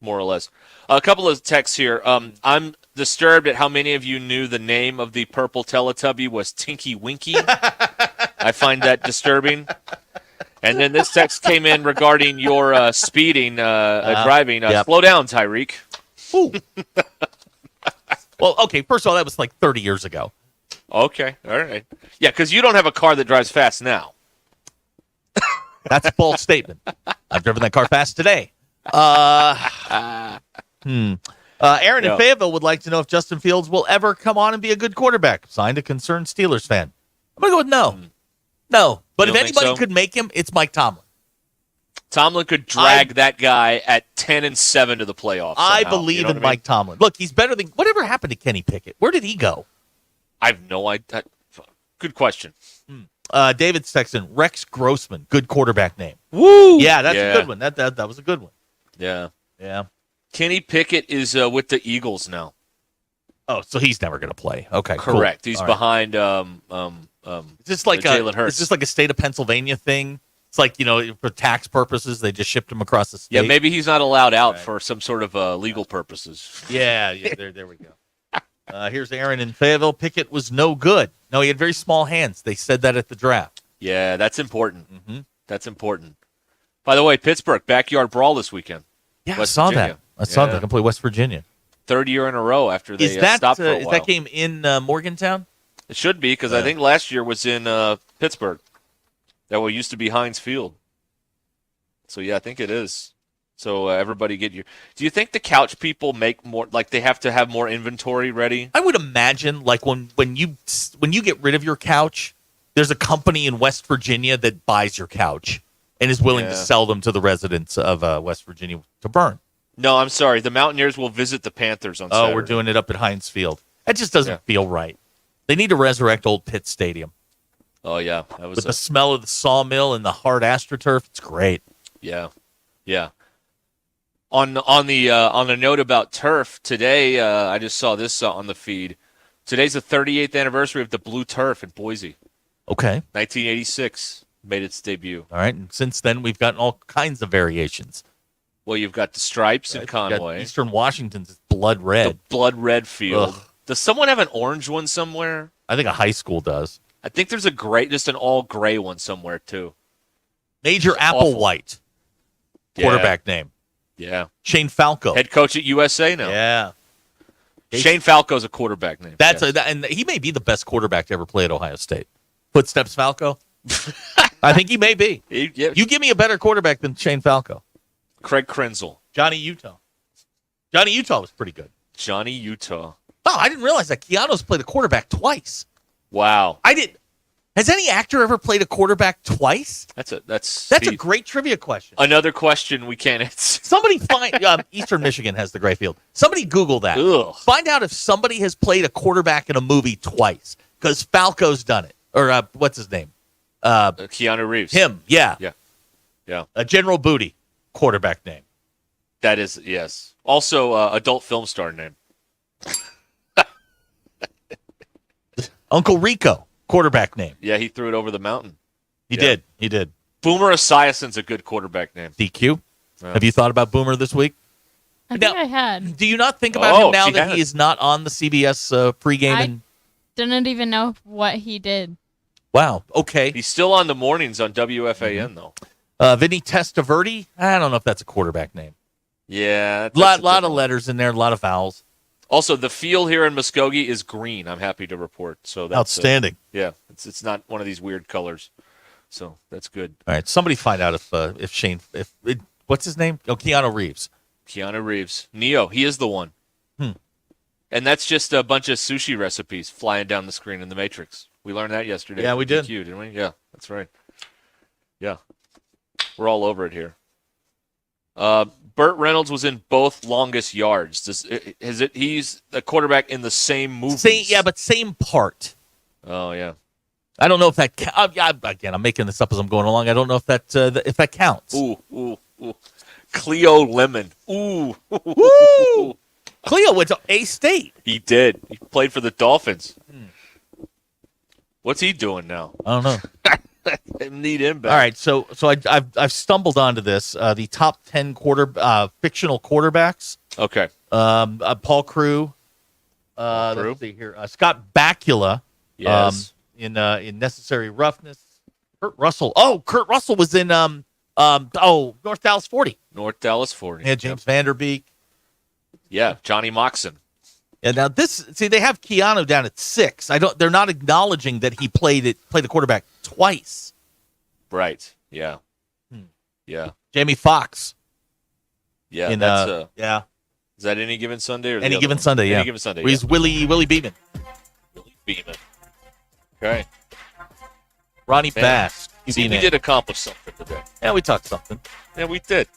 more or less. A couple of texts here. I'm disturbed at how many of you knew the name of the purple Teletubby was Tinky Winky. I find that disturbing. And then this text came in regarding your speeding, driving. Slow down, Tyreek. Ooh. Well, okay, first of all, that was like 30 years ago. Okay, all right. Yeah, because you don't have a car that drives fast now. That's a false statement. I've driven that car fast today. Aaron in Fayetteville would like to know if Justin Fields will ever come on and be a good quarterback. Signed a concerned Steelers fan. I'm going to go with no. No. But if anybody could make him, it's Mike Tomlin. Tomlin could drag that guy at 10-7 to the playoffs. I believe in Mike Tomlin. Look, he's better than whatever happened to Kenny Pickett. Where did he go? I have no idea. Good question. David Sexton, Rex Grossman, good quarterback name. Woo! Yeah, that's a good one. That was a good one. Yeah. Yeah. Kenny Pickett is with the Eagles now. Oh, so he's never going to play. Okay, correct. Cool. He's all behind. Is this like Jalen Hurts. Is this like a state of Pennsylvania thing? It's like, for tax purposes, they just shipped him across the state. Yeah, maybe he's not allowed out for some sort of legal purposes. Yeah. There we go. Here's Aaron in Fayetteville. Pickett was no good. No, he had very small hands. They said that at the draft. Yeah, that's important. Mm-hmm. That's important. By the way, Pittsburgh, backyard brawl this weekend. Yeah, I saw that. I saw that. They can play West Virginia. 3rd year in a row after they stopped for a while. Is that game in Morgantown? It should be, because I think last year was in Pittsburgh. That used to be Heinz Field. So, yeah, I think it is. So everybody get your. Do you think the couch people make more? Like they have to have more inventory ready? I would imagine, like when you get rid of your couch, there's a company in West Virginia that buys your couch and is willing to sell them to the residents of West Virginia to burn. No, I'm sorry. The Mountaineers will visit the Panthers on Saturday. Oh, we're doing it up at Heinz Field. That just doesn't feel right. They need to resurrect old Pitt Stadium. Oh yeah, that was with the smell of the sawmill and the hard AstroTurf. It's great. Yeah. On the note about turf today, I just saw this on the feed. Today's the 38th anniversary of the blue turf in Boise. Okay. 1986 made its debut. All right, and since then we've gotten all kinds of variations. Well, you've got the stripes in Conway. Eastern Washington's blood red. The blood red field. Ugh. Does someone have an orange one somewhere? I think a high school does. I think there's just an all gray one somewhere too. Major Applewhite, quarterback name. Yeah. Shane Falco, head coach at USA now. Yeah. Shane Falco's a quarterback name. And he may be the best quarterback to ever play at Ohio State. Footsteps Falco. I think he may be. You give me a better quarterback than Shane Falco. Craig Krenzel. Johnny Utah. Johnny Utah was pretty good. Johnny Utah. Oh, I didn't realize that Keanu's played a quarterback twice. Wow. I did. Has any actor ever played a quarterback twice? That's a great trivia question. Another question we can't answer. Somebody find Eastern Michigan has the gray field. Somebody Google that. Ugh. Find out if somebody has played a quarterback in a movie twice, because Falco's done it. Or what's his name? Keanu Reeves. Him. Yeah. General Booty, quarterback name. That is, yes. Also, adult film star name. Uncle Rico, quarterback name. Yeah, he threw it over the mountain. He did. Boomer Esiason's a good quarterback name. DQ. Have you thought about Boomer this week? I think I had. Do you not think about him now that he is not on the CBS pregame? I didn't even know what he did. Wow. Okay. He's still on the mornings on WFAN, though. Vinny Testaverde. I don't know if that's a quarterback name. Yeah. A lot of letters in there, a lot of vowels. Also, the field here in Muskogee is green, I'm happy to report. So that's outstanding. It's not one of these weird colors. So that's good. All right, somebody find out if Shane, what's his name? Oh, Keanu Reeves. Keanu Reeves. Neo, he is the one. And that's just a bunch of sushi recipes flying down the screen in The Matrix. We learned that yesterday. Yeah, we did. Didn't we? Yeah, that's right. Yeah. We're all over it here. Burt Reynolds was in both longest yards. He's a quarterback in the same movie. But same part. Oh, yeah. I don't know if that again, I'm making this up as I'm going along. I don't know if that counts. Ooh. Cleo Lemon. Ooh. Woo! Cleo went to A-State. He did. He played for the Dolphins. What's he doing now? I don't know. Need him back. All right, so I've stumbled onto this. The top 10 fictional quarterbacks. Okay. Paul Crewe. Let's see here. Scott Bakula. Yes. In Necessary Roughness. Kurt Russell. Oh, Kurt Russell was in North Dallas 40. North Dallas 40. Yeah, James Vanderbeek. Yeah, Johnny Moxon. And now they have Keanu down at 6. They're not acknowledging that he played the quarterback twice. Right. Yeah. Yeah. Jamie Foxx. Yeah. Yeah. Is that Any Given Sunday? Or Any Given Sunday, yeah. Any Given Sunday. He's Willie Beeman. Willie Beeman. Okay. Ronnie Bass. See, we did accomplish something today. Yeah, we talked something. Yeah, we did.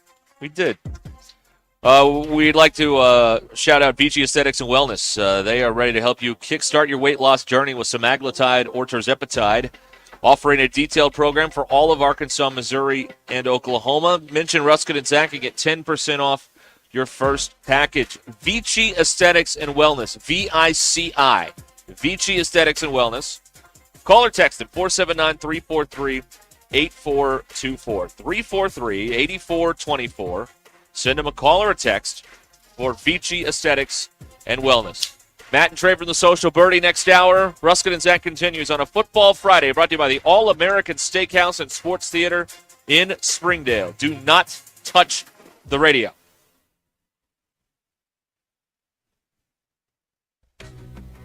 We'd like to shout out Vici Aesthetics and Wellness. They are ready to help you kickstart your weight loss journey with semaglutide or tirzepatide, offering a detailed program for all of Arkansas, Missouri, and Oklahoma. Mention Ruscin and Zach and get 10% off your first package. Vici Aesthetics and Wellness, VICI. Vici Aesthetics and Wellness. Call or text at 479-343-8424. 343-8424. Send them a call or a text for Vici Aesthetics and Wellness. Matt and Trey from the Social Birdie next hour. Ruscin and Zach continues on a Football Friday, brought to you by the All-American Steakhouse and Sports Theater in Springdale. Do not touch the radio.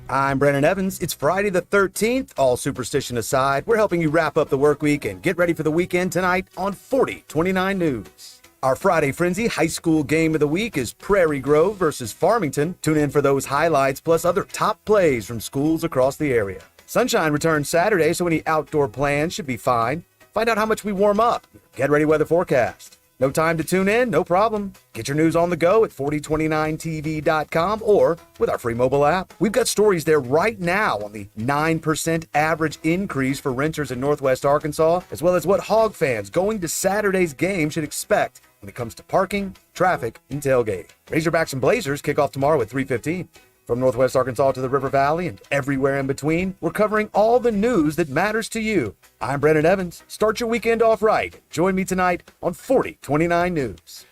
I'm Brandon Evans. It's Friday the 13th. All superstition aside, we're helping you wrap up the work week and get ready for the weekend tonight on 4029 News. Our Friday Frenzy high school game of the week is Prairie Grove versus Farmington. Tune in for those highlights plus other top plays from schools across the area. Sunshine returns Saturday, so any outdoor plans should be fine. Find out how much we warm up. Get ready weather forecast. No time to tune in? No problem. Get your news on the go at 4029tv.com or with our free mobile app. We've got stories there right now on the 9% average increase for renters in Northwest Arkansas, as well as what hog fans going to Saturday's game should expect when it comes to parking, traffic, and tailgating. Razorbacks and Blazers kick off tomorrow at 3:15. From Northwest Arkansas to the River Valley and everywhere in between, we're covering all the news that matters to you. I'm Brennan Evans. Start your weekend off right. Join me tonight on 4029 News.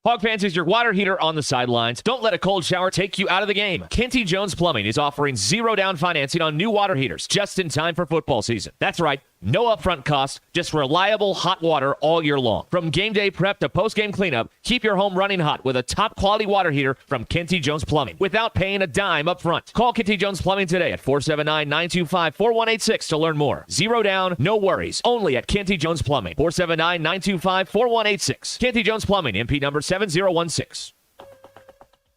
Hog Fans is your water heater on the sidelines. Don't let a cold shower take you out of the game. Kenty Jones Plumbing is offering 0 down financing on new water heaters just in time for football season. That's right. No upfront costs, just reliable hot water all year long. From game day prep to post-game cleanup, keep your home running hot with a top-quality water heater from Kenty Jones Plumbing without paying a dime up front. Call Kenty Jones Plumbing today at 479-925-4186 to learn more. 0 down, no worries. Only at Kenty Jones Plumbing. 479-925-4186. Kenty Jones Plumbing, MP number 7016.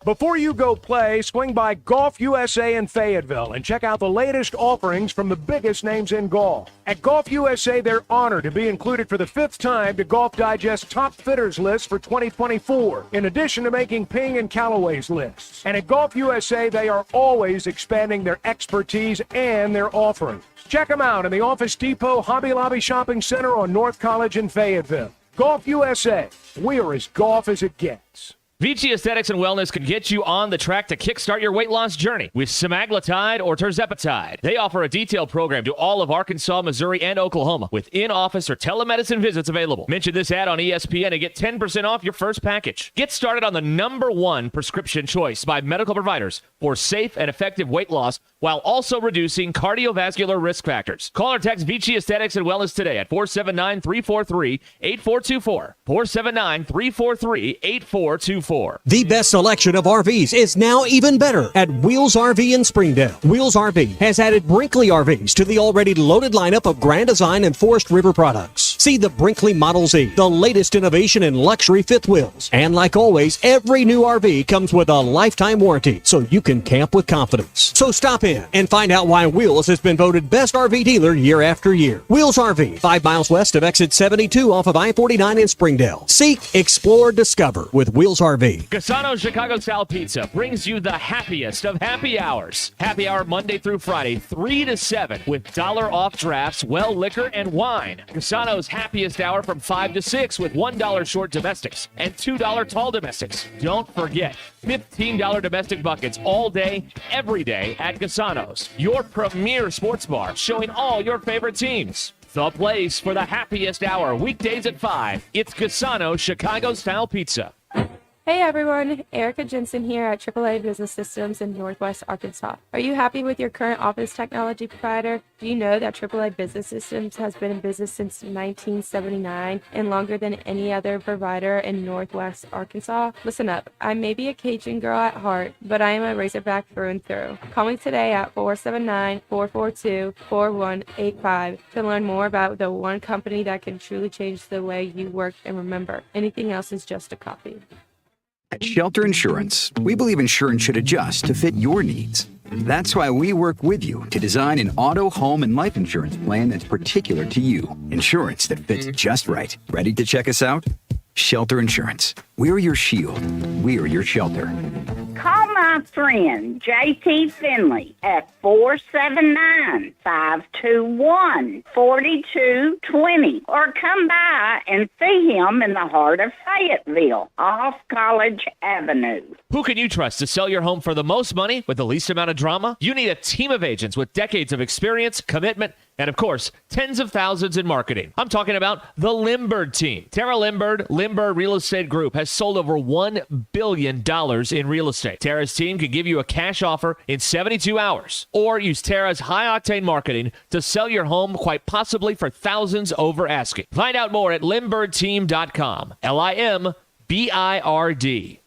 Before you go play, swing by Golf USA in Fayetteville and check out the latest offerings from the biggest names in golf. At Golf USA, they're honored to be included for the 5th time to Golf Digest Top Fitters list for 2024, in addition to making Ping and Callaway's lists. And at Golf USA, they are always expanding their expertise and their offerings. Check them out in the Office Depot Hobby Lobby Shopping Center on North College in Fayetteville. Golf USA, we're as golf as it gets. Vici Aesthetics and Wellness can get you on the track to kickstart your weight loss journey with semaglutide or tirzepatide. They offer a detailed program to all of Arkansas, Missouri, and Oklahoma with in-office or telemedicine visits available. Mention this ad on ESPN and get 10% off your first package. Get started on the #1 prescription choice by medical providers for safe and effective weight loss while also reducing cardiovascular risk factors. Call or text Vici Aesthetics and Wellness today at 479-343-8424. 479-343-8424. The best selection of RVs is now even better at Wheels RV in Springdale. Wheels RV has added Brinkley RVs to the already loaded lineup of Grand Design and Forest River products. See the Brinkley Model Z, the latest innovation in luxury fifth wheels. And like always, every new RV comes with a lifetime warranty, so you can camp with confidence. So stop in and find out why Wheels has been voted best RV dealer year after year. Wheels RV, 5 miles west of exit 72 off of I-49 in Springdale. Seek, explore, discover with Wheels RV. Gasano's Chicago-style pizza brings you the happiest of happy hours. Happy hour Monday through Friday, 3 to 7, with $1 off drafts, well liquor, and wine. Gasano's happiest hour from 5 to 6 with $1 short domestics and $2 tall domestics. Don't forget, $15 domestic buckets all day, every day at Gasano's, your premier sports bar showing all your favorite teams. The place for the happiest hour, weekdays at 5. It's Gasano's Chicago-style pizza. Hey everyone, Erica Jensen here at AAA Business Systems in Northwest Arkansas. Are you happy with your current office technology provider? Do you know that AAA Business Systems has been in business since 1979 and longer than any other provider in Northwest Arkansas? Listen up, I may be a Cajun girl at heart, but I am a Razorback through and through. Call me today at 479-442-4185 to learn more about the one company that can truly change the way you work, and remember, anything else is just a copy. At Shelter Insurance, we believe insurance should adjust to fit your needs. That's why we work with you to design an auto, home, and life insurance plan that's particular to you. Insurance that fits just right. Ready to check us out? Shelter Insurance. We're your shield. We're your shelter. Call my friend J.T. Finley at 479-521-4220 or come by and see him in the heart of Fayetteville off College Avenue. Who can you trust to sell your home for the most money with the least amount of drama? You need a team of agents with decades of experience, commitment, and of course, tens of thousands in marketing. I'm talking about the Limbird team. Tara Limbird Real Estate Group has sold over $1 billion in real estate. Tara's team can give you a cash offer in 72 hours or use Tara's high-octane marketing to sell your home quite possibly for thousands over asking. Find out more at LimbirdTeam.com. LIMBIRD.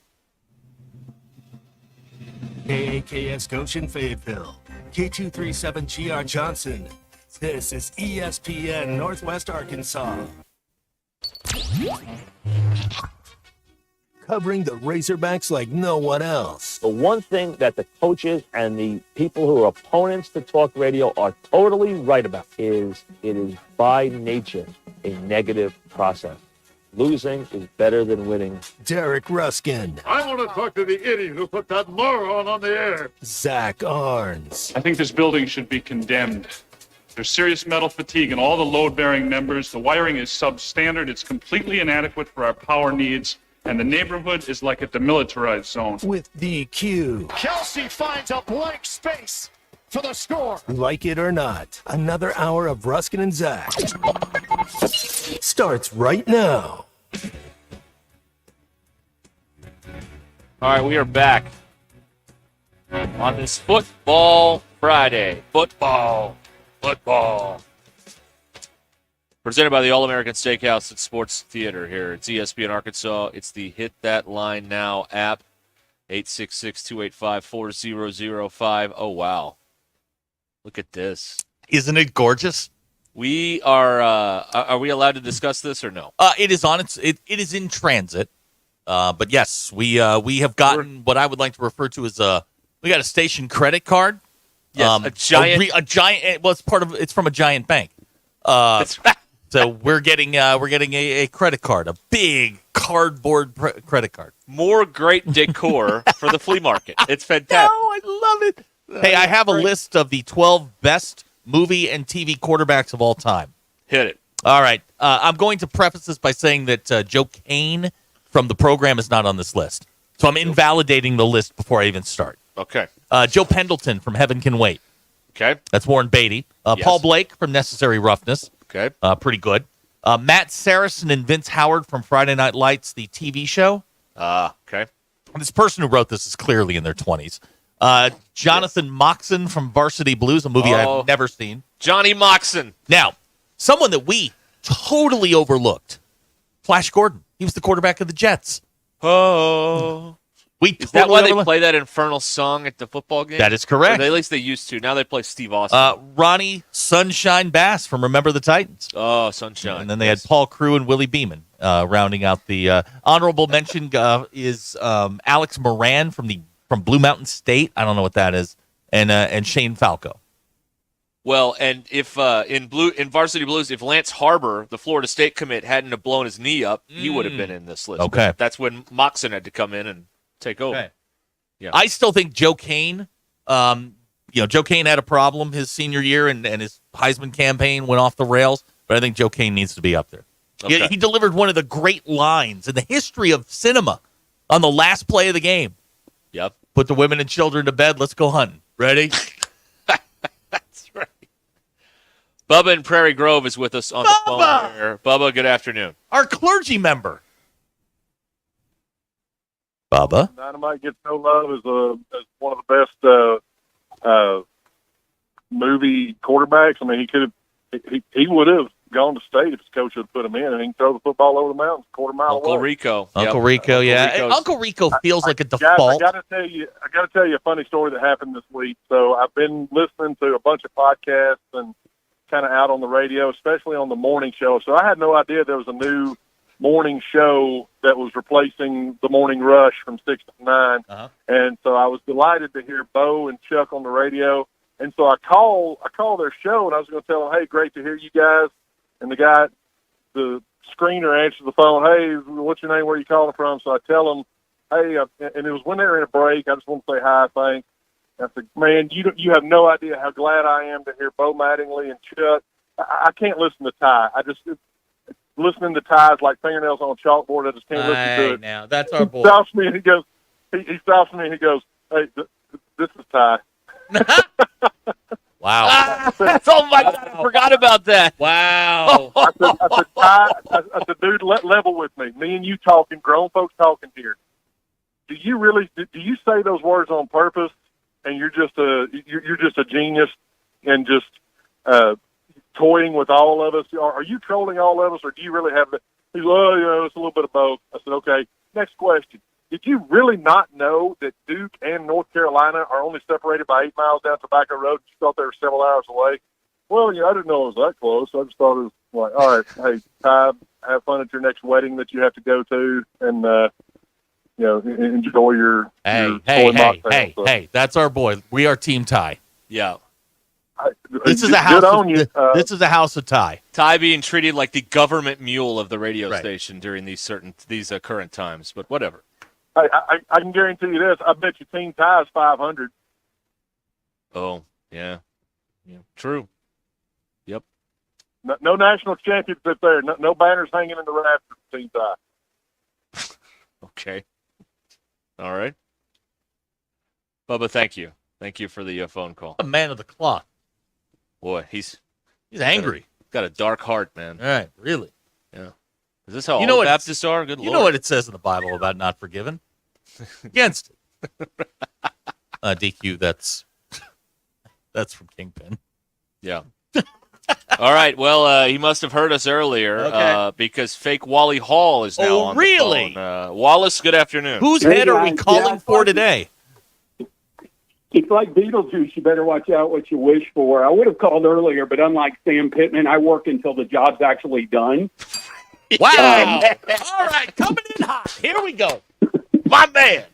KAKS Goshen Fayetteville. K237GR Johnson. This is ESPN Northwest Arkansas. covering the Razorbacks like no one else. The one thing that the coaches and the people who are opponents to talk radio are totally right about is it is by nature a negative process. Losing is better than winning. Derek Ruskin. I want to talk to the idiot who put that moron on the air. Zach Arns. I think this building should be condemned. There's serious metal fatigue in all the load-bearing members. The wiring is substandard. It's completely inadequate for our power needs. And the neighborhood is like a demilitarized zone. With DQ. Kelsey finds a blank space for the score. Like it or not, another hour of Ruskin and Zach starts right now. All right, we are back on this Football Friday. Football. Presented by the All-American Steakhouse and Sports Theater here. It's ESPN Arkansas. It's the Hit That Line Now app. 866-285-4005. Oh, wow. Look at this. Isn't it gorgeous? We are we allowed to discuss this or no? It is on it is in transit. But yes, we have gotten what I would like to refer to as we got a station credit card. Yes, a giant. Well, it's from a giant bank. That's right. So we're getting a credit card, a big cardboard credit card. More great decor for the flea market. It's fantastic. I love it. Hey, I have a list of the 12 best movie and TV quarterbacks of all time. Hit it. All right. I'm going to preface this by saying that Joe Kane from the program is not on this list. So I'm invalidating the list before I even start. Okay. Joe Pendleton from Heaven Can Wait. Okay. That's Warren Beatty. Yes. Paul Blake from Necessary Roughness. Okay. Pretty good. Matt Saracen and Vince Howard from Friday Night Lights, the TV show. Okay. This person who wrote this is clearly in their 20s. Jonathan Moxon from Varsity Blues, a movie I've never seen. Johnny Moxon. Now, someone that we totally overlooked, Flash Gordon. He was the quarterback of the Jets. Oh. Is that why they play that infernal song at the football game? That is correct. Or at least they used to. Now they play Steve Austin. Ronnie Sunshine Bass from Remember the Titans. Oh, Sunshine. And then they had Paul Crew and Willie Beeman rounding out the honorable mention is Alex Moran from Blue Mountain State. I don't know what that is. And Shane Falco. Well, and if in Varsity Blues, if Lance Harbor, the Florida State commit, hadn't have blown his knee up, he would have been in this list. Okay. But that's when Moxon had to come in and take over. Okay. Yeah. I still think Joe Kane, Joe Kane had a problem his senior year and his Heisman campaign went off the rails, but I think Joe Kane needs to be up there. Okay. He delivered one of the great lines in the history of cinema on the last play of the game. Yep. Put the women and children to bed. Let's go hunting. Ready? That's right. Bubba in Prairie Grove is with us on the phone here. Bubba, good afternoon. Our clergy member. Bubba. Dynamite Gets No Love is one of the best movie quarterbacks. I mean, he would have gone to state if his coach had put him in, and he can throw the football over the mountains, quarter mile Uncle away. Rico. Uncle Rico, yeah. Uncle Rico feels like a default. I got to tell you a funny story that happened this week. So I've been listening to a bunch of podcasts and kind of out on the radio, especially on the morning show. So I had no idea there was a new morning show that was replacing the morning rush from 6 to 9. Uh-huh. And so I was delighted to hear Bo and Chuck on the radio. And so I call their show, and I was going to tell them, hey, great to hear you guys. And the screener answers the phone, hey, what's your name, where are you calling from? So I tell them, hey, and it was when they were in a break, I just want to say hi, thanks. And I said, man, you have no idea how glad I am to hear Bo Mattingly and Chuck. I can't listen to Ty. Listening to Ty's like fingernails on a chalkboard. I just can't listen to it. Now, that's our boy. He stops me and he goes, hey, this is Ty. Wow. Oh, my God, I forgot about that. Wow. I said, Ty, I said, dude, level with me. Me and you talking, grown folks talking here. Do you say those words on purpose and you're just a genius and just toying with all of us? Are you trolling all of us, or do you really have it? He's like, it's a little bit of both. I said, okay, next question. Did you really not know that Duke and North Carolina are only separated by 8 miles down Tobacco Road? You thought they were several hours away? Well, I didn't know it was that close. I just thought it was like, all right, hey, Ty, have fun at your next wedding that you have to go to. And enjoy your Hey, toy mocktail. hey, that's our boy. We are Team Ty. Yeah. This is a house. This is a house of Ty. Ty being treated like the government mule of the radio Right. station during these current times, but whatever. I can guarantee you this. I bet you Team Ty is 500. Oh, yeah. True. Yep. No national championship there. No banners hanging in the rafters for Team Ty. Okay. All right. Bubba, thank you. Thank you for the phone call. A man of the cloth. Boy, he's angry. Got a dark heart, man. All right, really. Yeah. Is this how You know all what Baptists are? Good You Lord. know what it says in the Bible about not forgiving? Against it. DQ, that's from Kingpin. Yeah. All right. Well, he must have heard us earlier because fake Wally Hall is now on really? the phone. Wallace, good afternoon. Whose head are we calling for today? It's like Beetlejuice. You better watch out what you wish for. I would have called earlier, but unlike Sam Pittman, I work until the job's actually done. Wow. All right, coming in hot. Here we go. My man.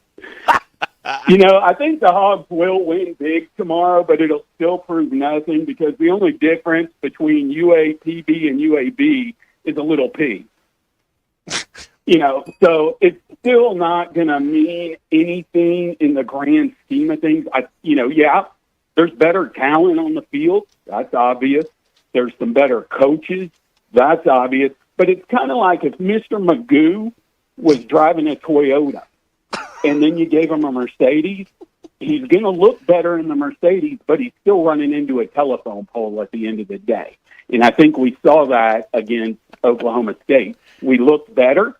I think the Hogs will win big tomorrow, but it'll still prove nothing because the only difference between UAPB and UAB is a little P. So it's still not going to mean anything in the grand scheme of things. There's better talent on the field. That's obvious. There's some better coaches. That's obvious. But it's kind of like if Mr. Magoo was driving a Toyota and then you gave him a Mercedes, he's going to look better in the Mercedes, but he's still running into a telephone pole at the end of the day. And I think we saw that against Oklahoma State. We looked better,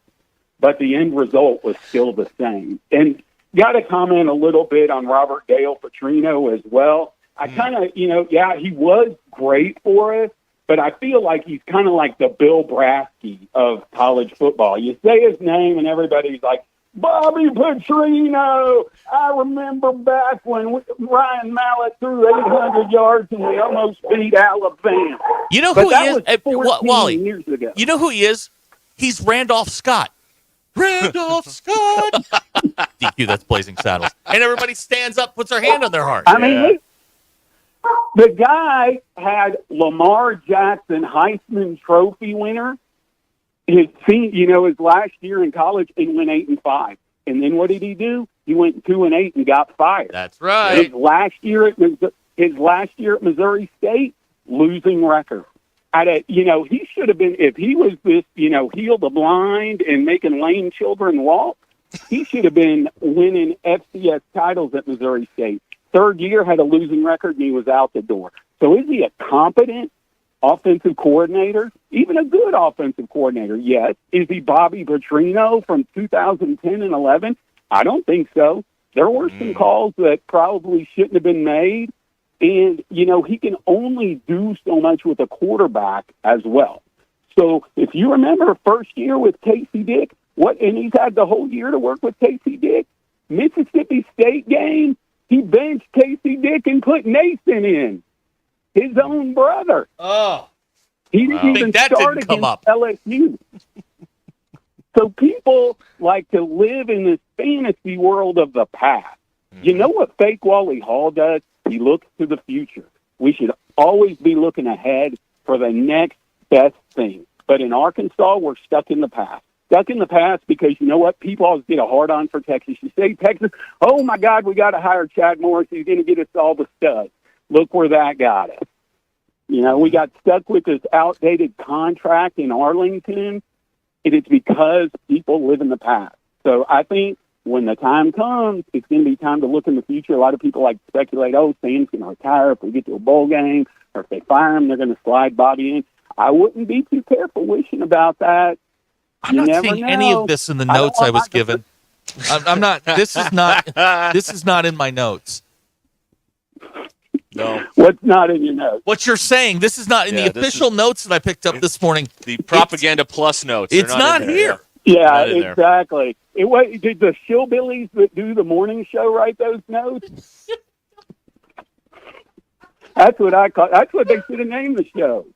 but the end result was still the same. And got to comment a little bit on Robert Dale Petrino as well. I kind of, he was great for us, but I feel like he's kind of like the Bill Brasky of college football. You say his name and everybody's like, Bobby Petrino. I remember back when Ryan Mallett threw 800 yards and we almost beat Alabama. You know who he is? Wally. Years ago. You know who he is? He's Randolph Scott. Randolph Scott. DQ, that's Blazing Saddles. And everybody stands up, puts their hand on their heart. I mean, the guy had Lamar Jackson Heisman Trophy winner his last year in college and went 8-5. And then what did he do? He went 2-8 and got fired. That's right. His last year at Missouri State, losing record. He should have been, if he was this, heal the blind and making lame children walk, he should have been winning FCS titles at Missouri State. Third year had a losing record and he was out the door. So is he a competent offensive coordinator? Even a good offensive coordinator? Yes. Is he Bobby Petrino from 2010 and 11? I don't think so. There were some calls that probably shouldn't have been made. And, he can only do so much with a quarterback as well. So if you remember first year with Casey Dick, and he's had the whole year to work with Casey Dick, Mississippi State game, he benched Casey Dick and put Nathan in, his own brother. Oh. He didn't even start against LSU. So people like to live in this fantasy world of the past. You know what fake Wally Hall does? He looks to the future. We should always be looking ahead for the next best thing. But in Arkansas, we're stuck in the past. Stuck in the past because you know what? People always get a hard-on for Texas. You say Texas, oh, my God, we got to hire Chad Morris. He's going to get us all the studs. Look where that got us. We got stuck with this outdated contract in Arlington. It is because people live in the past. So I think when the time comes, it's going to be time to look in the future. A lot of people like to speculate, oh, Sam's going to retire if we get to a bowl game, or if they fire him, they're going to slide Bobby in. I wouldn't be too careful wishing about that. I'm not seeing any of this in the notes I was given. I'm not. This is not. This is not in my notes. No. What's not in your notes? What you're saying. This is not in the official notes that I picked up this morning. The Propaganda Plus notes. It's not here. Yeah, exactly. Did the Shillbillies that do the morning show write those notes? That's what I call. That's what they should have named the show.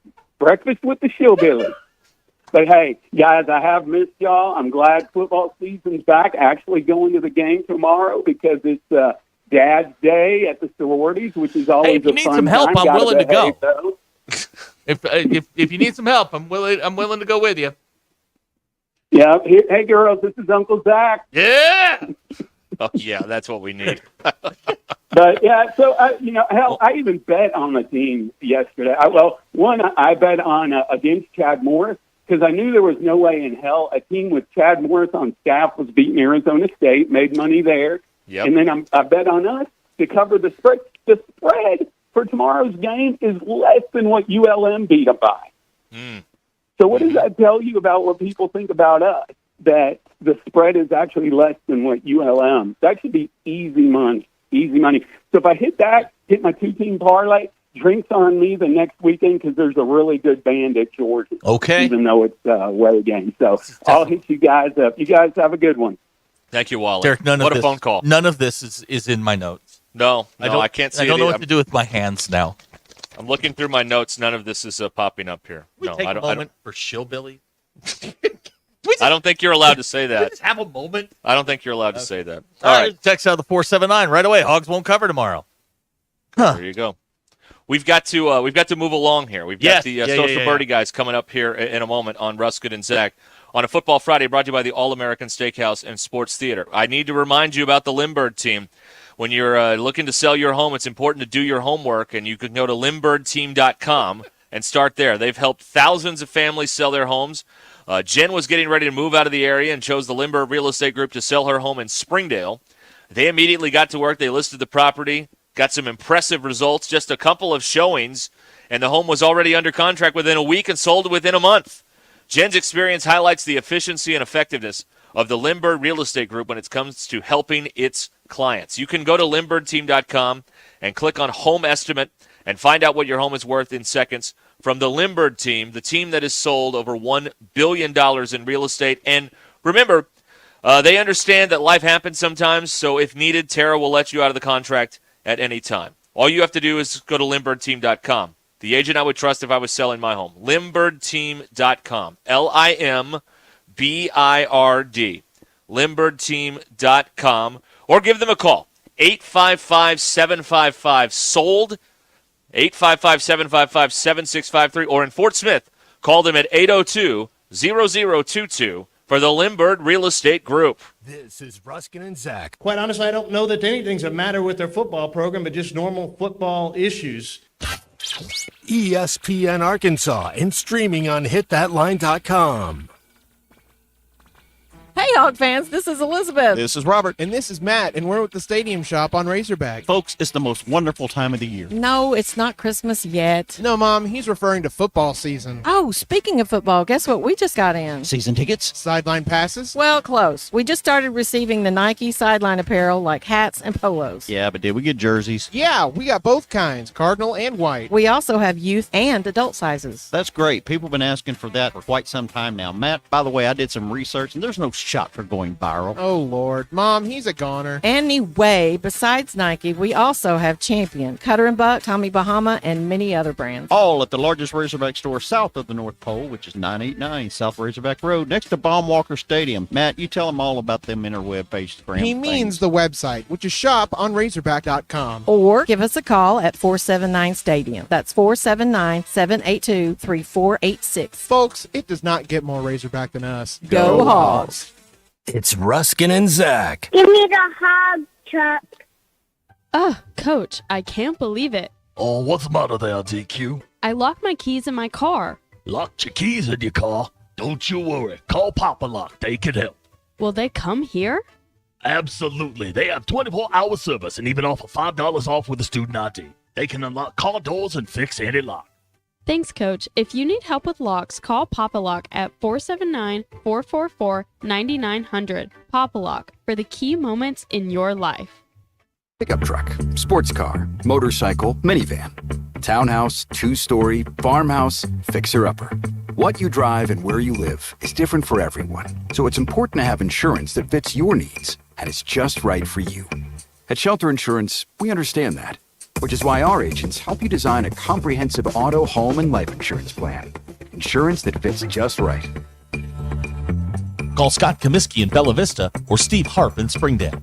Breakfast with the Shillbillies. But, hey, guys, I have missed y'all. I'm glad football season's back. Actually going to the game tomorrow because it's Dad's Day at the sororities, which is always Hey, if you a need fun some help, time. I'm Gotta willing to behave, go. though. If you need some help, I'm willing to go with you. Yeah. Hey, girls, this is Uncle Zach. Yeah. Oh, yeah, that's what we need. But, yeah, so, hell, I even bet on the team yesterday. I bet on against Chad Morris because I knew there was no way in hell a team with Chad Morris on staff was beating Arizona State, made money there. Yep. And then I bet on us to cover the spread. The spread for tomorrow's game is less than what ULM beat them by. So what does that tell you about what people think about us? That the spread is actually less than what ULM. That should be easy money. Easy money. So if I hit my 2-team parlay, drinks on me the next weekend because there's a really good band at Georgia. Okay. Even though it's away game. So I'll hit you guys up. You guys have a good one. Thank you, Wally. Derek, what a phone call. None of this is in my notes. No, I can't see it. I don't know what to do with my hands now. I'm looking through my notes. None of this is popping up here. We take I a don't, moment for shillbilly. I don't think you're allowed to say that. Let's have a moment. I don't think you're allowed to say that. All right. Text out of the 479 right away. Hogs won't cover tomorrow. There you go. We've got to move along here. We've got the Social Birdie guys coming up here in a moment on Ruscin and Zach on a Football Friday brought to you by the All-American Steakhouse and Sports Theater. I need to remind you about the Limbird team. When you're looking to sell your home, it's important to do your homework, and you can go to limbirdteam.com and start there. They've helped thousands of families sell their homes. Jen was getting ready to move out of the area and chose the Limbird Real Estate Group to sell her home in Springdale. They immediately got to work. They listed the property, got some impressive results, just a couple of showings, and the home was already under contract within a week and sold within a month. Jen's experience highlights the efficiency and effectiveness of the Limbird Real Estate Group when it comes to helping its clients. You can go to limbirdteam.com and click on Home Estimate and find out what your home is worth in seconds from the Limbird team, the team that has sold over $1 billion in real estate. And remember, they understand that life happens sometimes, so if needed, Tara will let you out of the contract at any time. All you have to do is go to limbirdteam.com. The agent I would trust if I was selling my home. Limbirdteam.com. Limbird. Limbirdteam.com. Or give them a call. 855-755-SOLD. 855-755-7653. Or in Fort Smith, call them at 802-0022 for the Limbird Real Estate Group. This is Ruscin and Zach. Quite honestly, I don't know that anything's the matter with their football program, but just normal football issues. ESPN Arkansas and streaming on hitthatline.com. Hey, Hog fans, this is Elizabeth. This is Robert. And this is Matt, and we're at the Stadium Shop on Razorback. Folks, it's the most wonderful time of the year. No, it's not Christmas yet. No, Mom, he's referring to football season. Oh, speaking of football, guess what we just got in? Season tickets? Sideline passes? Well, close. We just started receiving the Nike sideline apparel like hats and polos. Yeah, but did we get jerseys? Yeah, we got both kinds, cardinal and white. We also have youth and adult sizes. That's great. People have been asking for that for quite some time now. Matt, by the way, I did some research, and there's no shot for going viral. Oh, Lord. Mom, he's a goner. Anyway, besides Nike, we also have Champion, Cutter & Buck, Tommy Bahama, and many other brands. All at the largest Razorback store south of the North Pole, which is 989 South Razorback Road, next to Baumwalker Stadium. Matt, you tell them all about them interweb page brand He means the website, which is shop on Razorback.com. Or give us a call at 479-STADIUM. That's 479-782-3486. Folks, it does not get more Razorback than us. Go Hogs! It's Ruscin and Zach. Give me the hog truck. Coach, I can't believe it. Oh, what's the matter there, DQ? I locked my keys in my car. Locked your keys in your car? Don't you worry. Call Papa Lock. They can help. Will they come here? Absolutely. They have 24-hour service and even offer $5 off with a student ID. They can unlock car doors and fix any lock. Thanks, Coach. If you need help with locks, call Papa Lock at 479-444-9900. Papa Lock, for the key moments in your life. Pickup truck, sports car, motorcycle, minivan, townhouse, two-story, farmhouse, fixer-upper. What you drive and where you live is different for everyone, so it's important to have insurance that fits your needs and is just right for you. At Shelter Insurance, we understand that, which is why our agents help you design a comprehensive auto, home, and life insurance plan. Insurance that fits just right. Call Scott Comiskey in Bella Vista or Steve Harp in Springdale.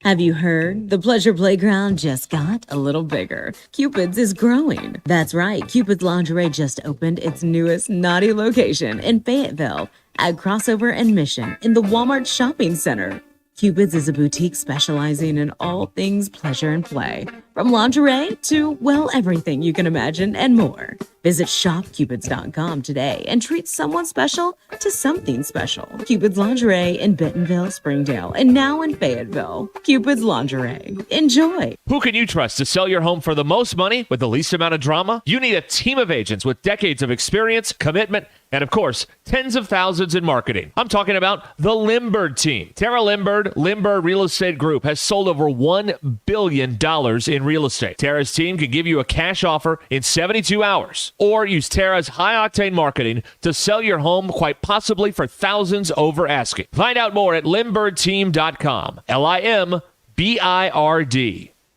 Have you heard? The Pleasure Playground just got a little bigger. Cupid's is growing. That's right. Cupid's Lingerie just opened its newest naughty location in Fayetteville at Crossover and Mission in the Walmart Shopping Center. Cupid's is a boutique specializing in all things pleasure and play, from lingerie to, well, everything you can imagine and more. Visit shopcupids.com today and treat someone special to something special. Cupid's Lingerie in Bentonville, Springdale, and now in Fayetteville. Cupid's Lingerie. Enjoy. Who can you trust to sell your home for the most money with the least amount of drama? You need a team of agents with decades of experience, commitment, and of course, tens of thousands in marketing. I'm talking about the Limbird team. Tara Limbird, Limbird Real Estate Group, has sold over $1 billion in real estate. Tara's team can give you a cash offer in 72 hours. Or use Tara's high-octane marketing to sell your home quite possibly for thousands over asking. Find out more at LimbirdTeam.com. LIMBIRD.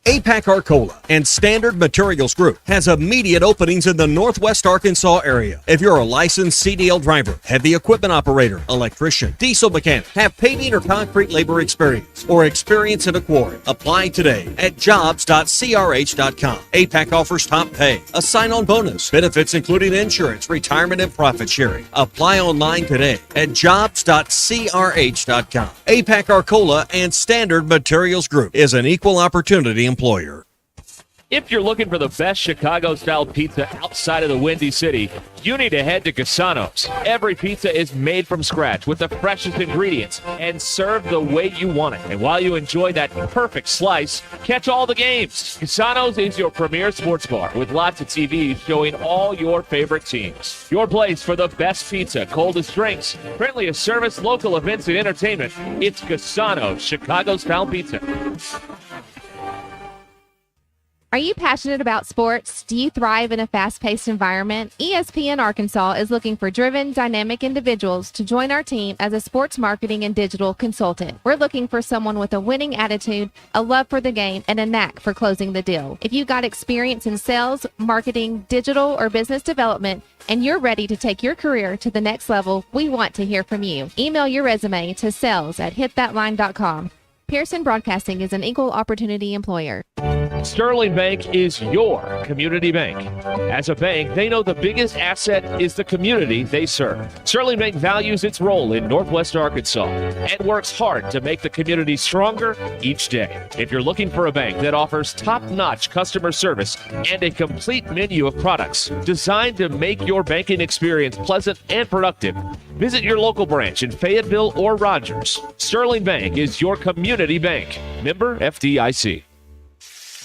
APAC Arcola and Standard Materials Group has immediate openings in the Northwest Arkansas area. If you're a licensed CDL driver, heavy equipment operator, electrician, diesel mechanic, have paving or concrete labor experience, or experience in a quarry, apply today at jobs.crh.com. APAC offers top pay, a sign-on bonus, benefits including insurance, retirement, and profit sharing. Apply online today at jobs.crh.com. APAC Arcola and Standard Materials Group is an equal opportunity employer. If you're looking for the best Chicago-style pizza outside of the Windy City, you need to head to Cassano's. Every pizza is made from scratch with the freshest ingredients and served the way you want it. And while you enjoy that perfect slice, catch all the games. Cassano's is your premier sports bar with lots of TVs showing all your favorite teams. Your place for the best pizza, coldest drinks, friendliest service, local events, and entertainment. It's Cassano's Chicago-style pizza. Are you passionate about sports? Do you thrive in a fast-paced environment? ESPN Arkansas is looking for driven, dynamic individuals to join our team as a sports marketing and digital consultant. We're looking for someone with a winning attitude, a love for the game, and a knack for closing the deal. If you've got experience in sales, marketing, digital, or business development, and you're ready to take your career to the next level, we want to hear from you. Email your resume to sales@hitthatline.com. Pearson Broadcasting is an equal opportunity employer. Sterling Bank is your community bank. As a bank, they know the biggest asset is the community they serve. Sterling Bank values its role in Northwest Arkansas and works hard to make the community stronger each day. If you're looking for a bank that offers top-notch customer service and a complete menu of products designed to make your banking experience pleasant and productive, visit your local branch in Fayetteville or Rogers. Sterling Bank is your community bank. Member FDIC.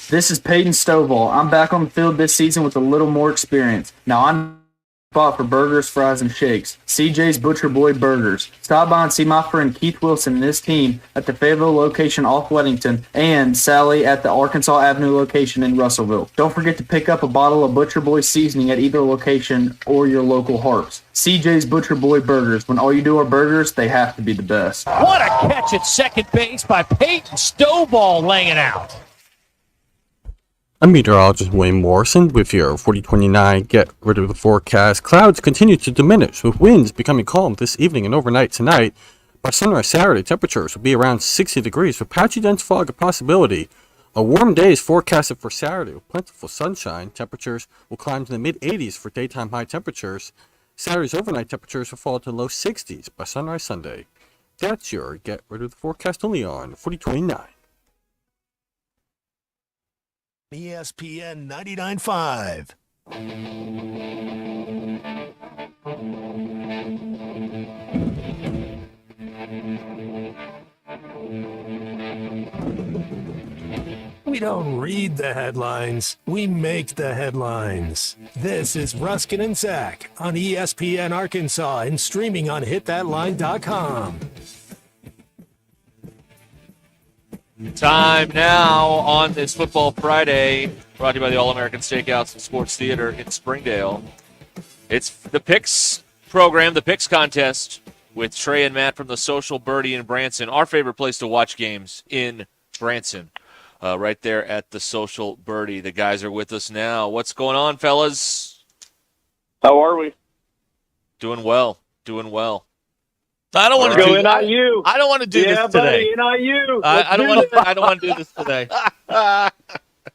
This is Peyton Stovall. I'm back on the field this season with a little more experience. Now I'm spot for burgers, fries, and shakes. CJ's Butcher Boy Burgers. Stop by and see my friend Keith Wilson and his team at the Fayetteville location off Weddington and Sally at the Arkansas Avenue location in Russellville. Don't forget to pick up a bottle of Butcher Boy seasoning at either location or your local Harps. CJ's Butcher Boy Burgers. When all you do are burgers, they have to be the best. What a catch at second base by Peyton Stovall laying it out. I'm meteorologist Wayne Morrison with your 4029 Get Rid of the Forecast. Clouds continue to diminish with winds becoming calm this evening and overnight tonight. By sunrise Saturday, temperatures will be around 60 degrees with patchy dense fog a possibility. A warm day is forecasted for Saturday with plentiful sunshine. Temperatures will climb to the mid-80s for daytime high temperatures. Saturday's overnight temperatures will fall to low 60s by sunrise Sunday. That's your Get Rid of the Forecast only on 4029. ESPN 99.5. We don't read the headlines, we make the headlines. This is Ruscin and Zach on ESPN Arkansas and streaming on hitthatline.com. Time now on this Football Friday, brought to you by the All-American Steakhouse and Sports Theater in Springdale. It's the Picks program, the Picks contest, with Trey and Matt from the Social Birdie in Branson, our favorite place to watch games in Branson, right there at the Social Birdie. The guys are with us now. What's going on, fellas? How are we? Doing well. Doing well. I don't want to Go do. NIU. I don't want to do this Yeah, today. buddy, NIU. I don't want to. I don't want to do this today. I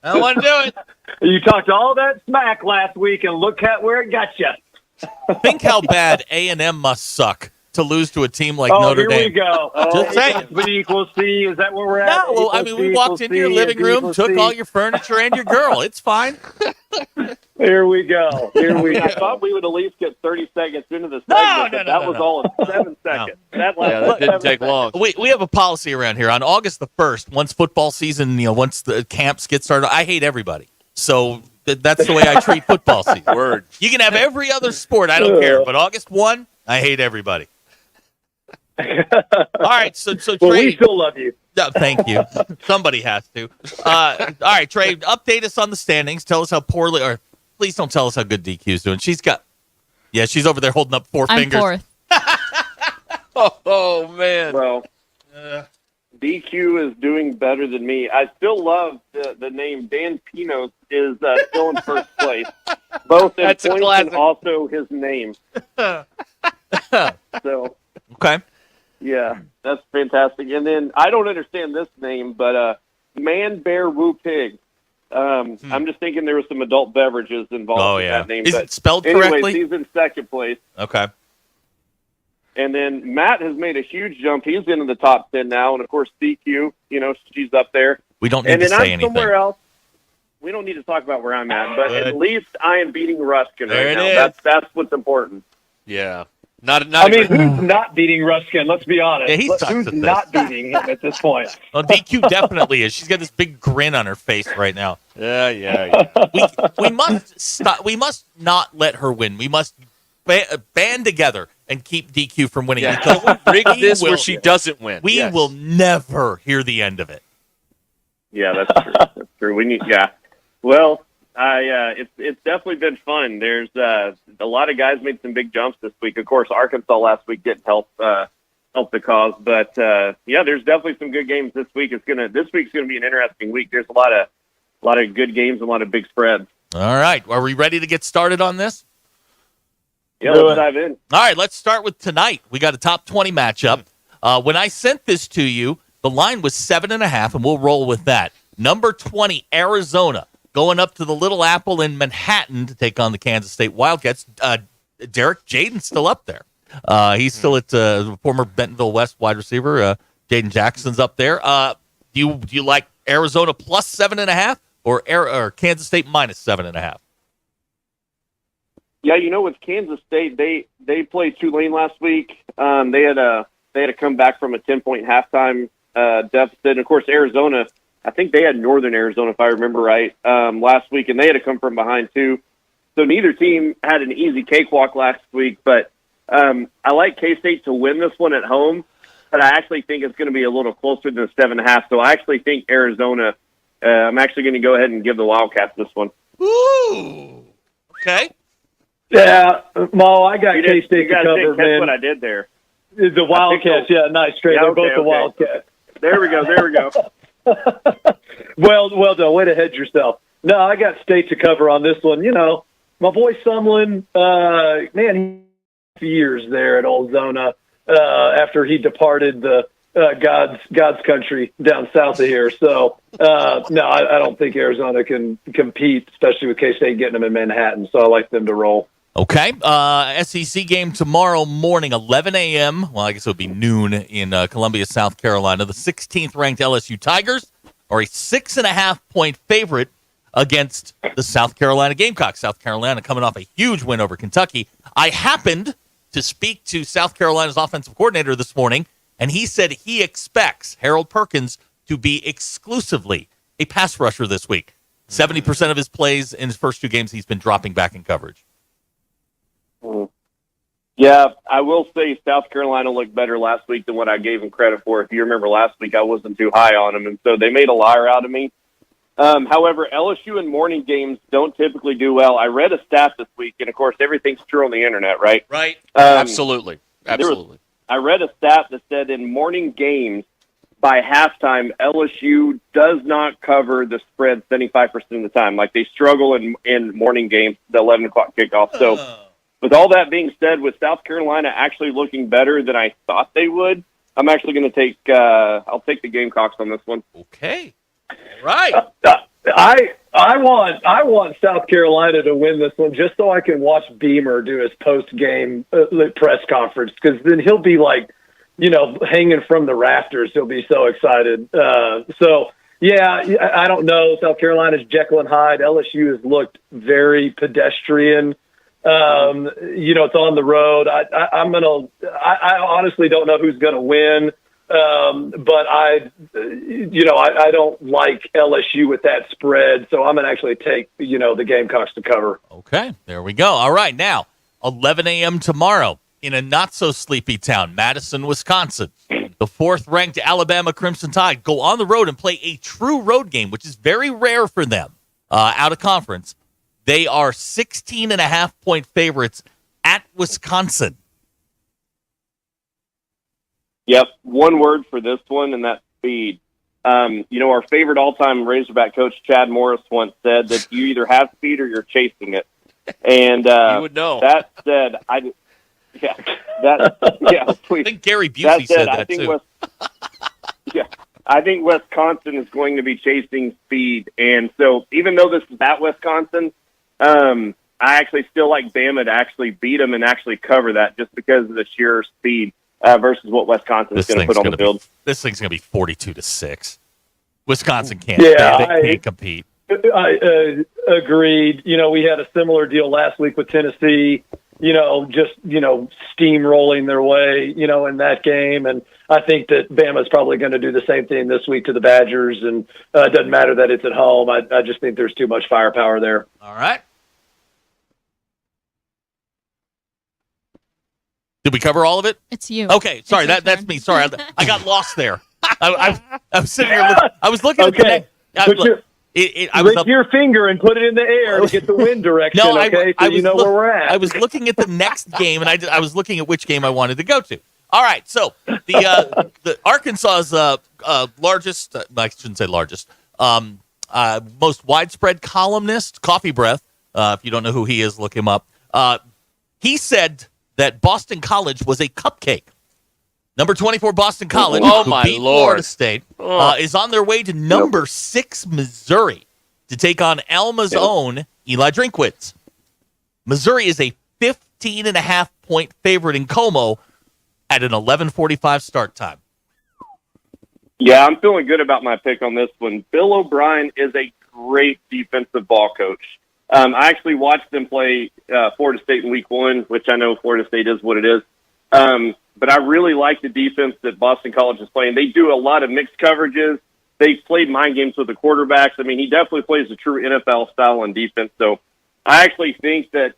don't want to do it. You talked all that smack last week, and look at where it got you. Think how bad A&M must suck to lose to a team like Oh, Notre here Dame. we go. Just saying. B equals C. Is that where we're at? No, well, I mean, we walked into your living room, took all your furniture and your girl. It's fine. Here we go. I thought we would at least get 30 seconds into this segment, but that was all in 7 seconds. That didn't take long. We have a policy around here. On August the 1st, once football season, once the camps get started, I hate everybody. So that's the way I treat football season. Word. You can have every other sport. I don't care. But August 1, I hate everybody. All right. So Trey. Well, we still love you. Thank you. Somebody has to. All right, Trey, update us on the standings. Tell us how poorly, or please don't tell us how good DQ's doing. She's over there holding up 4 fingers. I'm fourth. Oh, man. Well, DQ is doing better than me. I still love the name. Dan Pinos is still in first place, both in That's a points classic. and also his name. So, Okay. yeah, that's fantastic. And then I don't understand this name, but Man Bear Woo Pig. I'm just thinking there was some adult beverages involved in that name. Is but it spelled anyways, correctly? he's in second place. Okay. And then Matt has made a huge jump. He's into the top 10 now. And, of course, CQ, she's up there. We don't need and to then say I'm anything. somewhere else. We don't need to talk about where I'm at, but Good. at least I am beating Ruskin There right it now. is. That's what's important. Yeah. Not I a mean, great- who's not beating Ruskin? Let's be honest. Yeah, he sucks Who's at this. not beating him at this point? Well, DQ definitely is. She's got this big grin on her face right now. Yeah. We must stop. We must not let her win. We must band together and keep DQ from winning. Yeah. Because Rig this where she doesn't win. We Yes. will never hear the end of it. Yeah, that's true. That's true. We need. Yeah. Well, it's definitely been fun. There's a lot of guys made some big jumps this week. Of course, Arkansas last week didn't help the cause, but yeah, there's definitely some good games this week. This week's gonna be an interesting week. There's a lot of good games and a lot of big spreads. All right. Are we ready to get started on this? Yeah, let's dive in. All right. Let's start with tonight. We got a top 20 matchup. When I sent this to you, the line was 7.5, and we'll roll with that. Number 20, Arizona, going up to the Little Apple in Manhattan to take on the Kansas State Wildcats. Derek Jaden's still up there. He's still at former Bentonville West wide receiver. Jaden Jackson's up there. Do you like Arizona plus 7.5 or Kansas State minus 7.5? Yeah, with Kansas State, they played Tulane last week. They had to come back from a 10-point halftime deficit. And of course, Arizona, I think they had Northern Arizona, if I remember right, last week, and they had to come from behind too. So neither team had an easy cakewalk last week. But I like K-State to win this one at home, but I actually think it's going to be a little closer than 7.5. So I actually think Arizona. I'm actually going to go ahead and give the Wildcats this one. Ooh. Okay. Yeah, Mo, I got K-State to cover, man. That's what I did there. The Wildcats, yeah, nice straight. Yeah, They're okay, both the okay. Wildcats. There we go. Well done. Way to hedge yourself. No, I got State to cover on this one. My boy Sumlin, man, he years there at Old Zona after he departed the God's country down south of here. So, no, I don't think Arizona can compete, especially with K-State getting them in Manhattan. So I like them to roll. Okay. SEC game tomorrow morning, 11 a.m. Well, I guess it would be noon in Columbia, South Carolina. The 16th ranked LSU Tigers are a 6.5-point favorite against the South Carolina Gamecocks. South Carolina coming off a huge win over Kentucky. I happened to speak to South Carolina's offensive coordinator this morning, and he said he expects Harold Perkins to be exclusively a pass rusher this week. 70% of his plays in his first 2 games, he's been dropping back in coverage. Yeah, I will say South Carolina looked better last week than what I gave them credit for. If you remember last week, I wasn't too high on them, and so they made a liar out of me. However, LSU in morning games don't typically do well. I read a stat this week, and of course, everything's true on the internet, right? Right. Absolutely. I read a stat that said in morning games, by halftime, LSU does not cover the spread 75% of the time. Like, they struggle in morning games, the 11 o'clock kickoff. So with all that being said, with South Carolina actually looking better than I thought they would, I'm actually going to take I'll take the Gamecocks on this one. Okay. All right. I want South Carolina to win this one just so I can watch Beamer do his post game press conference, because then he'll be like, hanging from the rafters. He'll be so excited. I don't know. South Carolina's Jekyll and Hyde. LSU has looked very pedestrian. It's on the road. I honestly don't know who's gonna win. But I don't like LSU with that spread, so I'm gonna actually take the Gamecocks to cover. Okay, there we go. All right, now 11 a.m. tomorrow in a not so sleepy town, Madison, Wisconsin. The 4th-ranked Alabama Crimson Tide go on the road and play a true road game, which is very rare for them out of conference. They are 16.5-point favorites at Wisconsin. Yep, one word for this one, and that's speed. Our favorite all-time Razorback coach, Chad Morris, once said that you either have speed or you're chasing it. And you would know. That said, please. I think Gary Busey said that too. I think Wisconsin is going to be chasing speed, and so even though this is at Wisconsin, I actually still like Bama to actually beat them and actually cover that, just because of the sheer speed versus what Wisconsin is going to put on the field. This thing's going to be 42-6. Wisconsin can't. They can't compete. I agreed. We had a similar deal last week with Tennessee. Steamrolling their way, in that game. And I think that Bama's probably going to do the same thing this week to the Badgers. And it doesn't matter that it's at home. I just think there's too much firepower there. All right. Did we cover all of it? It's you. Okay. Sorry, that's me. Sorry, I got lost there. I was sitting here. I was looking at the Lift your finger and put it in the air to get the wind direction, where we're at. I was looking at the next game, and I was looking at which game I wanted to go to. All right, so the Arkansas's largest, I shouldn't say largest, most widespread columnist, Coffee Breath, if you don't know who he is, look him up. He said that Boston College was a cupcake. Number 24, Boston College, who beat Florida State, is on their way to number 6, Missouri, to take on Alma's own Eli Drinkwitz. Missouri is a 15.5-point favorite in Como at an 11:45 start time. Yeah, I'm feeling good about my pick on this one. Bill O'Brien is a great defensive ball coach. I actually watched them play Florida State in week 1, which I know Florida State is what it is. But I really like the defense that Boston College is playing. They do a lot of mixed coverages. They've played mind games with the quarterbacks. I mean, he definitely plays a true NFL style on defense. So I actually think that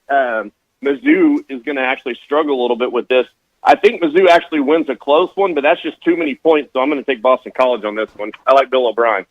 Mizzou is going to actually struggle a little bit with this. I think Mizzou actually wins a close one, but that's just too many points, so I'm going to take Boston College on this one. I like Bill O'Brien.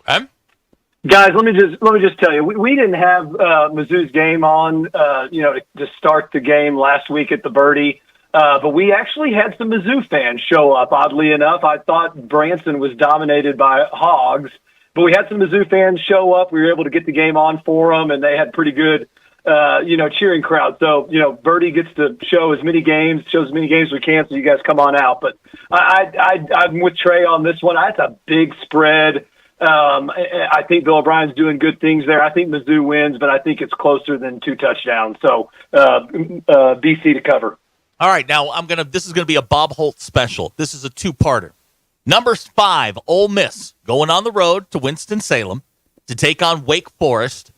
Guys, let me just tell you, we didn't have Mizzou's game on, to start the game last week at the Birdie. But we actually had some Mizzou fans show up, oddly enough. I thought Branson was dominated by Hogs, but we had some Mizzou fans show up. We were able to get the game on for them, and they had pretty good, cheering crowd. So, Birdie gets to shows as many games as we can, so you guys come on out. But I'm with Trey on this one. That's a big spread. I think Bill O'Brien's doing good things there. I think Mizzou wins, but I think it's closer than 2 touchdowns. So BC to cover. All right, now this is gonna be a Bob Holt special. This is a 2-parter. Number 5, Ole Miss, going on the road to Winston-Salem to take on Wake Forest.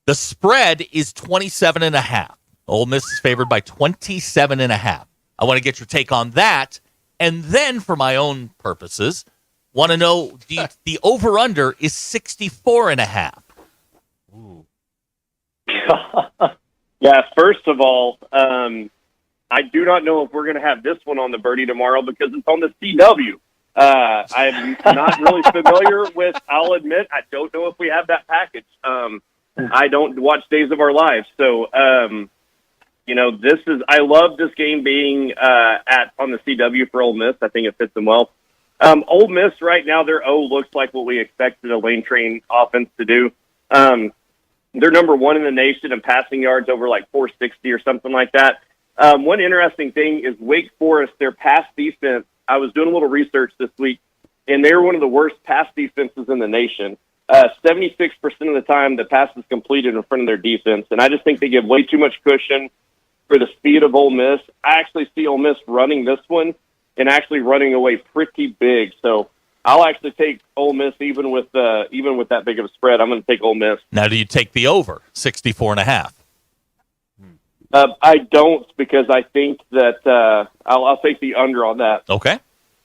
The spread is 27.5. Ole Miss is favored by 27.5. I want to get your take on that, and then for my own purposes, want to know the over/under is 64.5. Ooh. Yeah. First of all, I do not know if we're going to have this one on the Birdie tomorrow because it's on the CW. I'm not really familiar with, I'll admit, I don't know if we have that package. I don't watch Days of Our Lives. So, I love this game being on the CW for Ole Miss. I think it fits them well. Ole Miss right now, their O looks like what we expected a Lane Train offense to do. They're number 1 in the nation in passing yards, over like 460 or something like that. One interesting thing is Wake Forest, their pass defense. I was doing a little research this week, and they were one of the worst pass defenses in the nation. 76% of the time, the pass is completed in front of their defense, and I just think they give way too much cushion for the speed of Ole Miss. I actually see Ole Miss running this one and actually running away pretty big. So I'll actually take Ole Miss even with that big of a spread. I'm going to take Ole Miss. Now, do you take the over 64.5? I don't, because I think that I'll take the under on that. Okay.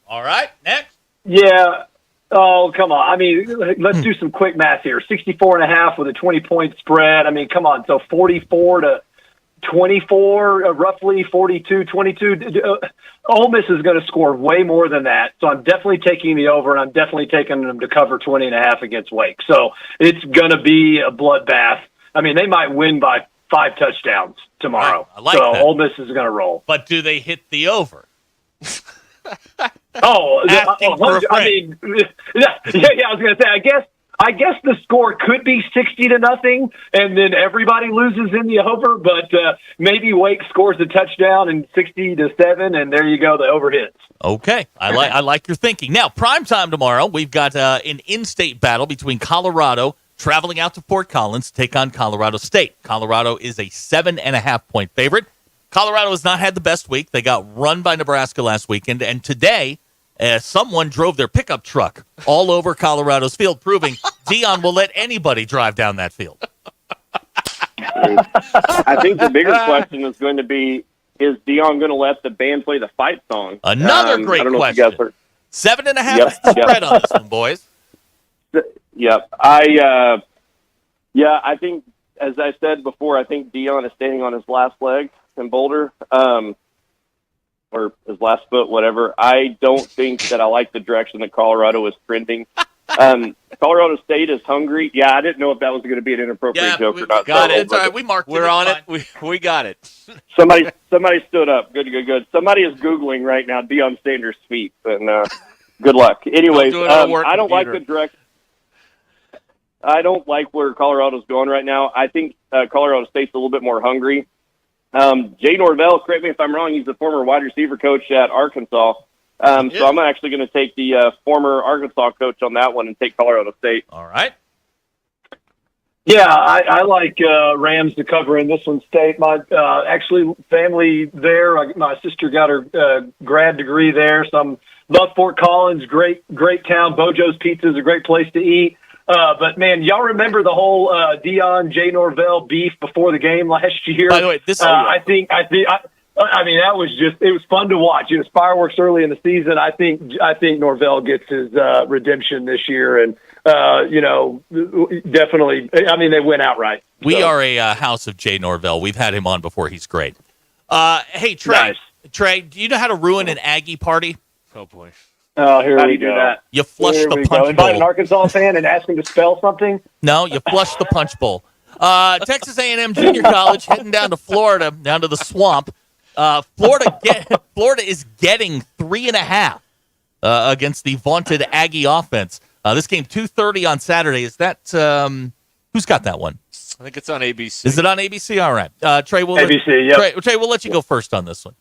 All right. Next. Yeah. Oh, come on. I mean, let's do some quick math here. 64.5 with a 20-point spread. I mean, come on. So 44 to 24, roughly 42, 22. Ole Miss is going to score way more than that. So I'm definitely taking the over, and I'm definitely taking them to cover 20.5 against Wake. So it's going to be a bloodbath. I mean, they might win by 5 touchdowns tomorrow. I like so that. Ole Miss is going to roll. But do they hit the over? I mean, yeah, I was going to say, I guess the score could be 60-0, and then everybody loses in the over. But maybe Wake scores a touchdown and 60-7, and there you go, the over hits. Okay, I like your thinking. Now, prime time tomorrow, we've got an in-state battle between Colorado traveling out to Fort Collins to take on Colorado State. Colorado is a 7.5-point favorite. Colorado has not had the best week. They got run by Nebraska last weekend, and today someone drove their pickup truck all over Colorado's field, proving Deion will let anybody drive down that field. I think the bigger question is going to be, is Deion going to let the band play the fight song? Another great question. 7.5 spread on this one, boys. Yep. I think, as I said before, I think Deion is standing on his last leg in Boulder, or his last foot, whatever. I don't think that I like the direction that Colorado is trending. Colorado State is hungry. Yeah, I didn't know if that was going to be an inappropriate joke or not. Got it. It's all right. We marked it. We're on it. We got it. Somebody stood up. Good. Somebody is Googling right now Deion Sanders' feet, and good luck. Anyways, I don't like the direction. I don't like where Colorado's going right now. I think Colorado State's a little bit more hungry. Jay Norvell, correct me if I'm wrong, he's the former wide receiver coach at Arkansas. So I'm actually going to take the former Arkansas coach on that one and take Colorado State. All right. Yeah, I like Rams to cover in this one. State, my actually family there. My sister got her grad degree there. So love Fort Collins, great town. Bojo's Pizza is a great place to eat. But man, y'all remember the whole Deion Jay Norvell beef before the game last year? By the way, I mean, that was it was fun to watch. It was fireworks early in the season. I think Norvell gets his redemption this year, and definitely. I mean, they went outright. We are a house of Jay Norvell. We've had him on before. He's great. Hey, Trey. Nice. Trey, do you know how to ruin an Aggie party? Oh boy. Oh, here How do we you do go. that? You flush Here the we punch go. Invite an bowl. Arkansas fan and ask him to spell something. No, you flush the punch bowl. Texas A&M Junior College heading down to Florida, down to the swamp. Florida is getting 3.5 against the vaunted Aggie offense. This game 2:30 on Saturday. Is that who's got that one? I think it's on ABC. Is it on ABC? All right, Trey. ABC. Yep. Trey, we'll let you go first on this one.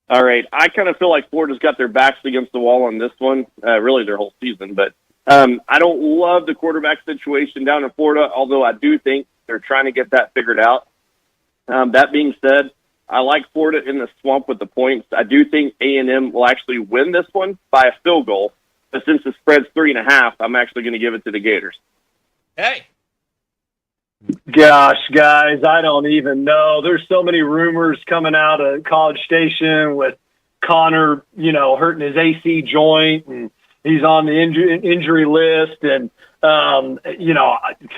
All right. I kind of feel like Florida's got their backs against the wall on this one, really their whole season. But I don't love the quarterback situation down in Florida, although I do think they're trying to get that figured out. That being said, I like Florida in the swamp with the points. I do think A&M will actually win this one by a field goal. But since the spread's 3.5, I'm actually going to give it to the Gators. Hey. Gosh, guys, I don't even know. There's so many rumors coming out of College Station with Connor, hurting his AC joint, and he's on the injury list, and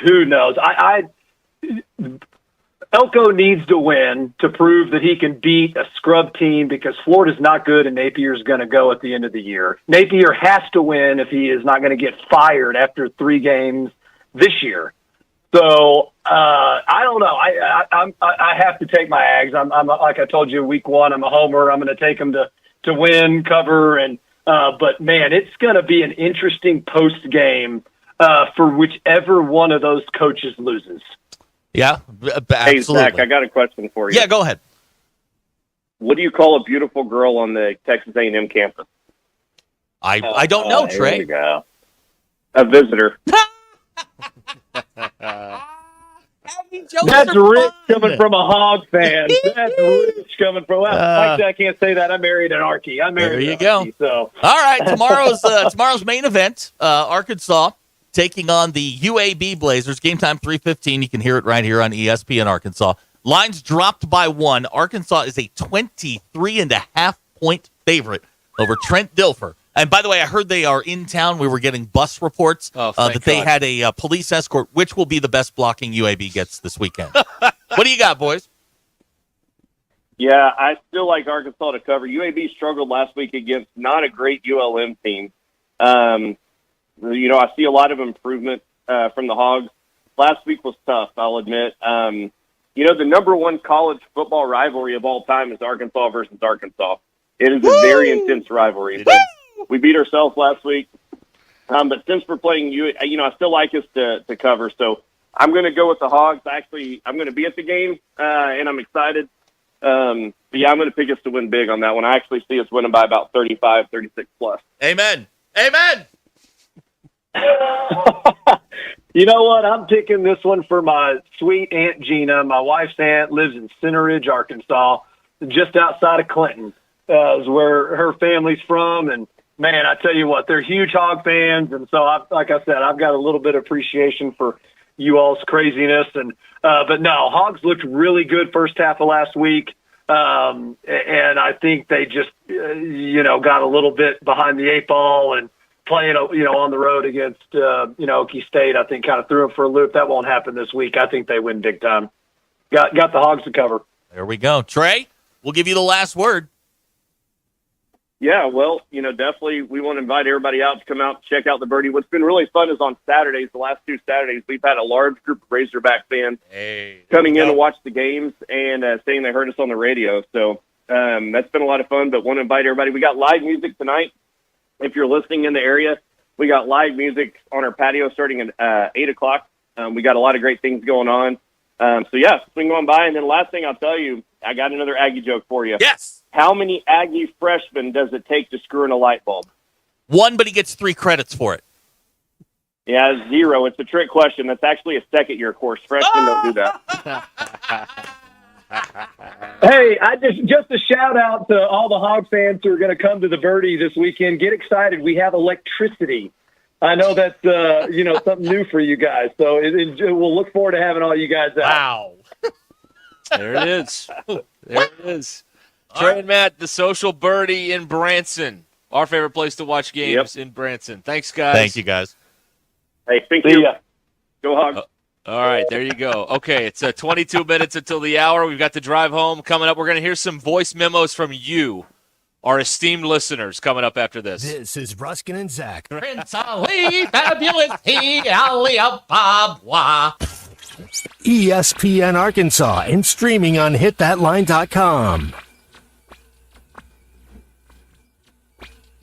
who knows? Elko needs to win to prove that he can beat a scrub team because Florida's not good and Napier's going to go at the end of the year. Napier has to win if he is not going to get fired after 3 games this year. So I don't know. I have to take my Ags. I'm like I told you, week 1, I'm a homer. I'm going to take them to win, cover, and but man, it's going to be an interesting post game for whichever one of those coaches loses. Yeah, Hey, absolutely. Zach, I got a question for you. Yeah, go ahead. What do you call a beautiful girl on the Texas A&M campus? I don't know, Here Trey. we go. A visitor. That's rich coming from a Hog fan. That's rich coming from. Well, actually, I can't say that. I married an Archie. There you go. So All right, tomorrow's main event, Arkansas taking on the UAB Blazers. Game time 3:15. You can hear it right here on ESPN Arkansas. Lines dropped by 1. Arkansas is a 23.5 point favorite over Trent Dilfer. And by the way, I heard they are in town. We were getting bus reports that they had a police escort, which will be the best blocking UAB gets this weekend. What do you got, boys? Yeah, I still like Arkansas to cover. UAB struggled last week against not a great ULM team. I see a lot of improvement from the Hogs. Last week was tough, I'll admit. The number one college football rivalry of all time is Arkansas versus Arkansas. It is a very intense rivalry. We beat ourselves last week, but since we're playing I still like us to cover. So I'm going to go with the Hogs. Actually, I'm going to be at the game, and I'm excited. But yeah, I'm going to pick us to win big on that one. I actually see us winning by about 35, 36 plus. Amen. Amen. You know what? I'm picking this one for my sweet Aunt Gina. My wife's aunt lives in Center Ridge, Arkansas, just outside of Clinton, is where her family's from. And, man, I tell you what, they're huge Hog fans. And so, like I said, I've got a little bit of appreciation for you all's craziness. And but, no, Hogs looked really good first half of last week. And I think they just, got a little bit behind the 8 ball and playing, on the road against, Okie State, I think kind of threw them for a loop. That won't happen this week. I think they win big time. Got the Hogs to cover. There we go. Trey, we'll give you the last word. Yeah, well, definitely we want to invite everybody out to come out and check out the Birdie. What's been really fun is on Saturdays, the last 2 Saturdays, we've had a large group of Razorback fans coming in to watch the games and saying they heard us on the radio. So that's been a lot of fun, but want to invite everybody. We got live music tonight. If you're listening in the area, we got live music on our patio starting at 8 o'clock. We got a lot of great things going on. Swing on by. And then last thing I'll tell you, I got another Aggie joke for you. Yes. How many Aggie freshmen does it take to screw in a light bulb? 1, but he gets 3 credits for it. Yeah, 0. It's a trick question. That's actually a second-year course. Freshmen don't do that. Hey, I just a shout out to all the Hog fans who are going to come to the Birdie this weekend. Get excited. We have electricity. I know that's, something new for you guys. So we'll look forward to having all you guys out. Wow. There it is. There it is. Trey and Matt, the Social Birdie in Branson. Our favorite place to watch games in Branson. Thanks, guys. Thank you, guys. Hey, thank you. Go Hogs. All right, there you go. Okay, it's 22 minutes until the hour. We've got the drive home coming up. We're going to hear some voice memos from you, our esteemed listeners, coming up after this. This is Ruskin and Zach. Prince Ali, fabulous he, Ali Ababwa. ESPN Arkansas and streaming on hitthatline.com.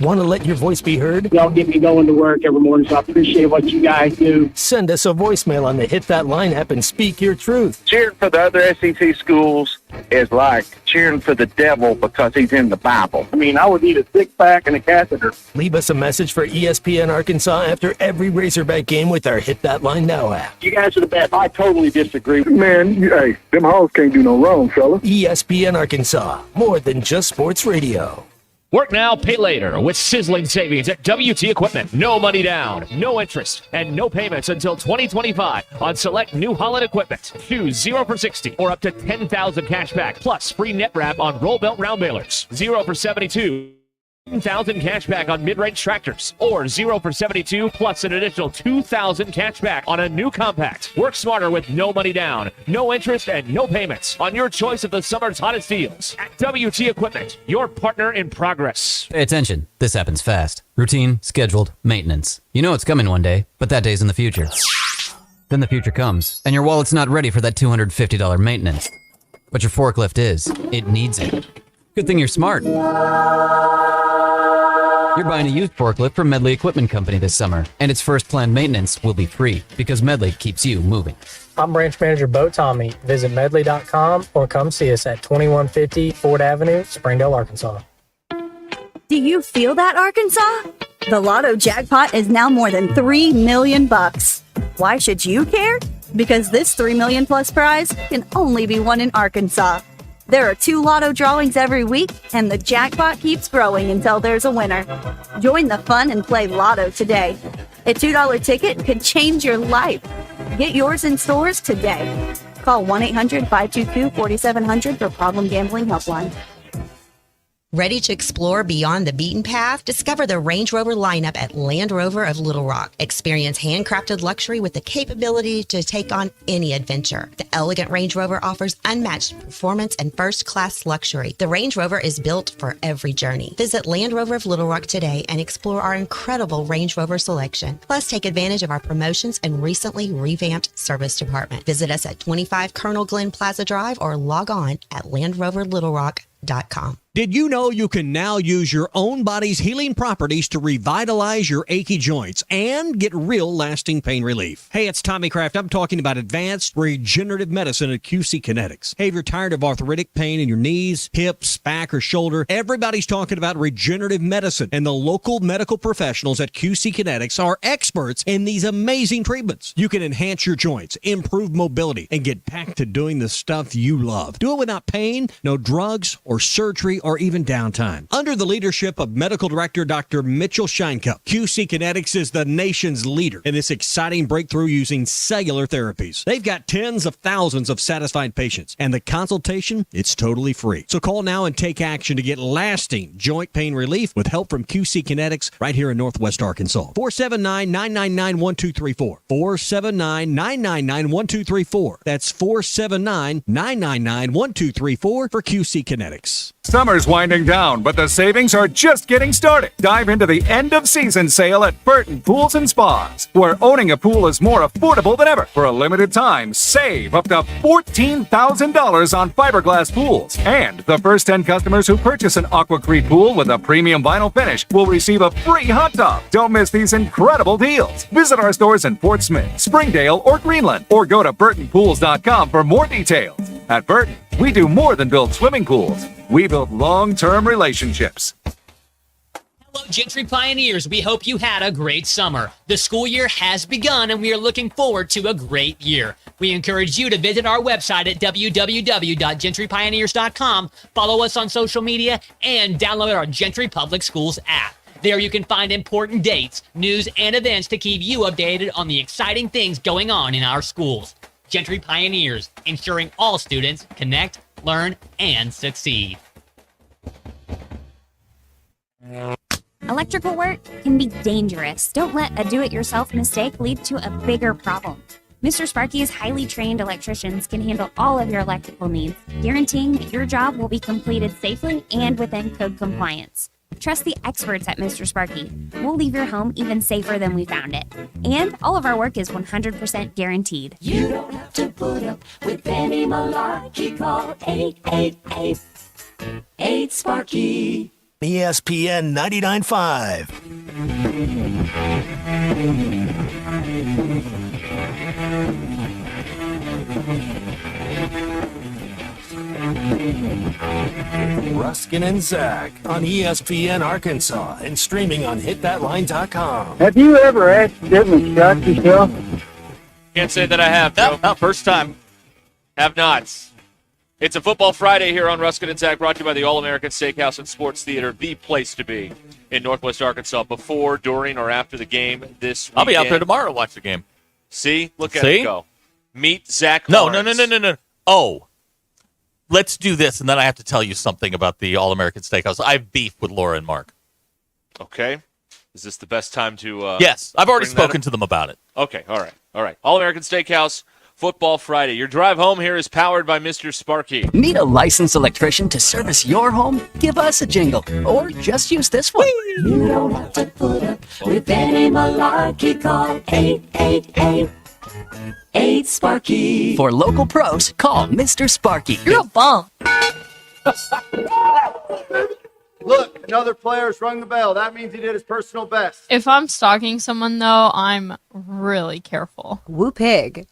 Want to let your voice be heard? Y'all get me going to work every morning, so I appreciate what you guys do. Send us a voicemail on the Hit That Line app and speak your truth. Cheering for the other SEC schools is like cheering for the devil because he's in the Bible. I mean, I would need a six-pack and a catheter. Leave us a message for ESPN Arkansas after every Razorback game with our Hit That Line Now app. You guys are the best. I totally disagree. Man, hey, them Hogs can't do no wrong, fella. ESPN Arkansas, more than just sports radio. Work now, pay later with sizzling savings at WT Equipment. No money down, no interest, and no payments until 2025 on select New Holland equipment. Choose 0 for 60 or up to 10,000 cash back plus free net wrap on roll belt round balers. 0 for 72. 10,000 cash back on mid-range tractors, or 0 for 72 plus an additional 2,000 cash back on a new compact. Work smarter with no money down, no interest, and no payments on your choice of the summer's hottest deals at WT Equipment, your partner in progress. Pay attention. This happens fast. Routine, scheduled, maintenance. You know it's coming one day, but that day's in the future. Then the future comes, and your wallet's not ready for that $250 maintenance. But your forklift is. It needs it. Good thing you're smart. You're buying a used forklift from Medley Equipment Company this summer, and its first planned maintenance will be free because Medley keeps you moving. I'm Branch Manager Bo Tommy. Visit medley.com or come see us at 2150 Ford Avenue, Springdale, Arkansas. Do you feel that, Arkansas? The Lotto jackpot is now more than $3 million. Why should you care? Because this $3 million plus prize can only be won in Arkansas. There are 2 Lotto drawings every week, and the jackpot keeps growing until there's a winner. Join the fun and play Lotto today. A $2 ticket could change your life. Get yours in stores today. Call 1-800-522-4700 for Problem Gambling Helpline. Ready to explore beyond the beaten path? Discover the Range Rover lineup at Land Rover of Little Rock. Experience handcrafted luxury with the capability to take on any adventure. The elegant Range Rover offers unmatched performance and first-class luxury. The Range Rover is built for every journey. Visit Land Rover of Little Rock today and explore our incredible Range Rover selection. Plus, take advantage of our promotions and recently revamped service department. Visit us at 25 Colonel Glenn Plaza Drive or log on at LandRoverLittleRock.com. Did you know you can now use your own body's healing properties to revitalize your achy joints and get real lasting pain relief? Hey, it's Tommy Kraft. I'm talking about advanced regenerative medicine at QC Kinetics. Hey, if you're tired of arthritic pain in your knees, hips, back, or shoulder, everybody's talking about regenerative medicine, and the local medical professionals at QC Kinetics are experts in these amazing treatments. You can enhance your joints, improve mobility, and get back to doing the stuff you love. Do it without pain, no drugs or surgery or even downtime. Under the leadership of Medical Director Dr. Mitchell Scheinkup, QC Kinetics is the nation's leader in this exciting breakthrough using cellular therapies. They've got tens of thousands of satisfied patients, and the consultation, it's totally free. So call now and take action to get lasting joint pain relief with help from QC Kinetics right here in Northwest Arkansas. 479-999-1234. 479-999-1234. That's 479-999-1234 for QC Kinetics. Summer's winding down, but the savings are just getting started. Dive into the end of season sale at Burton Pools and Spas, where owning a pool is more affordable than ever. For a limited time, save up to $14,000 on fiberglass pools. And the first 10 customers who purchase an Aquacrete pool with a premium vinyl finish will receive a free hot tub. Don't miss these incredible deals. Visit our stores in Fort Smith, Springdale, or Greenland, or go to BurtonPools.com for more details. At Burton, we do more than build swimming pools. We build long-term relationships. Hello, Gentry Pioneers. We hope you had a great summer. The school year has begun, and we are looking forward to a great year. We encourage you to visit our website at www.gentrypioneers.com, follow us on social media, and download our Gentry Public Schools app. There you can find important dates, news, and events to keep you updated on the exciting things going on in our schools. Gentry Pioneers, ensuring all students connect, learn, and succeed. Electrical work can be dangerous. Don't let a do-it-yourself mistake lead to a bigger problem. Mr. Sparky's highly trained electricians can handle all of your electrical needs, guaranteeing that your job will be completed safely and within code compliance. Trust the experts at Mr. Sparky. We'll leave your home even safer than we found it. And all of our work is 100% guaranteed. You don't have to put up with any malarkey. Call 888-8-SPARKY. ESPN 99.5. Ruscin and Zach on ESPN Arkansas and streaming on hitthatline.com. Have you ever accidentally shot yourself? Can't say that I have. No, not first time. Have not. It's a Football Friday here on Ruscin and Zach, brought to you by the All-American Steakhouse and Sports Theater, the place to be in Northwest Arkansas before, during, or after the game this weekend. I'll be out there tomorrow to watch the game. See? Look at it go. Meet Zach No. Oh, let's do this, and then I have to tell you something about the All-American Steakhouse. I have beef with Laura and Mark. Okay. Is this the best time to Yes, I've already spoken to them about it. Okay, all right. All-American Steakhouse, Football Friday. Your drive home here is powered by Mr. Sparky. Need a licensed electrician to service your home? Give us a jingle, or just use this one. You don't have to put up with any malarkey. Call 888-8-SPARKY. For local pros, call Mr. Sparky. You're a bum. Look, Another player's rung the bell. That means he did his personal best. If I'm stalking someone, though, I'm really careful. Woo pig.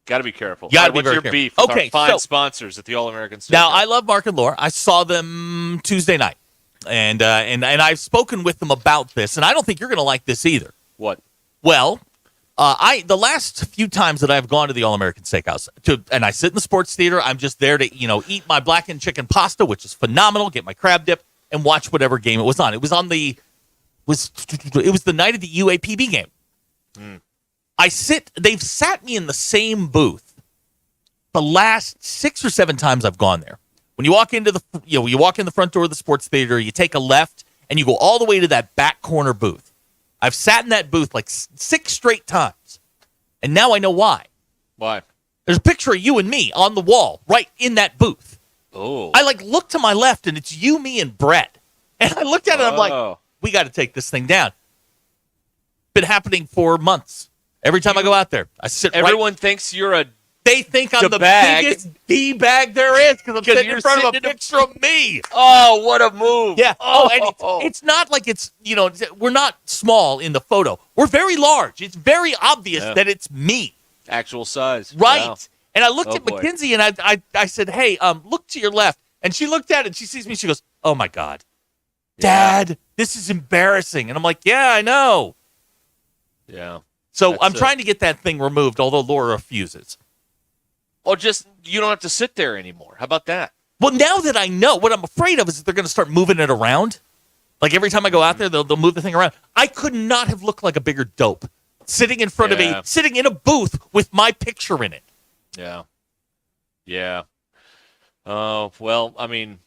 Got to be careful. Gotta All right, be what's very your careful. beef with Okay, our fine so- sponsors at the All-American Steakhouse? Now, I love Mark and Laura. I saw them Tuesday night, and I've spoken with them about this, and I don't think you're going to like this either. What? Well, the last few times that I've gone to the All-American Steakhouse, and I sit in the sports theater, I'm just there to eat my blackened chicken pasta, which is phenomenal, get my crab dip, and watch whatever game it was on. It was the night of the UAPB game. They've sat me in the same booth the last 6 or 7 times I've gone there. When you walk into you walk in the front door of the sports theater, you take a left, and you go all the way to that back corner booth. I've sat in that booth like 6 straight times, and now I know why. Why? There's a picture of you and me on the wall right in that booth. Oh. I look to my left, and it's you, me, and Brett. And I looked at it, and I'm like, we got to take this thing down. Been happening for months. Every time I go out there, I sit Everyone thinks you're a They think I'm the bag. biggest D-bag there is because I'm sitting in front of a picture of me. Oh, what a move. Yeah. And it's not like it's, we're not small in the photo. We're very large. It's very obvious that it's me. Actual size. Right. Wow. And I looked at boy. Mackenzie and I said, hey, look to your left. And she looked at it and she sees me. She goes, oh, my God. Dad, this is embarrassing. And I'm like, yeah, I know. Yeah. So I'm trying to get that thing removed, although Laura refuses. Or just, you don't have to sit there anymore. How about that? Well, now that I know, what I'm afraid of is that they're going to start moving it around. Like every time I go out there, they'll move the thing around. I could not have looked like a bigger dope sitting in front of sitting in a booth with my picture in it. Yeah. Yeah. Oh, well, I mean,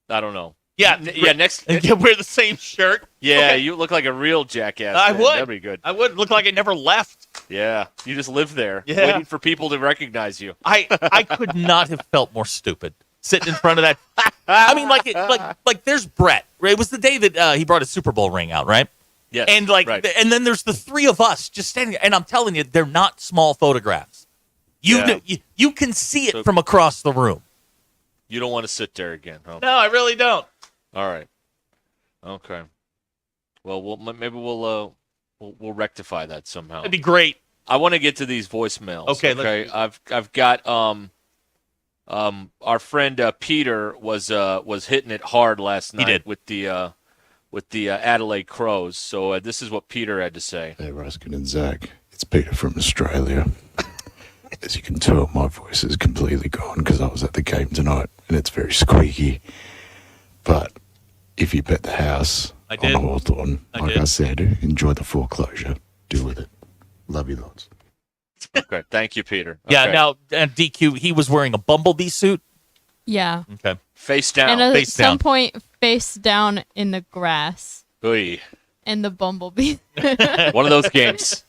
I don't know. Yeah. Next. And wear the same shirt. Yeah, Okay. You look like a real jackass. I man. would. That'd be good. I would look like I never left. Yeah. You just live there, Yeah. waiting for people to recognize you. I could not have felt more stupid sitting in front of that. I mean, like there's Brett. Right? It was the day that he brought his Super Bowl ring out, right? Yes. And and then there's the three of us just standing there. And I'm telling you, they're not small photographs. You can see it from across the room. You don't want to sit there again, huh? No, I really don't. All right. Okay. Well, maybe we'll rectify that somehow. That'd be great. I want to get to these voicemails. Okay. I've got our friend Peter was hitting it hard last night. He did. with the Adelaide Crows. So this is what Peter had to say. Hey, Ruscin and Zach. It's Peter from Australia. As you can tell, my voice is completely gone because I was at the game tonight and it's very squeaky. But if you bet the house on Hawthorn, I said, enjoy the foreclosure. Deal with it. Love you lots. Okay, thank you, Peter. Yeah, Okay. now, DQ, he was wearing a bumblebee suit. Yeah. Okay. Face down. And at face some down. point, face down in the grass. Oy. And the bumblebee. One of those games.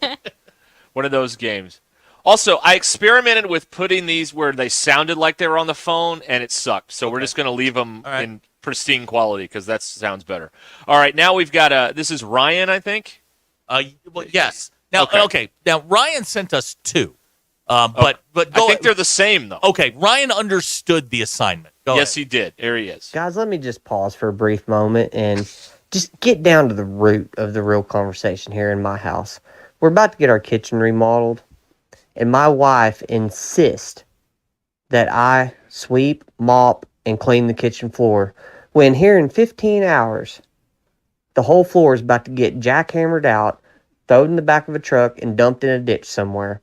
One of those games. Also, I experimented with putting these where they sounded like they were on the phone, and it sucked. So we're just going to leave them in pristine quality because that sounds better. All right, now we've got this is Ryan, I think. Well, yes. Now, okay. Now Ryan sent us two, but I think they're the same though. Okay, Ryan understood the assignment. Go Yes, ahead. he did. There he is. Guys, let me just pause for a brief moment and just get down to the root of the real conversation here in my house. We're about to get our kitchen remodeled, and my wife insists that I sweep, mop, and clean the kitchen floor when here in 15 hours, the whole floor is about to get jackhammered out, thrown in the back of a truck, and dumped in a ditch somewhere.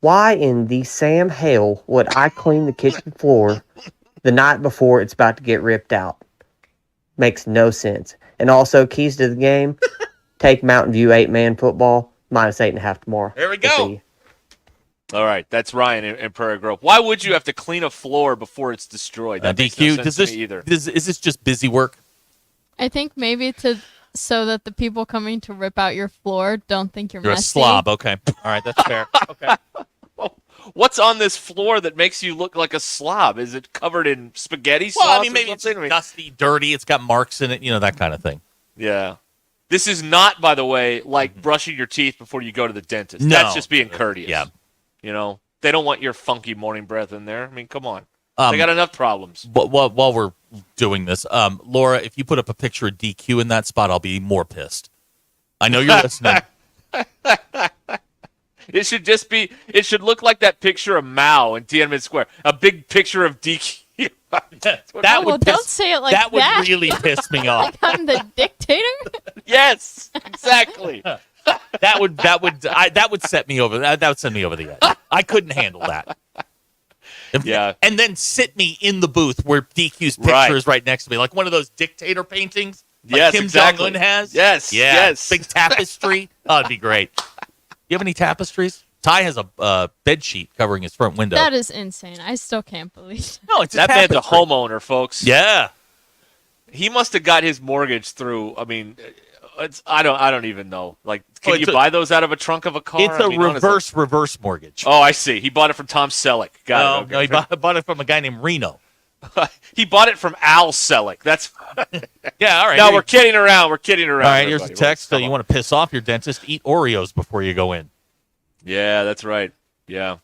Why in the Sam hell would I clean the kitchen floor the night before it's about to get ripped out? Makes no sense. And also, keys to the game, take Mountain View 8-man football, -8.5 tomorrow. There we We'll go. see you. All right, that's Ryan in Prairie Grove. Why would you have to clean a floor before it's destroyed? That makes no DQ, sense does to this me either. is this just busy work? I think maybe so that the people coming to rip out your floor don't think you're You're a messy. slob. Okay. All right, that's fair. Okay. What's on this floor that makes you look like a slob? Is it covered in spaghetti sauce? Well, I mean, or maybe it's something? dusty, dirty. It's got marks in it. That kind of thing. Yeah. This is not, by the way, like brushing your teeth before you go to the dentist. No. That's just being courteous. Yeah. They don't want your funky morning breath in there. I mean, come on. They got enough problems. But while we're doing this, Laura, if you put up a picture of DQ in that spot, I'll be more pissed. I know you're listening. It should just be. It should look like that picture of Mao in Tiananmen Square. A big picture of DQ. Don't say it like that. That would really piss me off. Like I'm the dictator. Yes, exactly. That would set me over. That would send me over the edge. I couldn't handle that. Yeah. And then sit me in the booth where DQ's picture is right next to me, like one of those dictator paintings. Like Yes, Kim exactly. Jong-un has. Yes, Yeah. yes. Big tapestry. Oh, it'd be great. You have any tapestries? Ty has a bed sheet covering his front window. That is insane. I still can't believe it. No, it's that man's a homeowner, folks. Yeah. He must have got his mortgage through. I mean, I don't even know. Like, can you buy those out of a trunk of a car? It's a reverse mortgage. Oh, I see. He bought it from Tom Selleck. Got No, he bought it from a guy named Reno. He bought it from Al Selleck. That's yeah. All right. No, we're kidding around. We're kidding around. All right. Here's a everybody. text. You want to piss off your dentist? Eat Oreos before you go in. Yeah, that's right. Yeah.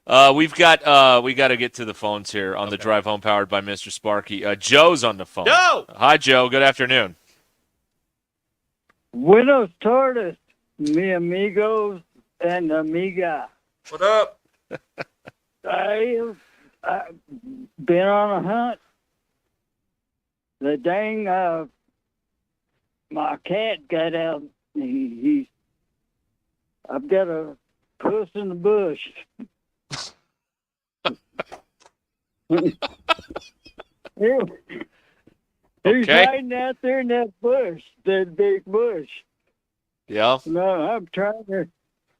We got to get to the phones here on the drive home, powered by Mr. Sparky. Joe's on the phone. Joe! Hi, Joe. Good afternoon. Buenos tardes, mi amigos and amiga. What up? I've been on a hunt. The dang, my cat got out. I've got a puss in the bush. He's hiding out there in that bush, that big bush. Yeah. No, I'm trying to.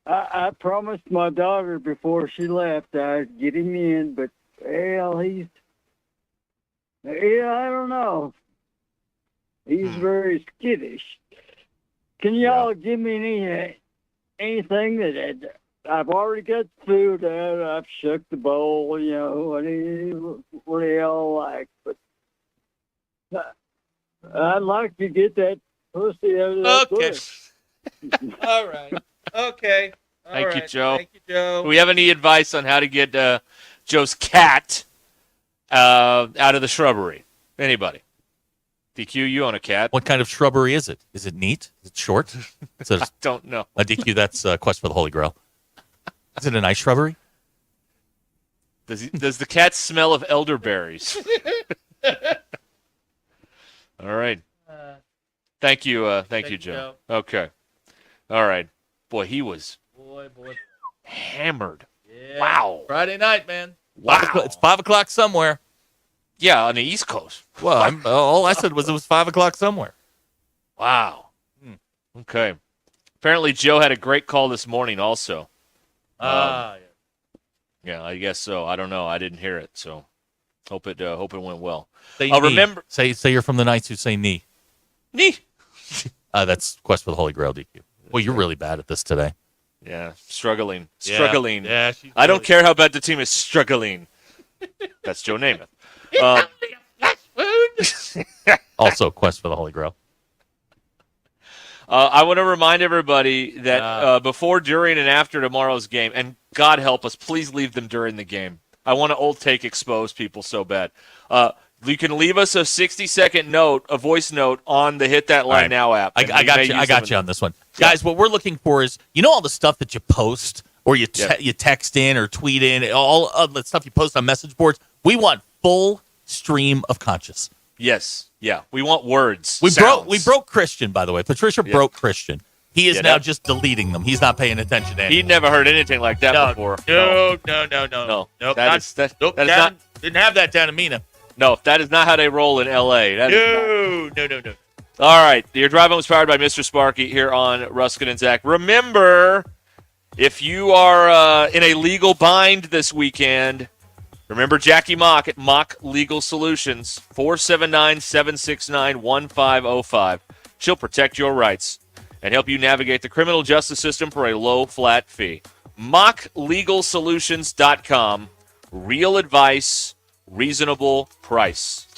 I promised my daughter before she left I'd get him in, but hell, I don't know. He's very skittish. Can y'all give me anything that I've already got food out? I've shook the bowl, what do y'all like? But I'd like to get that pussy out of that bush. All right. Okay. Thank you, Joe. Thank you, Joe. Do we have any advice on how to get Joe's cat out of the shrubbery? Anybody? DQ, you own a cat. What kind of shrubbery is it? Is it neat? Is it short? I don't know. DQ, that's Quest for the Holy Grail. Is it a nice shrubbery? Does the cat smell of elderberries? All right. Thank you, Joe. Okay. All right. Boy, he was hammered. Yeah. Wow. Friday night, man. Wow. It's 5 o'clock somewhere. Yeah, on the East Coast. Well, all I said was it was 5 o'clock somewhere. Wow. Okay. Apparently, Joe had a great call this morning also. Yeah. Yeah, I guess so. I don't know. I didn't hear it, so hope it went well. Remember, say you're from the Knights who say knee. Knee. That's Quest for the Holy Grail, DQ. Well, you're really bad at this today. Yeah, struggling. Yeah, I don't care how bad the team is struggling. That's Joe Namath. Also, Quest for the Holy Grail. I want to remind everybody that before, during, and after tomorrow's game, and God help us, please leave them during the game. I want to old take expose people so bad. You can leave us a 60-second note, a voice note on the Hit That Line Now app. I got you on this one. Yeah. Guys, what we're looking for is, all the stuff that you post or you text in or tweet in, all of the stuff you post on message boards. We want full stream of conscious. Yes. Yeah. We want words. We broke Christian, by the way. Patricia broke Christian. He is now just deleting them. He's not paying attention to anything. He'd never heard anything like that before. No. Nope. Didn't have that down in Mina. No, that is not how they roll in L.A. No. All right. Your drive home was powered by Mr. Sparky here on Ruscin and Zach. Remember, if you are in a legal bind this weekend, remember Jackie Mock at Mock Legal Solutions, 479-769-1505. She'll protect your rights and help you navigate the criminal justice system for a low, flat fee. MockLegalSolutions.com. Real advice, reasonable price.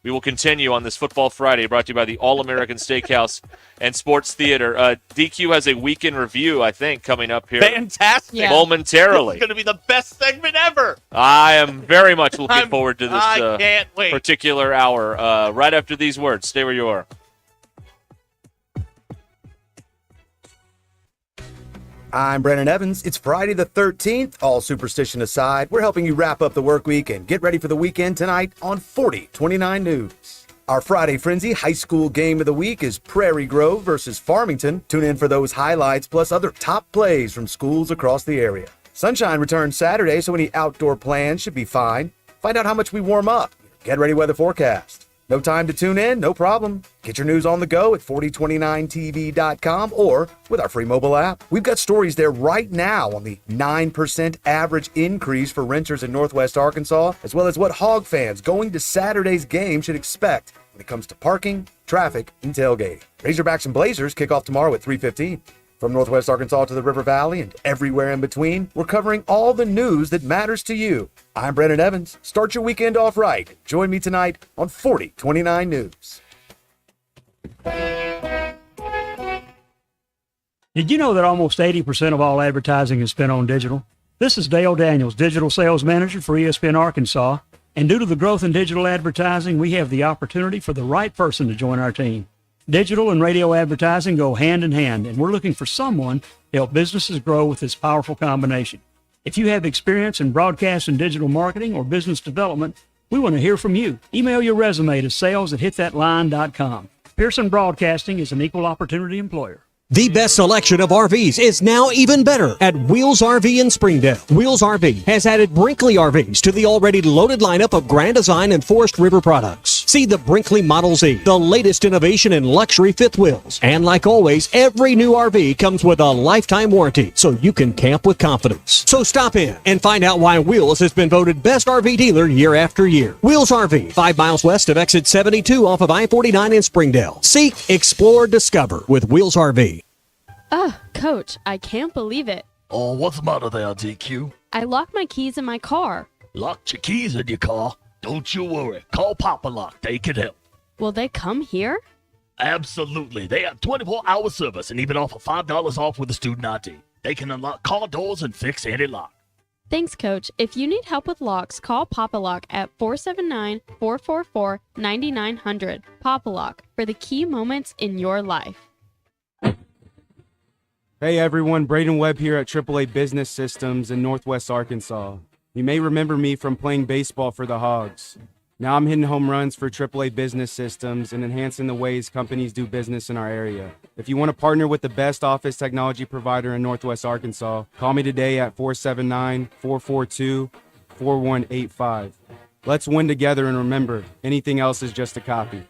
We will continue on this Football Friday, brought to you by the All-American Steakhouse and Sports Theater. DQ has a weekend review, I think, coming up here. Fantastic. Momentarily. This is going to be the best segment ever. I am very much looking forward to this I can't wait. particular hour. Right after these words, stay where you are. I'm Brandon Evans. It's Friday the 13th. All superstition aside, we're helping you wrap up the work week and get ready for the weekend tonight on 4029 News. Our Friday Frenzy high school game of the week is Prairie Grove versus Farmington. Tune in for those highlights plus other top plays from schools across the area. Sunshine returns Saturday, so any outdoor plans should be fine. Find out how much we warm up. Get ready weather forecast. No time to tune in? No problem. Get your news on the go at 4029tv.com or with our free mobile app. We've got stories there right now on the 9% average increase for renters in Northwest Arkansas, as well as what hog fans going to Saturday's game should expect when it comes to parking, traffic, and tailgating. Razorbacks and Blazers kick off tomorrow at 3:15. From Northwest Arkansas to the River Valley and everywhere in between, we're covering all the news that matters to you. I'm Brandon Evans. Start your weekend off right. Join me tonight on 4029 News. Did you know that almost 80% of all advertising is spent on digital? This is Dale Daniels, Digital Sales Manager for ESPN Arkansas. And due to the growth in digital advertising, we have the opportunity for the right person to join our team. Digital and radio advertising go hand in hand, and we're looking for someone to help businesses grow with this powerful combination. If you have experience in broadcast and digital marketing or business development, we want to hear from you. Email your resume to sales@hitthatline.com. Pearson Broadcasting is an equal opportunity employer. The best selection of RVs is now even better at Wheels RV in Springdale. Wheels RV has added Brinkley RVs to the already loaded lineup of Grand Design and Forest River products. See the Brinkley Model Z, the latest innovation in luxury fifth wheels. And like always, every new RV comes with a lifetime warranty, so you can camp with confidence. So stop in and find out why Wheels has been voted best RV dealer year after year. Wheels RV, 5 miles west of exit 72 off of I-49 in Springdale. Seek, explore, discover with Wheels RV. Coach, I can't believe it. Oh, what's the matter there, DQ? I locked my keys in my car. Locked your keys in your car? Don't you worry. Call Papa Lock. They can help. Will they come here? Absolutely. They have 24-hour service and even offer $5 off with a student ID. They can unlock car doors and fix any lock. Thanks, Coach. If you need help with locks, call Papa Lock at 479-444-9900. Papa Lock, for the key moments in your life. Hey everyone, Braden Webb here at AAA Business Systems in Northwest Arkansas. You may remember me from playing baseball for the Hogs. Now I'm hitting home runs for AAA Business Systems and enhancing the ways companies do business in our area. If you want to partner with the best office technology provider in Northwest Arkansas, call me today at 479-442-4185. Let's win together, and remember, anything else is just a copy.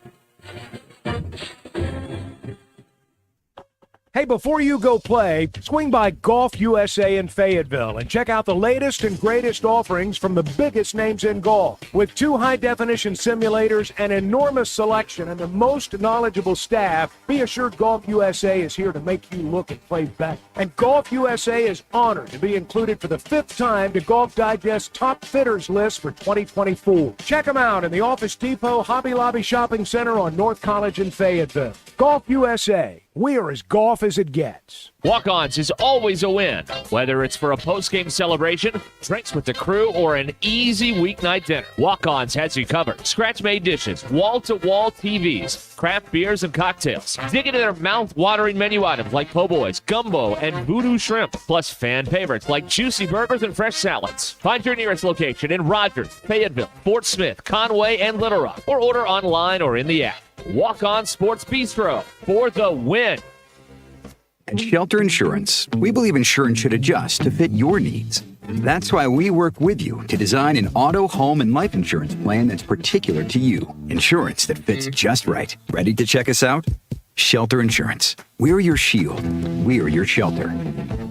Hey, before you go play, swing by Golf USA in Fayetteville and check out the latest and greatest offerings from the biggest names in golf. With 2 high-definition simulators, an enormous selection, and the most knowledgeable staff, be assured Golf USA is here to make you look and play better. And Golf USA is honored to be included for the 5th time to Golf Digest's Top Fitters list for 2024. Check them out in the Office Depot Hobby Lobby Shopping Center on North College in Fayetteville. Golf USA. We're as golf as it gets. Walk-Ons is always a win. Whether it's for a post-game celebration, drinks with the crew, or an easy weeknight dinner, Walk-Ons has you covered. Scratch-made dishes, wall-to-wall TVs, craft beers and cocktails. Dig into their mouth-watering menu items like po' boys, gumbo, and voodoo shrimp, plus fan favorites like juicy burgers and fresh salads. Find your nearest location in Rogers, Fayetteville, Fort Smith, Conway, and Little Rock, or order online or in the app. Walk-On Sports Bistro for the win. At Shelter Insurance, we believe insurance should adjust to fit your needs. That's why we work with you to design an auto, home, and life insurance plan that's particular to you. Insurance that fits just right. Ready to check us out? Shelter Insurance. We're your shield. We're your shelter.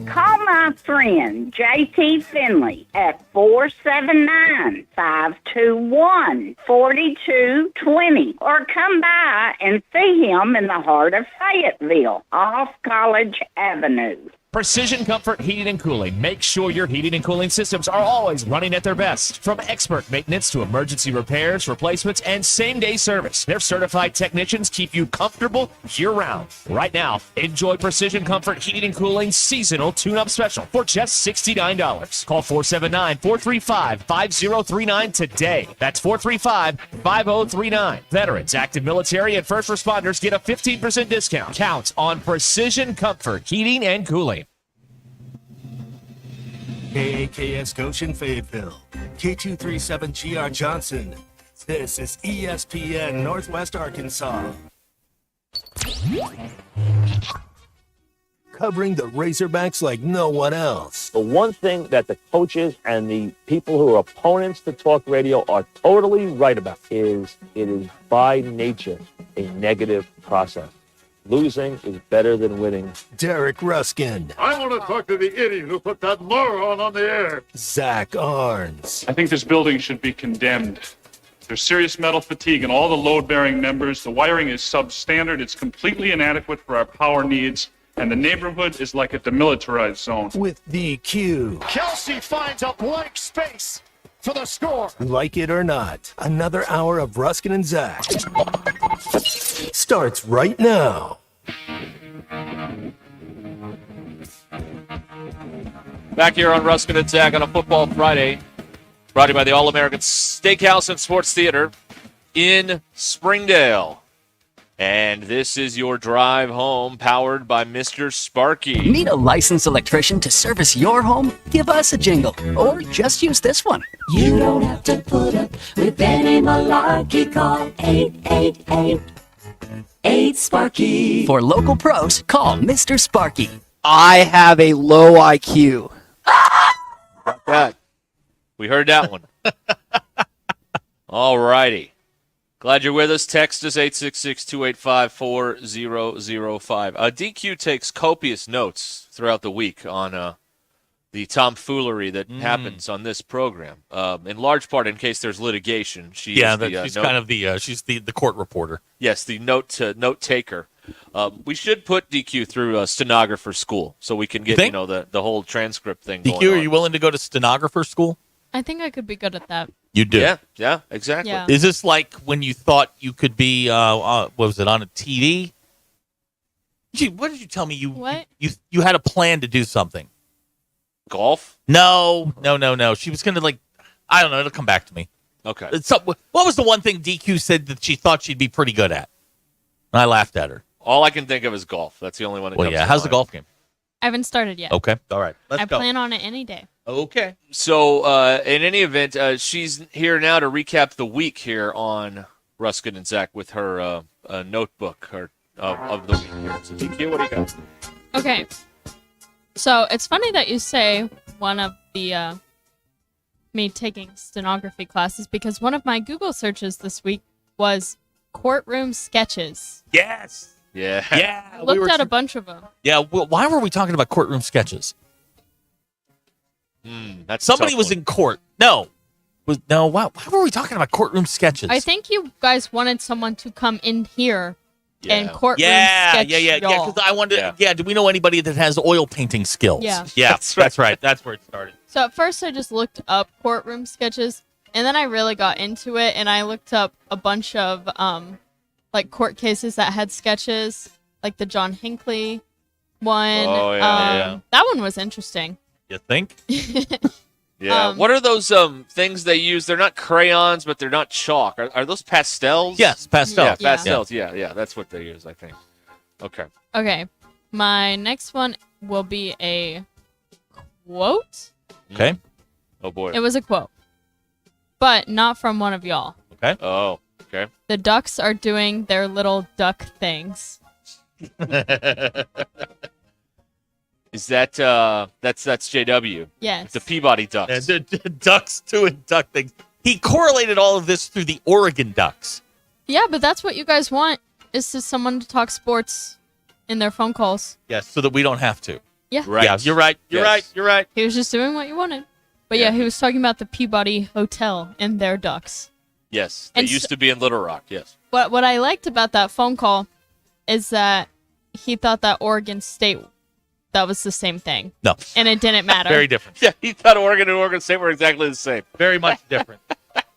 Call my friend J.T. Finley at 479-521-4220 or come by and see him in the heart of Fayetteville off College Avenue. Precision Comfort Heating and Cooling. Make sure your heating and cooling systems are always running at their best. From expert maintenance to emergency repairs, replacements, and same-day service, their certified technicians keep you comfortable year-round. Right now, enjoy Precision Comfort Heating and Cooling seasonal tune-up special for just $69. Call 479-435-5039 today. That's 435-5039. Veterans, active military, and first responders get a 15% discount. Count on Precision Comfort Heating and Cooling. KAKS Goshen Fayetteville, K237GR Johnson. This is ESPN Northwest Arkansas. Covering the Razorbacks like no one else. The one thing that the coaches and the people who are opponents to talk radio are totally right about is it is by nature a negative process. Losing is better than winning. Derek Ruskin. I want to talk to the idiot who put that moron on the air. Zach Arns. I think this building should be condemned. There's serious metal fatigue in all the load-bearing members. The wiring is substandard. It's completely inadequate for our power needs. And the neighborhood is like a demilitarized zone. With DQ. Kelsey finds a blank space for the score. Like it or not, another hour of Ruskin and Zach starts right now. Back here on Ruscin and Zach on a Football Friday, brought to you by the All-American Steakhouse and Sports Theater in Springdale. And this is your drive home, powered by Mr. Sparky. Need a licensed electrician to service your home? Give us a jingle, or just use this one. You don't have to put up with any malarkey. Call 888-8-SPARKY. For local pros, call Mr. Sparky. I have a low IQ. That. We heard that one. All righty. Glad you're with us. Text us 866-285-4005. DQ takes copious notes throughout the week on the tomfoolery that happens on this program. In large part, in case there's litigation, she's kind of she's the court reporter. Yes, the note taker. We should put DQ through stenographer school so we can get the whole transcript thing. DQ, going on. are you willing to go to stenographer school? I think I could be good at that. You do. Yeah, exactly. Yeah. Is this like when you thought you could be? What was it on a TV? What did you tell me? You had a plan to do something. Golf? No. She was gonna I don't know. It'll come back to me. Okay. What was the one thing DQ said that she thought she'd be pretty good at? And I laughed at her. All I can think of is golf. That's the only one that comes to how's the mind. golf game? I haven't started yet. Okay. All right. Let's I go. plan on it any day. Okay. So, in any event, she's here now to recap the week here on Ruskin and Zach with her notebook of the week here. So, DQ, what do you got? Okay. So it's funny that you say one of the me taking stenography classes, because one of my Google searches this week was courtroom sketches. Yes. Yeah. I looked at a bunch of them. Yeah. Well, why were we talking about courtroom sketches? That's somebody was in court. Why were we talking about courtroom sketches? I think you guys wanted someone to come in here and courtroom sketch y'all. Because I wanted. Yeah. Do we know anybody that has oil painting skills? Yeah. That's right. That's where it started. So at first I just looked up courtroom sketches, and then I really got into it, and I looked up a bunch of court cases that had sketches, like the John Hinckley one. Oh, yeah. That one was interesting. You think? Yeah. What are those things they use? They're not crayons, but they're not chalk. Are those pastels? Yes, pastels. Yeah, pastels. Yeah. That's what they use, I think. Okay. Okay. My next one will be a quote. Okay. Oh, boy. It was a quote, but not from one of y'all. Okay. Oh, okay. The ducks are doing their little duck things. Is that that's JW? Yes. The Peabody Ducks. The ducks doing duck things. He correlated all of this through the Oregon Ducks. Yeah, but that's what you guys want, is to someone to talk sports in their phone calls. Yes, so that we don't have to. Yeah. Right. Yeah, you're right. You're right. He was just doing what you wanted. But yeah, he was talking about the Peabody Hotel and their ducks. Yes. They And used to be in Little Rock, yes. What I liked about that phone call is that he thought that Oregon State, that was the same thing. No. And it didn't matter. Very different. Yeah, he thought Oregon and Oregon State were exactly the same. Very much different.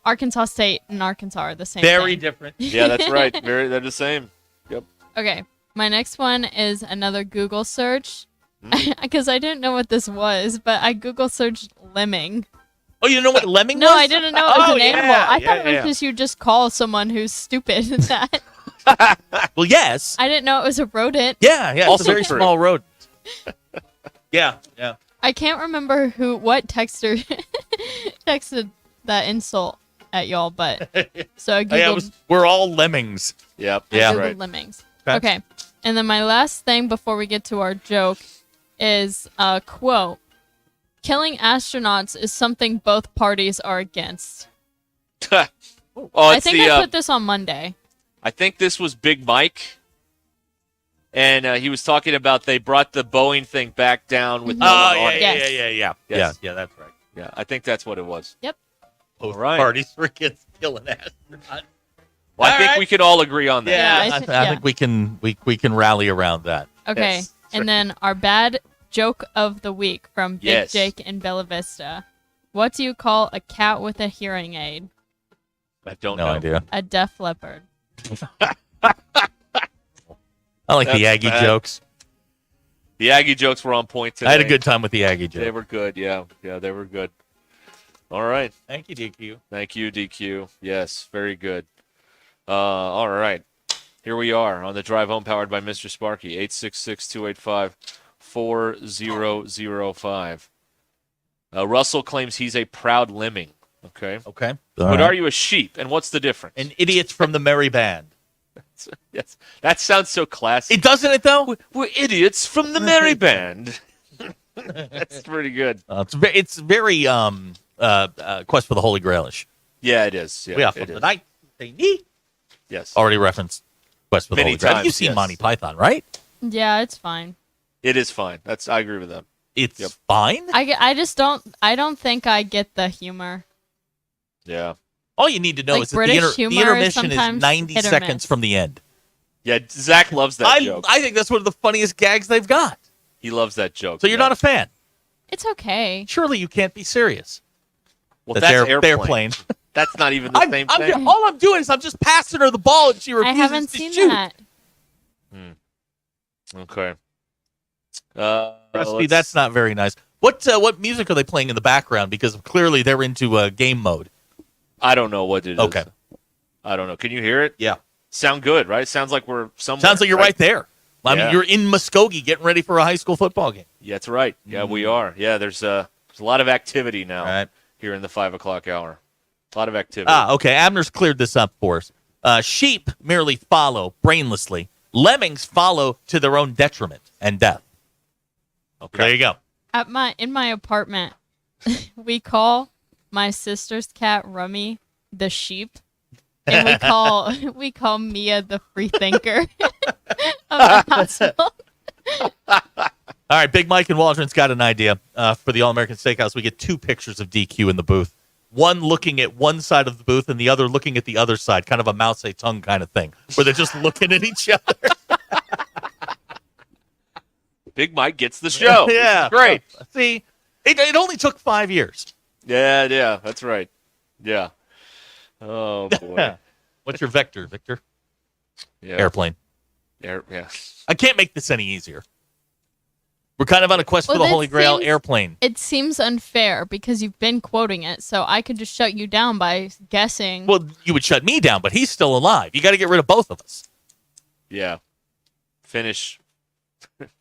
Arkansas State and Arkansas are the same Very thing. different. Yeah, that's right. They're the same. Yep. Okay. My next one is another Google search. Because I didn't know what this was, but I Google searced lemming. Oh, you didn't know what lemming was? No, I didn't know it was an animal. I yeah, thought it was yeah. just you just call someone who's stupid that. Well, yes. I didn't know it was a rodent. Yeah, it's Also a very true. small rodent. Yeah. I can't remember what texter texted that insult at y'all, but so I googled. We're all lemmings. Yep. I googled lemmings. Okay, and then my last thing before we get to our joke is a quote: "Killing astronauts is something both parties are against." Oh, I think I put this on Monday. I think this was Big Mike, and he was talking about they brought the Boeing thing back down with no one on it. Yeah, that's right. Yeah, I think that's what it was. Yep. Both right. parties were against killing astronauts. Well, I think we can all agree on that. Yeah, Yeah, I think we can rally around that. Okay, Yes. and then our bad joke of the week from Big Yes. Jake in Bella Vista. What do you call a cat with a hearing aid? I don't No know. idea. A deaf leopard. I like the That's Aggie bad. jokes. The Aggie jokes were on point today. I had a good time with the Aggie jokes. They were good. Yeah, they were good. All right. Thank you, DQ. Thank you, DQ. Yes, very good. All right. Here we are on the drive home powered by Mr. Sparky, 866-285-4005. Russell claims he's a proud lemming. Okay. Okay. But are you a sheep? And what's the difference? An idiots from the merry band. Yes. That sounds so classic. It doesn't it though? We're idiots from the merry band. That's pretty good. It's very Quest for the Holy Grailish. Yeah, it is. Yeah, We are it from the is. night they need. Yes. Already referenced Quest for the Many Holy Grail. times, You've seen yes. Monty Python, right? Yeah, it's fine. It is fine. I agree with that. It's fine. I just don't think I get the humor. Yeah. All you need to know Like is that British the humor is intermission is sometimes 90 hit or seconds miss. from the end. Yeah, Zach loves that joke. I think that's one of the funniest gags they've got. He loves that joke. So you're not a fan. It's okay. Surely you can't be serious. Well, That that's they're airplane. That's not even the same thing. All I'm doing is I'm just passing her the ball and she I refuses haven't to seen shoot. that. Okay. Rusty, that's not very nice. What music are they playing in the background? Because clearly they're into game mode. I don't know what it is. Okay. I don't know. Can you hear it? Yeah. Sound good, right? Sounds like we're somewhere. Sounds like you're right there. I mean, Yeah. you're in Muskogee getting ready for a high school football game. Yeah, that's right. Yeah, we are. Yeah, there's a lot of activity now here in the 5 o'clock hour. A lot of activity. Okay. Abner's cleared this up for us. Sheep merely follow brainlessly. Lemmings follow to their own detriment and death. Okay. There you go. In my apartment, we call my sister's cat Rummy the sheep, and we call Mia the free thinker of the household. All right, Big Mike and Waldron's got an idea for the All-American Steakhouse. We get two pictures of DQ in the booth. One looking at one side of the booth and the other looking at the other side, kind of a mouth say tongue kind of thing, where they're just looking at each other. Big Mike gets the show. Yeah. This is great. See, it only took 5 years. Yeah, that's right. Yeah. Oh, boy. What's your vector, Victor? Yeah. Airplane. Yeah. I can't make this any easier. We're kind of on a quest for the Well, Holy that Grail seems- airplane. It seems unfair because you've been quoting it, so I could just shut you down by guessing. Well, you would shut me down, but he's still alive. You got to get rid of both of us. Yeah. Finish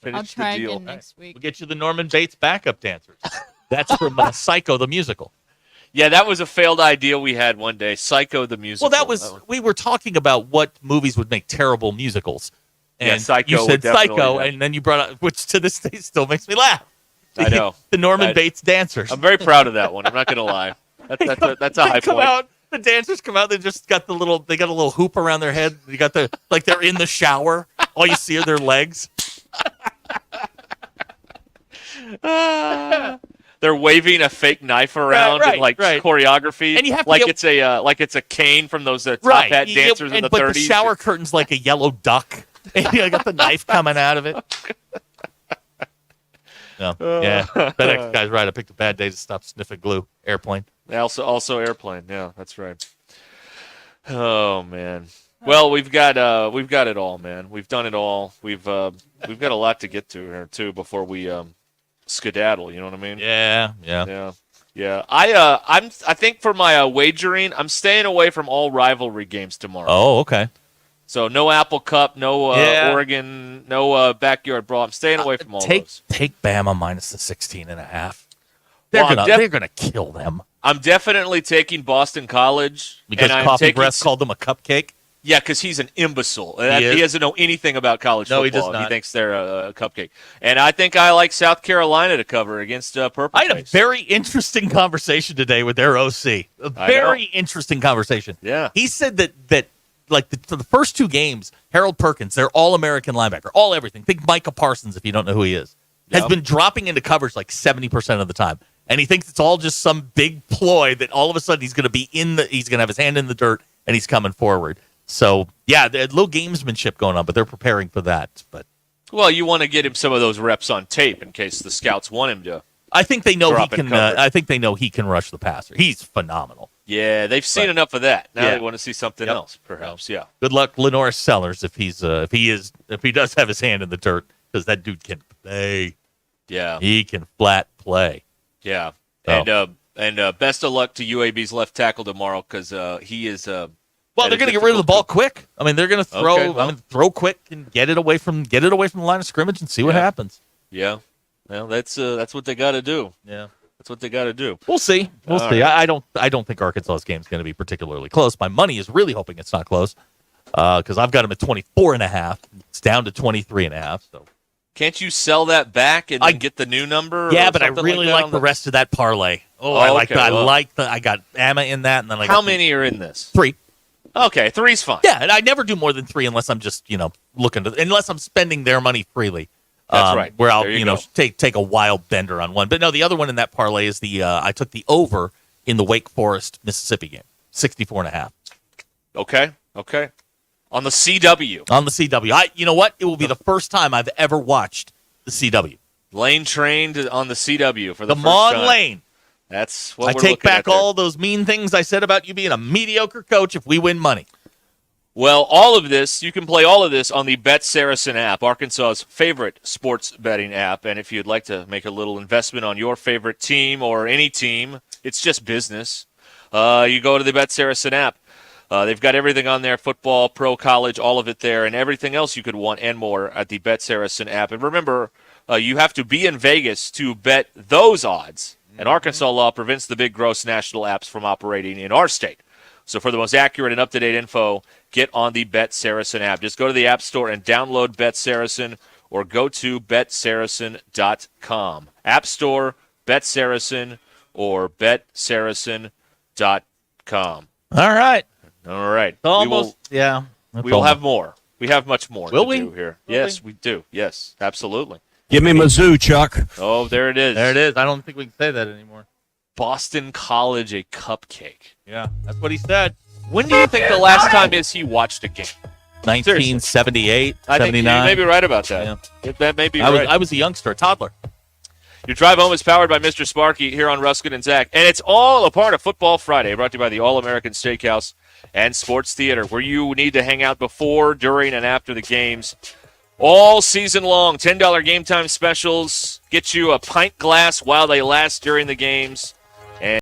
I'll try the deal. again next week. We'll get you the Norman Bates backup dancers. That's from Psycho the musical. Yeah, that was a failed idea we had one day. Psycho the musical. Well, we were talking about what movies would make terrible musicals. And Yeah, Psycho you would said definitely Psycho, have. and then you brought up, which to this day still makes me laugh. I know. The Norman Bates dancers. I'm very proud of that one. I'm not going to lie. That's a high They come point. out, the dancers come out, they just got they got a little hoop around their head. You got like they're in the shower. All you see are their legs. They're waving a fake knife around Right, in like right. choreography, And you have to like get- it's a cane from those top Right. hat You get- dancers in the but 30s. the shower curtain's like a yellow duck. And you got the knife coming out of it. No. Yeah. FedEx guy's right. I picked a bad day to stop sniffing glue. Airplane. Also airplane. Yeah, that's right. Oh man. Well, we've got it all, man. We've done it all. We've got a lot to get to here too before we skedaddle. You know what I mean? Yeah. I think for my wagering, I'm staying away from all rivalry games tomorrow. Oh, okay. So no Apple Cup, no Oregon, no backyard brawl. I'm staying away from all those. Take Bama minus the 16.5. Well, They're gonna kill them. I'm definitely taking Boston College Because Coffee Breath called them a cupcake? Yeah, because he's an imbecile. He doesn't know anything about college football. No, he does not. He thinks they're a cupcake. And I think I like South Carolina to cover against Purple I had a Face. very interesting conversation today with their OC. A very interesting conversation. Yeah. He said that for the first two games, Harold Perkins, their All-American linebacker, all everything. Think Micah Parsons if you don't know who he is. Has been dropping into coverage like 70% of the time. And he thinks it's all just some big ploy that all of a sudden he's going to have his hand in the dirt and he's coming forward. So, yeah, there's a little gamesmanship going on, but they're preparing for that. But Well, you want to get him some of those reps on tape in case the scouts want him to. I think they know drop he and can. cover. I think they know he can rush the passer. He's phenomenal. Yeah, they've seen enough of that. Now Yeah. they want to see something else, perhaps. Yeah. Good luck, Lenoris Sellers, if he does have his hand in the dirt, because that dude can play. Yeah. He can flat play. Yeah. So. And best of luck to UAB's left tackle tomorrow because he is. Well, they're going to get rid of the ball quick. I mean, they're going to throw. Okay, well. Throw quick and get it away from the line of scrimmage and see what happens. Yeah. Well, that's what they got to do. Yeah. That's what they got to do. We'll see. We'll All see. right. I don't think Arkansas's game is going to be particularly close. My money is really hoping it's not close because I've got them at 24.5. It's down to 23.5. So Can't you sell that back and then get the new number? yeah, or but I something really that like on the rest of that parlay. Oh, I like okay, that. well. I got Amma in that, and then How many are in this? 3. Okay, 3's fine. Yeah, and I never do more than 3 unless I'm just looking to unless I'm spending their money freely. That's right. Where I'll There you go. take a wild bender on one. But no, the other one in that parlay is I took the over in the Wake Forest Mississippi game, 64.5. Okay. On the CW. On the CW. You know what? It will be the first time I've ever watched the CW. Lane trained on the CW for the Come first on, time. Lane. That's what I we're take looking back at there. all those mean things I said about you being a mediocre coach if we win money. Well, all of this, you can play all of this on the Bet Saracen app, Arkansas's favorite sports betting app. And if you'd like to make a little investment on your favorite team or any team, it's just business. You go to the Bet Saracen app. They've got everything on there, football, pro, college, all of it there, and everything else you could want and more at the Bet Saracen app. And remember, you have to be in Vegas to bet those odds. And Arkansas law prevents the big, gross national apps from operating in our state. So for the most accurate and up-to-date info, get on the Bet Saracen app. Just go to the App Store and download Bet Saracen or go to betsaracen.com. App Store, Bet Saracen, or betsaracen.com. All right. All right. Almost. We will have more. We have much more Will to we? do here. Will Yes, we do. Yes, absolutely. Give me Mizzou, Chuck. Oh, there it is. There it is. I don't think we can say that anymore. Boston College, a cupcake. Yeah, that's what he said. When do you think the last time is he watched a game? 1978, I think you 79. may be right about that. That may be I right. was a youngster, a toddler. Your drive home is powered by Mr. Sparky here on Ruscin and Zach. And it's all a part of Football Friday, brought to you by the All-American Steakhouse and Sports Theater, where you need to hang out before, during, and after the games. All season long, $10 game time specials. Get you a pint glass while they last during the games.